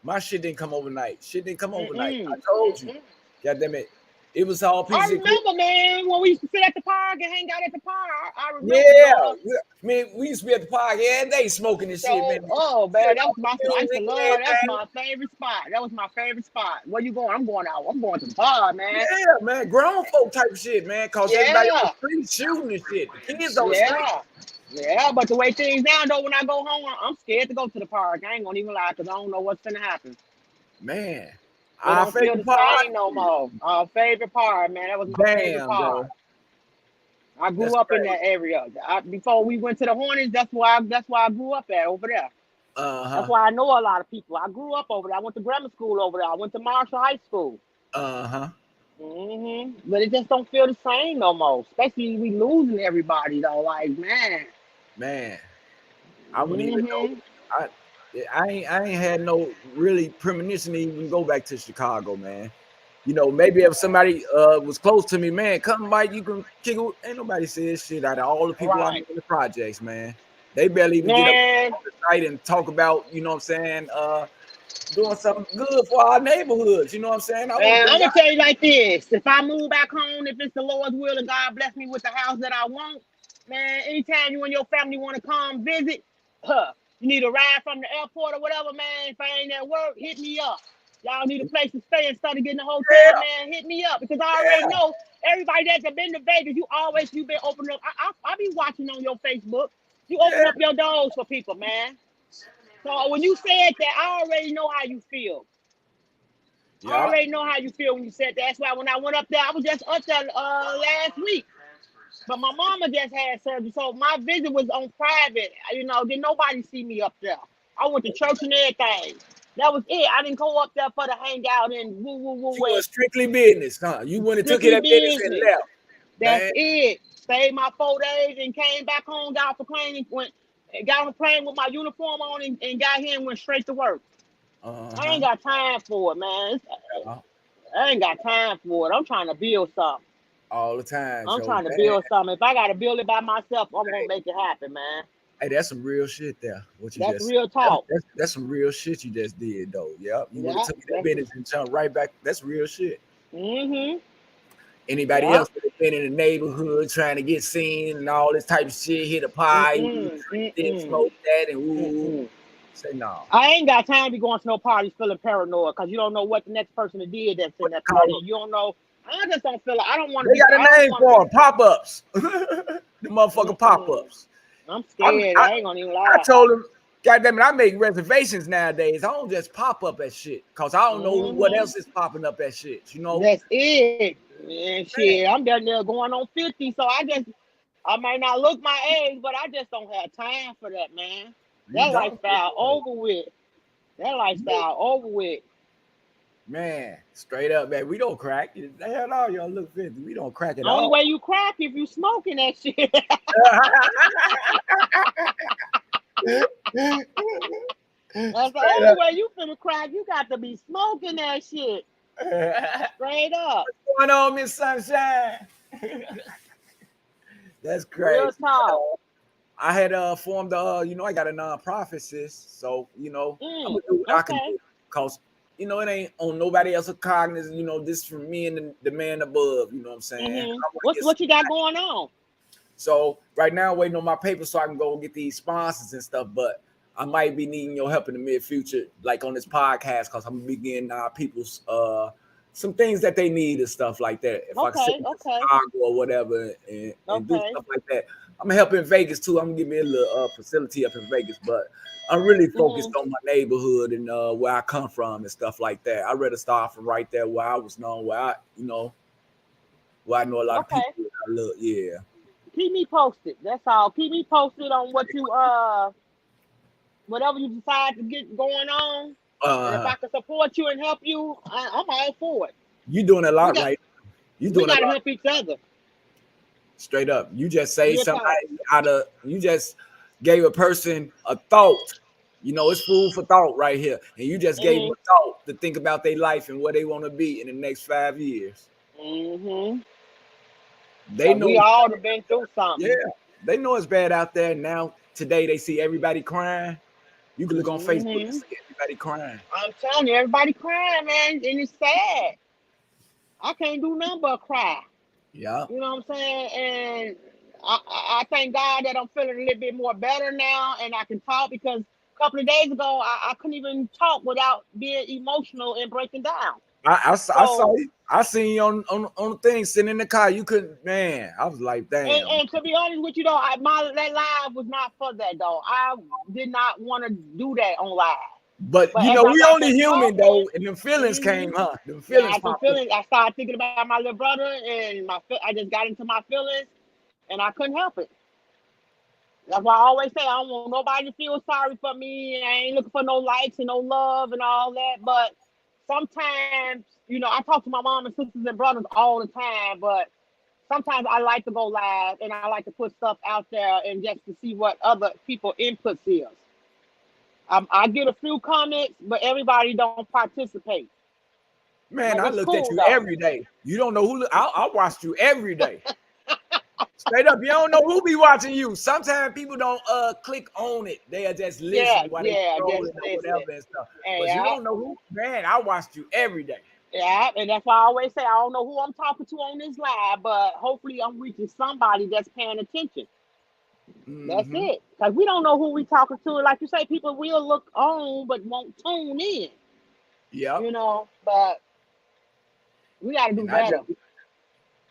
My shit didn't come overnight. Shit didn't come overnight. I told you. God damn it. It was all pieces. I remember, man, when we used to sit at the park and hang out at the park. I remember. Yeah. Man, we used to be at the park every day smoking this shit, man. Oh, man, that was my that's my favorite spot. That was my favorite spot. Where you going? I'm going out. I'm going to the bar, man. Yeah, man. Grown folk type of shit, man. Cause everybody on the street shooting and shit. The kids on the street. Yeah, but the way things now, though, when I go home, I'm scared to go to the park. I ain't gonna even lie, because I don't know what's gonna happen. Man. I don't feel the same no more. Our favorite part, man. That was my favorite part. I grew up in that area. Before we went to the Hornets, that's why I grew up at over there. That's why I know a lot of people. I grew up over there. I went to grammar school over there. I went to Marshall High School. But it just don't feel the same no more. Especially we losing everybody though. Like, man. I wouldn't even know. I ain't had no really premonition to even go back to Chicago, man. You know, maybe if somebody was close to me, man, come Mike, you can kick it. Ain't nobody said shit out of all the people I know in the projects, man. They barely even get up on the site and talk about, you know what I'm saying, doing something good for our neighborhoods, you know what I'm saying? I'm gonna tell you like this. If I move back home, if it's the Lord's will and God bless me with the house that I want, man, anytime you and your family want to come visit, you need a ride from the airport or whatever, man. If I ain't at work, hit me up. Y'all need a place to stay instead of getting a hotel, man. Hit me up because I already know everybody that's been to Vegas. You been opening up. I be watching on your Facebook. You open up your doors for people, man. So when you said that, I already know how you feel. I already know how you feel when you said that. That's why when I went up there, I was just up there last week. But my mama just had surgery, so my visit was on private. You know, didn't nobody see me up there. I went to church and everything. That was it. I didn't go up there for the hangout and woo. You was strictly business, huh? You went and took it at business and left. That's it. Stayed my 4 days and came back home, got off the plane, got on the plane with my uniform on and got here and went straight to work. I ain't got time for it, man. I ain't got time for it. I'm trying to build something. All the time. I'm trying to build something. If I got to build it by myself, I'm going to make it happen, man. Hey, that's some real shit there. That's real talk. That's some real shit you just did, though. Yep. You would have took that business and jumped right back. That's real shit. Anybody else that have been in the neighborhood trying to get seen and all this type of shit, hit a pie, didn't smoke that, and say no. I ain't got time to be going to no parties feeling paranoid because you don't know what the next person did that's in that party. You don't know. I just don't feel like I don't want to. They got a name for them, pop-ups. The motherfucking pop-ups. I'm scared. I ain't gonna even lie. I told him, goddamn it, I make reservations nowadays. I don't just pop up at shit because I don't know what else is popping up at shit. You know. That's it. And shit, I'm down there going on 50, so I might not look my age, but I just don't have time for that, man. That lifestyle over with. Man, straight up, man. We don't crack. Hell no, y'all look 50. We don't crack it all. The only way you crack if you smoking that shit. That's the only way you finna crack. You got to be smoking that shit. Straight up. What's going on, Miss Sunshine? That's crazy. Real talk. I had formed I got a nonprofit, sis. So, I'm gonna do what I can do. Cause it ain't on nobody else's cognizance. This from me and the man above. You know what I'm saying? What you got going on? So right now, waiting on my papers so I can go get these sponsors and stuff. But I might be needing your help in the near future, like on this podcast, because I'm gonna be getting people's some things that they need and stuff like that. If I can send to Chicago or whatever and do stuff like that. I'm gonna help in Vegas too. I'm gonna give me a little facility up in Vegas, but I'm really focused on my neighborhood and where I come from and stuff like that. I'd rather start from right there where I was known, where I know a lot of people. I love, Keep me posted. That's all. Keep me posted on what you whatever you decide to get going on. And if I can support you and help you, I'm all for it. You doing a lot right now. We gotta help each other. Straight up. You just say somebody gave a person a thought. You know, it's food for thought right here. And you just gave them a thought to think about their life and where they want to be in the next 5 years. They know we all have been through something. Yeah, they know it's bad out there now. Today they see everybody crying. You can look on Facebook and see everybody crying. I'm telling you, everybody crying, man, and it's sad. I can't do nothing but cry. Yeah. You know what I'm saying? And I thank God that I'm feeling a little bit more better now, and I can talk, because a couple of days ago I couldn't even talk without being emotional and breaking down. I saw you. I seen you on the thing sitting in the car. You couldn't, man. I was like, damn. And to be honest with you, though, that live was not for that, though. I did not want to do that on live. But you know, we only human though, and them feelings came, huh? Them feelings. I started thinking about my little brother, and I just got into my feelings, and I couldn't help it. That's why I always say I don't want nobody to feel sorry for me. I ain't looking for no likes and no love and all that. But sometimes, you know, I talk to my mom and sisters and brothers all the time, but sometimes I like to go live and I like to put stuff out there and just to see what other people input is. I get a few comments, but everybody don't participate. Man, I looked at you every day. You don't know who. I watched you every day. Straight up, you don't know who be watching you. Sometimes people don't click on it. They are just listening while they scrolling or whatever and stuff. But you don't know who. Man, I watched you every day. Yeah, and that's why I always say I don't know who I'm talking to on this live, but hopefully I'm reaching somebody that's paying attention. That's it. Because we don't know who we talking to. Like you say, people will look on but won't tune in. Yeah. You know, but we got to do better.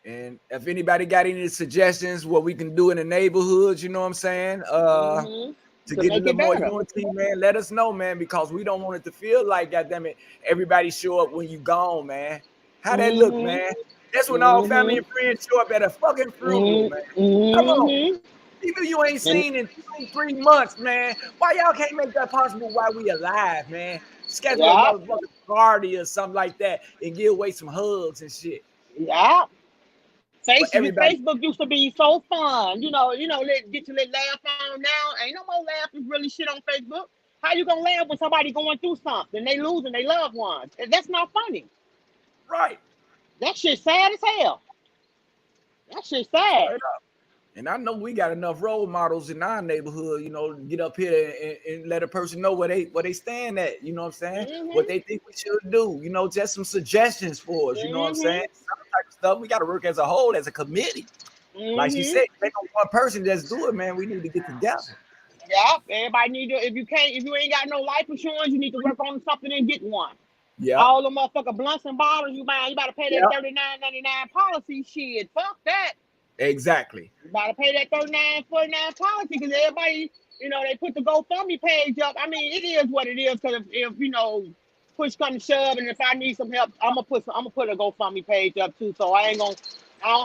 And if anybody got any suggestions what we can do in the neighborhoods, you know what I'm saying? To get a little more unity, man, let us know, man, because we don't want it to feel like, goddamn it, everybody show up when you gone, man. How that look, man? That's when all family and friends show up at a fucking funeral, man. Come on. Even you ain't seen in 2-3 months, man. Why y'all can't make that possible while we alive, man? Schedule a motherfucking party or something like that and give away some hugs and shit. Yeah. Facebook used to be so fun. You know, get your little laugh on now. Ain't no more laughing really shit on Facebook. How you gonna laugh when somebody going through something? They losing their loved ones. That's not funny. Right. That shit sad as hell. That shit sad. And I know we got enough role models in our neighborhood, you know, get up here and let a person know where they stand at, you know what I'm saying? What they think we should do, you know, just some suggestions for us, you know what I'm saying? Some type of stuff. We got to work as a whole, as a committee. Like she said, ain't no one person just do it, man. We need to get together. Yeah, everybody need to. If you ain't got no life insurance, you need to work on something and get one. Yeah. All the motherfucker blunts and bottles you buy, you gotta pay that $39.99 policy shit. Fuck that. Exactly. You gotta pay that $39.49 policy because everybody, you know, they put the GoFundMe page up. I mean, it is what it is. Because if you know, push come to shove, and if I need some help, I'm gonna put a GoFundMe page up too. So I don't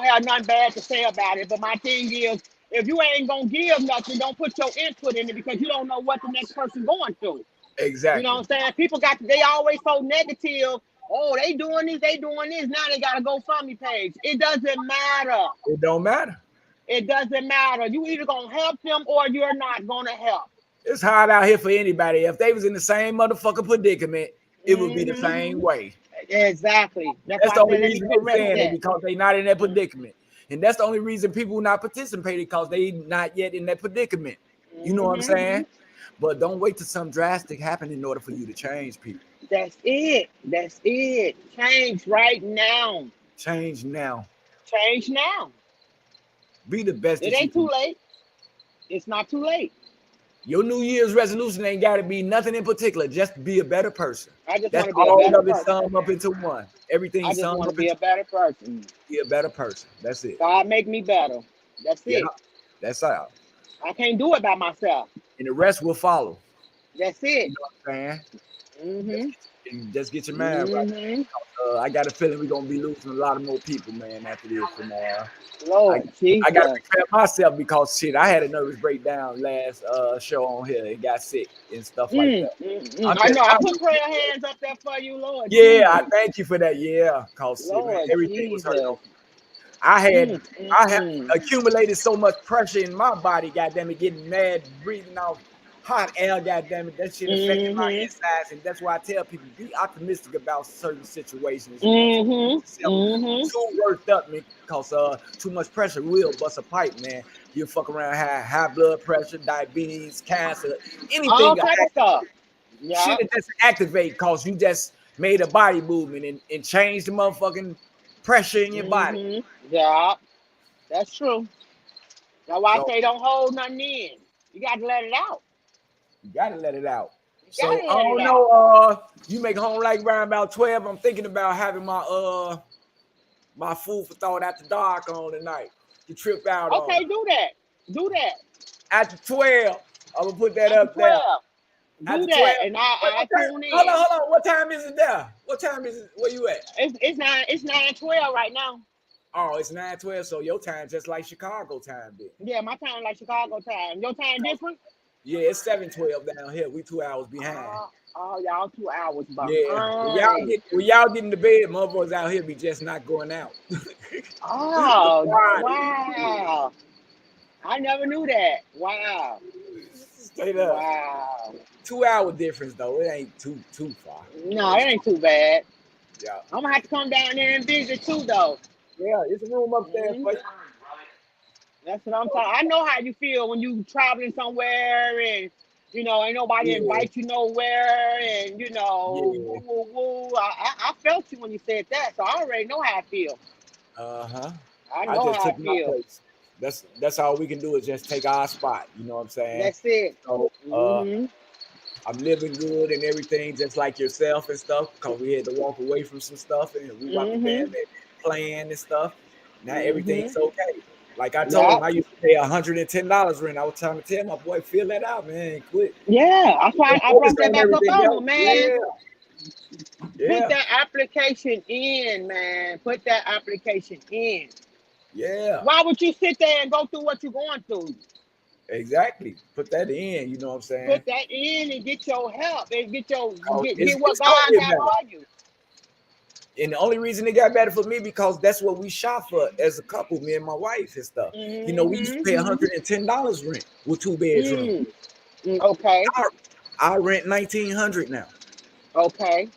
have nothing bad to say about it. But my thing is, if you ain't gonna give nothing, don't put your input in it because you don't know what the next person going through. Exactly. You know what I'm saying? People they always so negative. Oh, they doing this. Now they got a GoFundMe page. It doesn't matter. It don't matter. It doesn't matter. You either gonna help them or you're not gonna help. It's hard out here for anybody. If they was in the same motherfucking predicament, it would be the same way. Exactly. That's the only reason they're saying it, because they're not in that predicament. And that's the only reason people not participating, because they not yet in that predicament. You know what I'm saying? But don't wait till something drastic happen in order for you to change people. That's it. Change right now. Change now. Be the best. It ain't too late. It's not too late. Your New Year's resolution ain't got to be nothing in particular. Just be a better person. That's all of it sum up into one. Everything. I just want to be a better person. Be a better person. That's it. God make me better. That's it. That's all. I can't do it by myself. And the rest will follow. That's it. You know what I'm saying? Just get your mind right. I got a feeling we're gonna be losing a lot of more people, man, after this. And Lord, I gotta prepare myself because shit, I had a nervous breakdown last show on here and got sick and stuff like that. I know. I put prayer hands up there for you, Lord. Yeah, I thank you for that. Yeah, cause everything was hurt. I have accumulated so much pressure in my body, goddamn it, getting mad, breathing out hot air, goddamn it, that shit affected my insides, and that's why I tell people be optimistic about certain situations. Too worked up, man, because too much pressure will bust a pipe, man. You fuck around, have high blood pressure, diabetes, cancer, anything. All type of stuff. Yeah. Shit that just activate because you just made a body movement and changed the motherfucking pressure in your body. Yeah, that's true. That's why I say don't hold nothing in. You got to let it out. You got to let it out. So I don't know. You make home like around about 12. I'm thinking about having my my food for thought after dark on tonight. To trip out. Okay, do that. Do that. After 12, I'm gonna put that up there. Do that, and I tune in. Hold on. What time is it there? What time is it? Where you at? It's 9:12 right now. Oh, it's 9:12. So your time just like Chicago time, then. Yeah, my time like Chicago time. Your time different? Yeah, it's 7:12 down here. We 2 hours behind. Oh, y'all 2 hours behind. Yeah. When y'all get in the bed, motherfuckers out here be just not going out. Oh, wow. I never knew that. Wow. Straight up. Wow. 2 hour difference though. It ain't too far. No, it ain't too bad. Yeah. I'm gonna have to come down there and visit too though. Yeah, it's a room up there for you. That's what I'm talking. I know how you feel when you traveling somewhere and you know ain't nobody invite you nowhere and you know woo, woo, woo. I felt you when you said that, so I already know how I feel. I know how I feel. That's all we can do is just take our spot. You know what I'm saying? That's it. So I'm living good and everything, just like yourself and stuff, because we had to walk away from some stuff and we walked there playing and stuff. Now everything's okay. Like I told him, I used to pay $110 rent. I was trying to tell my boy, fill that out, man. Quit. Yeah, that's why I brought that back up on, man. Yeah. Put that application in, man. Put that application in. Yeah. Why would you sit there and go through what you're going through? Exactly. Put that in, you know what I'm saying? Put that in and get your help and get what God got for you. And the only reason it got better for me because that's what we shot for as a couple, me and my wife and stuff. You know, we used to pay $110 rent with 2 bedrooms. Okay. I rent $1,900 now. Okay.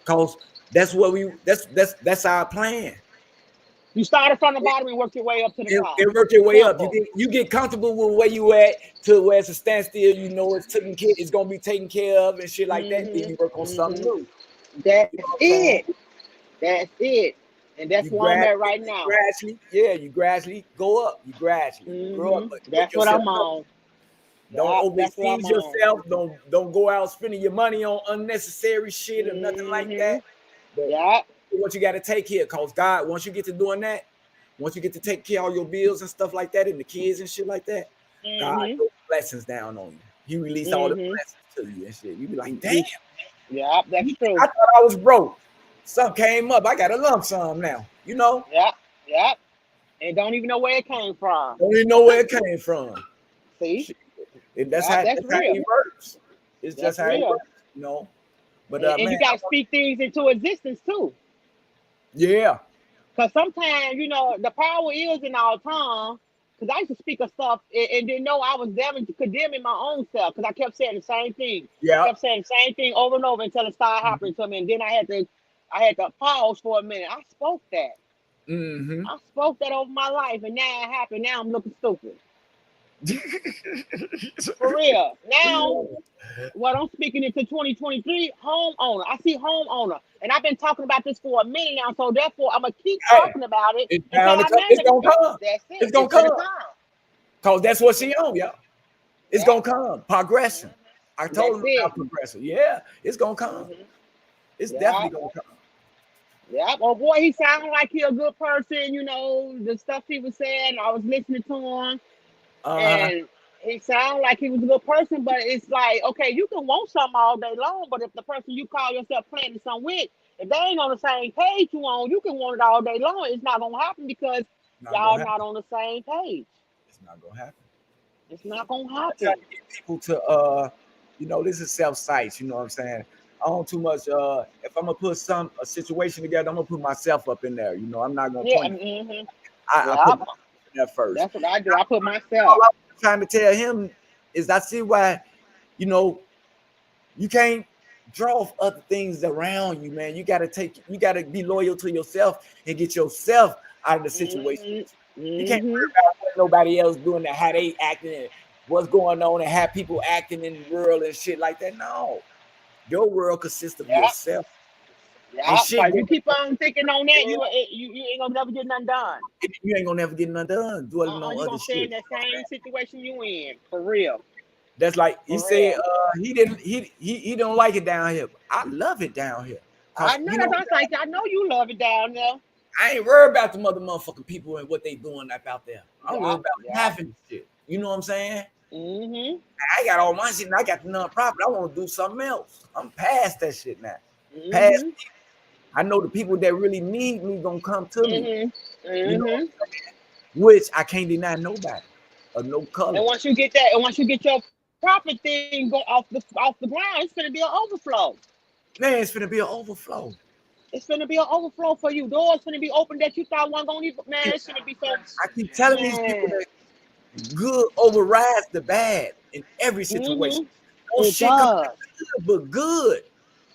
Cause that's what that's our plan. You started from the bottom and worked your way up to the top. And work your way up. You get comfortable with where you at to where it's a standstill. You know it's gonna be taken care of and shit like that. Then you work on something new. That's it. That's it. And that's where I'm at right now. You gradually go up. You gradually grow up. That's what I'm on. Don't overfeed yourself. Don't go out spending your money on unnecessary shit or nothing like that. But what you got to take here, cause God, once you get to doing that, once you get to take care of all your bills and stuff like that, and the kids and shit like that, God throws blessings down on you. He released all the blessings to you and shit. You be like, damn. Yeah, that's true. I thought I was broke. Something came up. I got a lump sum now. You know. Yeah. And don't even know where it came from. Don't even know where it came from. See. And that's how it works. It's just how it works, you know. But and man, you gotta speak things into existence too. Yeah. Because sometimes, you know, the power is in our tongue. Because I used to speak of stuff and didn't know I was condemning my own self. Because I kept saying the same thing. Yeah. I kept saying the same thing over and over until it started happening to me. And then I had to pause for a minute. I spoke that. I spoke that over my life, and now it happened. Now I'm looking stupid. For real. Now, what I'm speaking into 2023, homeowner. I see homeowner. And I've been talking about this for a minute now, so therefore I'm going to keep talking about it. It's going to come. That's it. It's going to come. Because that's what she on, y'all. It's going to come. Progression. I told him about progression. Yeah, it's going to come. It's definitely going to come. Yeah, well, boy, he sounded like he a good person, you know, the stuff he was saying. I was listening to him. And he sounded like he was a good person, but it's like, okay, you can want something all day long, but if the person you call yourself planning something with, if they ain't on the same page you on, you can want it all day long. It's not going to happen because y'all not on the same page. It's not going to happen. It's not going to happen. I try to get people to, you know, this is self-sight, you know what I'm saying? I don't too much, if I'm going to put a situation together, I'm going to put myself up in there. You know, I'm not going to point I put that first. That's what I do. I put myself. All I'm trying to tell him is I see why, you know, you can't draw off other things around you, man. You gotta be loyal to yourself and get yourself out of the situation. You can't worry about what nobody else doing and how they acting and what's going on and how people acting in the world and shit like that. No, your world consists of yourself. Yeah, shit, you keep on thinking on that, you ain't gonna never get nothing done. You ain't gonna never get nothing done. Dwelling on you other gonna stay in that same situation you in, for real. That's like he said. He don't like it down here. I love it down here. I know I know you love it down there. I ain't worried about the motherfucking people and what they doing up out there. I'm worried about having shit. You know what I'm saying? I got all my shit and I got the nonprofit. I want to do something else. I'm past that shit now. Past. I know the people that really need me gonna come to me. You know, which I can't deny nobody or no color. And once you get that, and once you get your profit thing go off the ground, it's gonna be an overflow. Man, it's gonna be an overflow. It's gonna be an overflow for you. Doors gonna be open that you thought weren't gonna even. Man, it's gonna be so. I keep telling these people that good overrides the bad in every situation. No shit come good, but good.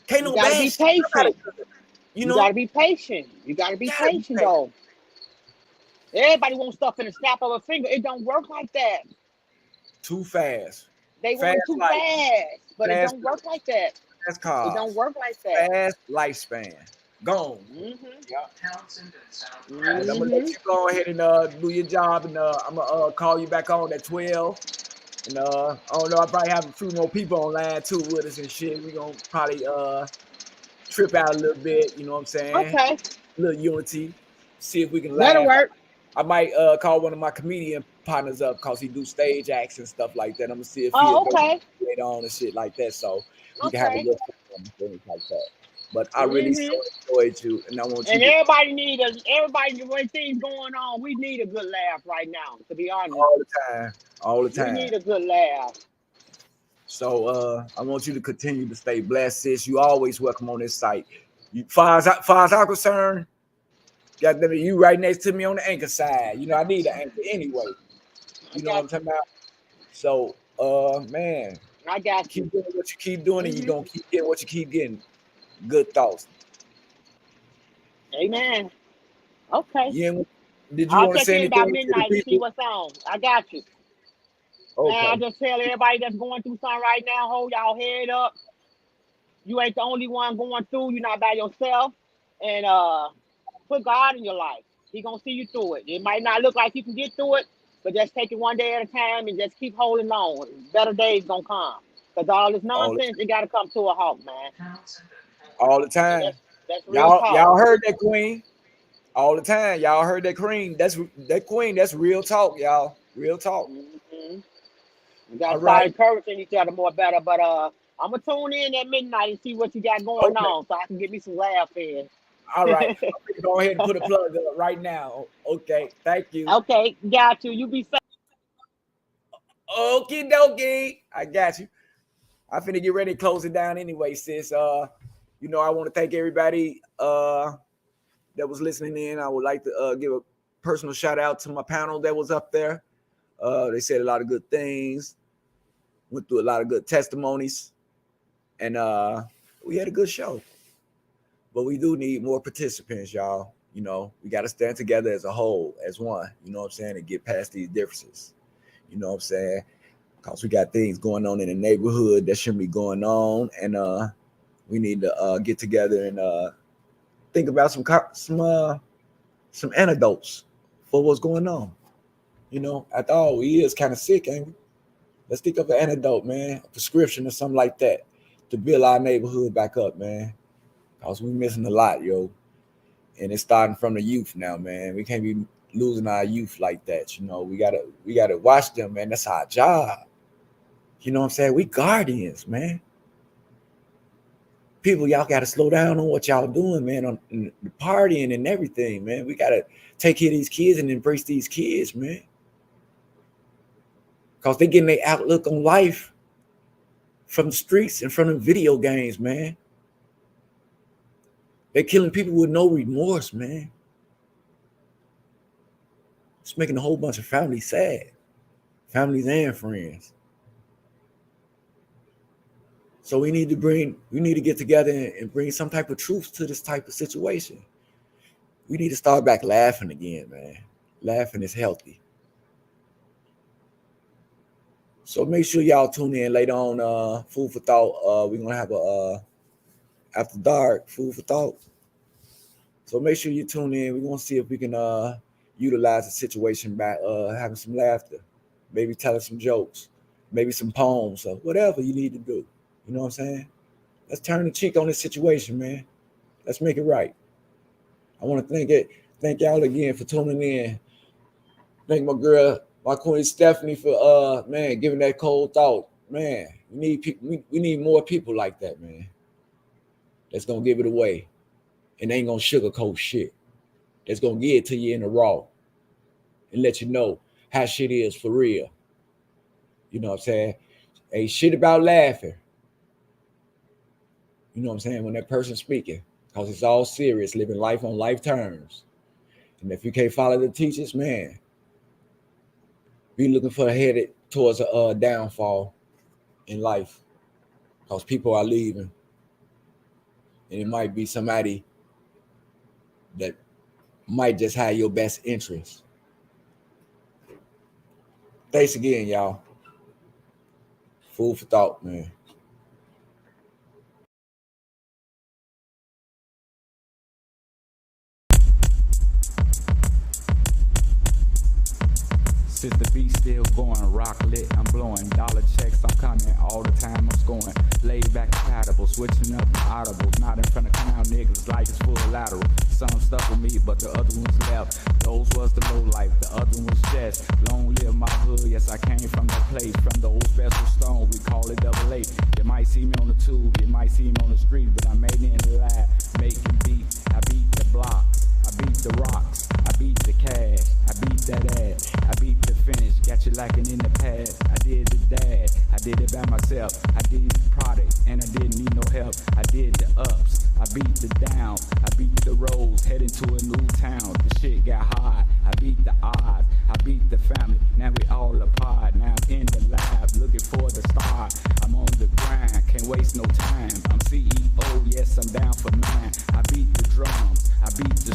Can't no bad. Be patient. You gotta be patient. You gotta be patient, though. Everybody wants stuff in the snap of a finger. It don't work like that. Too fast. They want too fast, but it don't work like that. That's called. It don't work like that. Fast lifespan. Gone. I'm gonna let you go ahead and do your job, and I'm gonna call you back on at 12. And I don't know, I probably have a few more people online too with us and shit. We gonna probably trip out a little bit, you know what I'm saying? Okay. A little unity. See if we can That'll work. I might call one of my comedian partners up because he do stage acts and stuff like that. I'm gonna see if he'll go later on and shit like that. So we can have a little fun and things like that. But I really so enjoyed you, and I want you. And everybody, when things going on, we need a good laugh right now. To be honest, all the time. We need a good laugh. So I want you to continue to stay blessed, sis. You always welcome on this site. Far as I'm concerned, you right next to me on the anchor side. You know, I need an anchor anyway. You know what I'm talking about? So, man, I got you. Keep doing what you keep doing, and you're gonna keep getting what you keep getting. Good thoughts. Amen. Okay. Did you want to say anything about midnight to see what's on? I got you. Okay. And I just tell everybody that's going through something right now, hold y'all head up. You ain't the only one going through. You're not by yourself. And put God in your life. He gonna see you through it. It might not look like you can get through it, but just take it one day at a time and just keep holding on. Better days gonna come. Because all this nonsense, it gotta come to a halt, man. All the time. That's real talk. Y'all heard that, Queen? All the time. Y'all heard that, Queen? That's Queen. That's real talk, y'all. Real talk. We gotta start encouraging each other more better. But I'm gonna tune in at midnight and see what you got going on, so I can get me some laugh in. All right. I'm gonna go ahead and put a plug up right now. Okay. Thank you. Okay, got you. You be safe. Okie dokie. I got you. I'm finna get ready to close it down anyway, sis. You know, I want to thank everybody that was listening in. I would like to give a personal shout out to my panel that was up there. They said a lot of good things, went through a lot of good testimonies, and we had a good show. But we do need more participants, y'all. You know, we got to stand together as a whole, as one, you know what I'm saying, and get past these differences. You know what I'm saying? Because we got things going on in the neighborhood that shouldn't be going on, and we need to get together and think about some antidotes for what's going on. You know, after all, we is kind of sick, ain't we? Let's think of an antidote, man, a prescription or something like that to build our neighborhood back up, man. Because we missing a lot, yo. And it's starting from the youth now, man. We can't be losing our youth like that. You know, we gotta watch them, man. That's our job. You know what I'm saying? We guardians, man. People, y'all got to slow down on what y'all doing, man, on the partying and everything, man. We got to take care of these kids and embrace these kids, man. Because they getting their outlook on life from the streets and from the video games, man. They're killing people with no remorse, man. It's making a whole bunch of families sad. Families and friends. So we need to get together and bring some type of truth to this type of situation. We need to start back laughing again, man. Laughing is healthy. So make sure y'all tune in later on. Food for thought. We're gonna have a after dark food for thought. So make sure you tune in. We're gonna see if we can utilize the situation by having some laughter, maybe telling some jokes, maybe some poems or whatever you need to do. You know what I'm saying? Let's turn the cheek on this situation, man. Let's make it right. I want to thank y'all again for tuning in. Thank my girl, my queen Stephanie, for giving that cold thought. Man, we need people. We need more people like that, man. That's gonna give it away, and ain't gonna sugarcoat shit. That's gonna give it to you in the raw, and let you know how shit is for real. You know what I'm saying? Ain't shit about laughing. You know what I'm saying? When that person's speaking, because it's all serious, living life on life terms. And if you can't follow the teachers, man, be looking for headed towards a downfall in life, because people are leaving. And it might be somebody that might just have your best interest. Thanks again, y'all. Food for thought, man. Since the beat still going, rock lit, I'm blowing. Dollar checks, I'm coming all the time, I'm scoring. Laid back compatible, switching up audibles. Not in front of clown niggas, life is full of lateral. Some stuck with me, but the other ones left. Those was the low life, the other ones just. Long live my hood, yes, I came from that place. From the old special stone, we call it double A. You might see me on the tube, you might see me on the street, but I made it in the lab, making beats. I beat the blocks, I beat the rocks, I beat the cash, I beat that ass, I beat the finish, got you lacking in the past. I did the dash, I did it by myself. I did the product, and I didn't need no help. I did the ups, I beat the down, I beat the roads, heading to a new town. The shit got hard, I beat the odds, I beat the family. Now we all apart. Now I'm in the lab, looking for the star. I'm on the grind, can't waste no time. I'm CEO, yes, I'm down for mine. I beat the drums, I beat the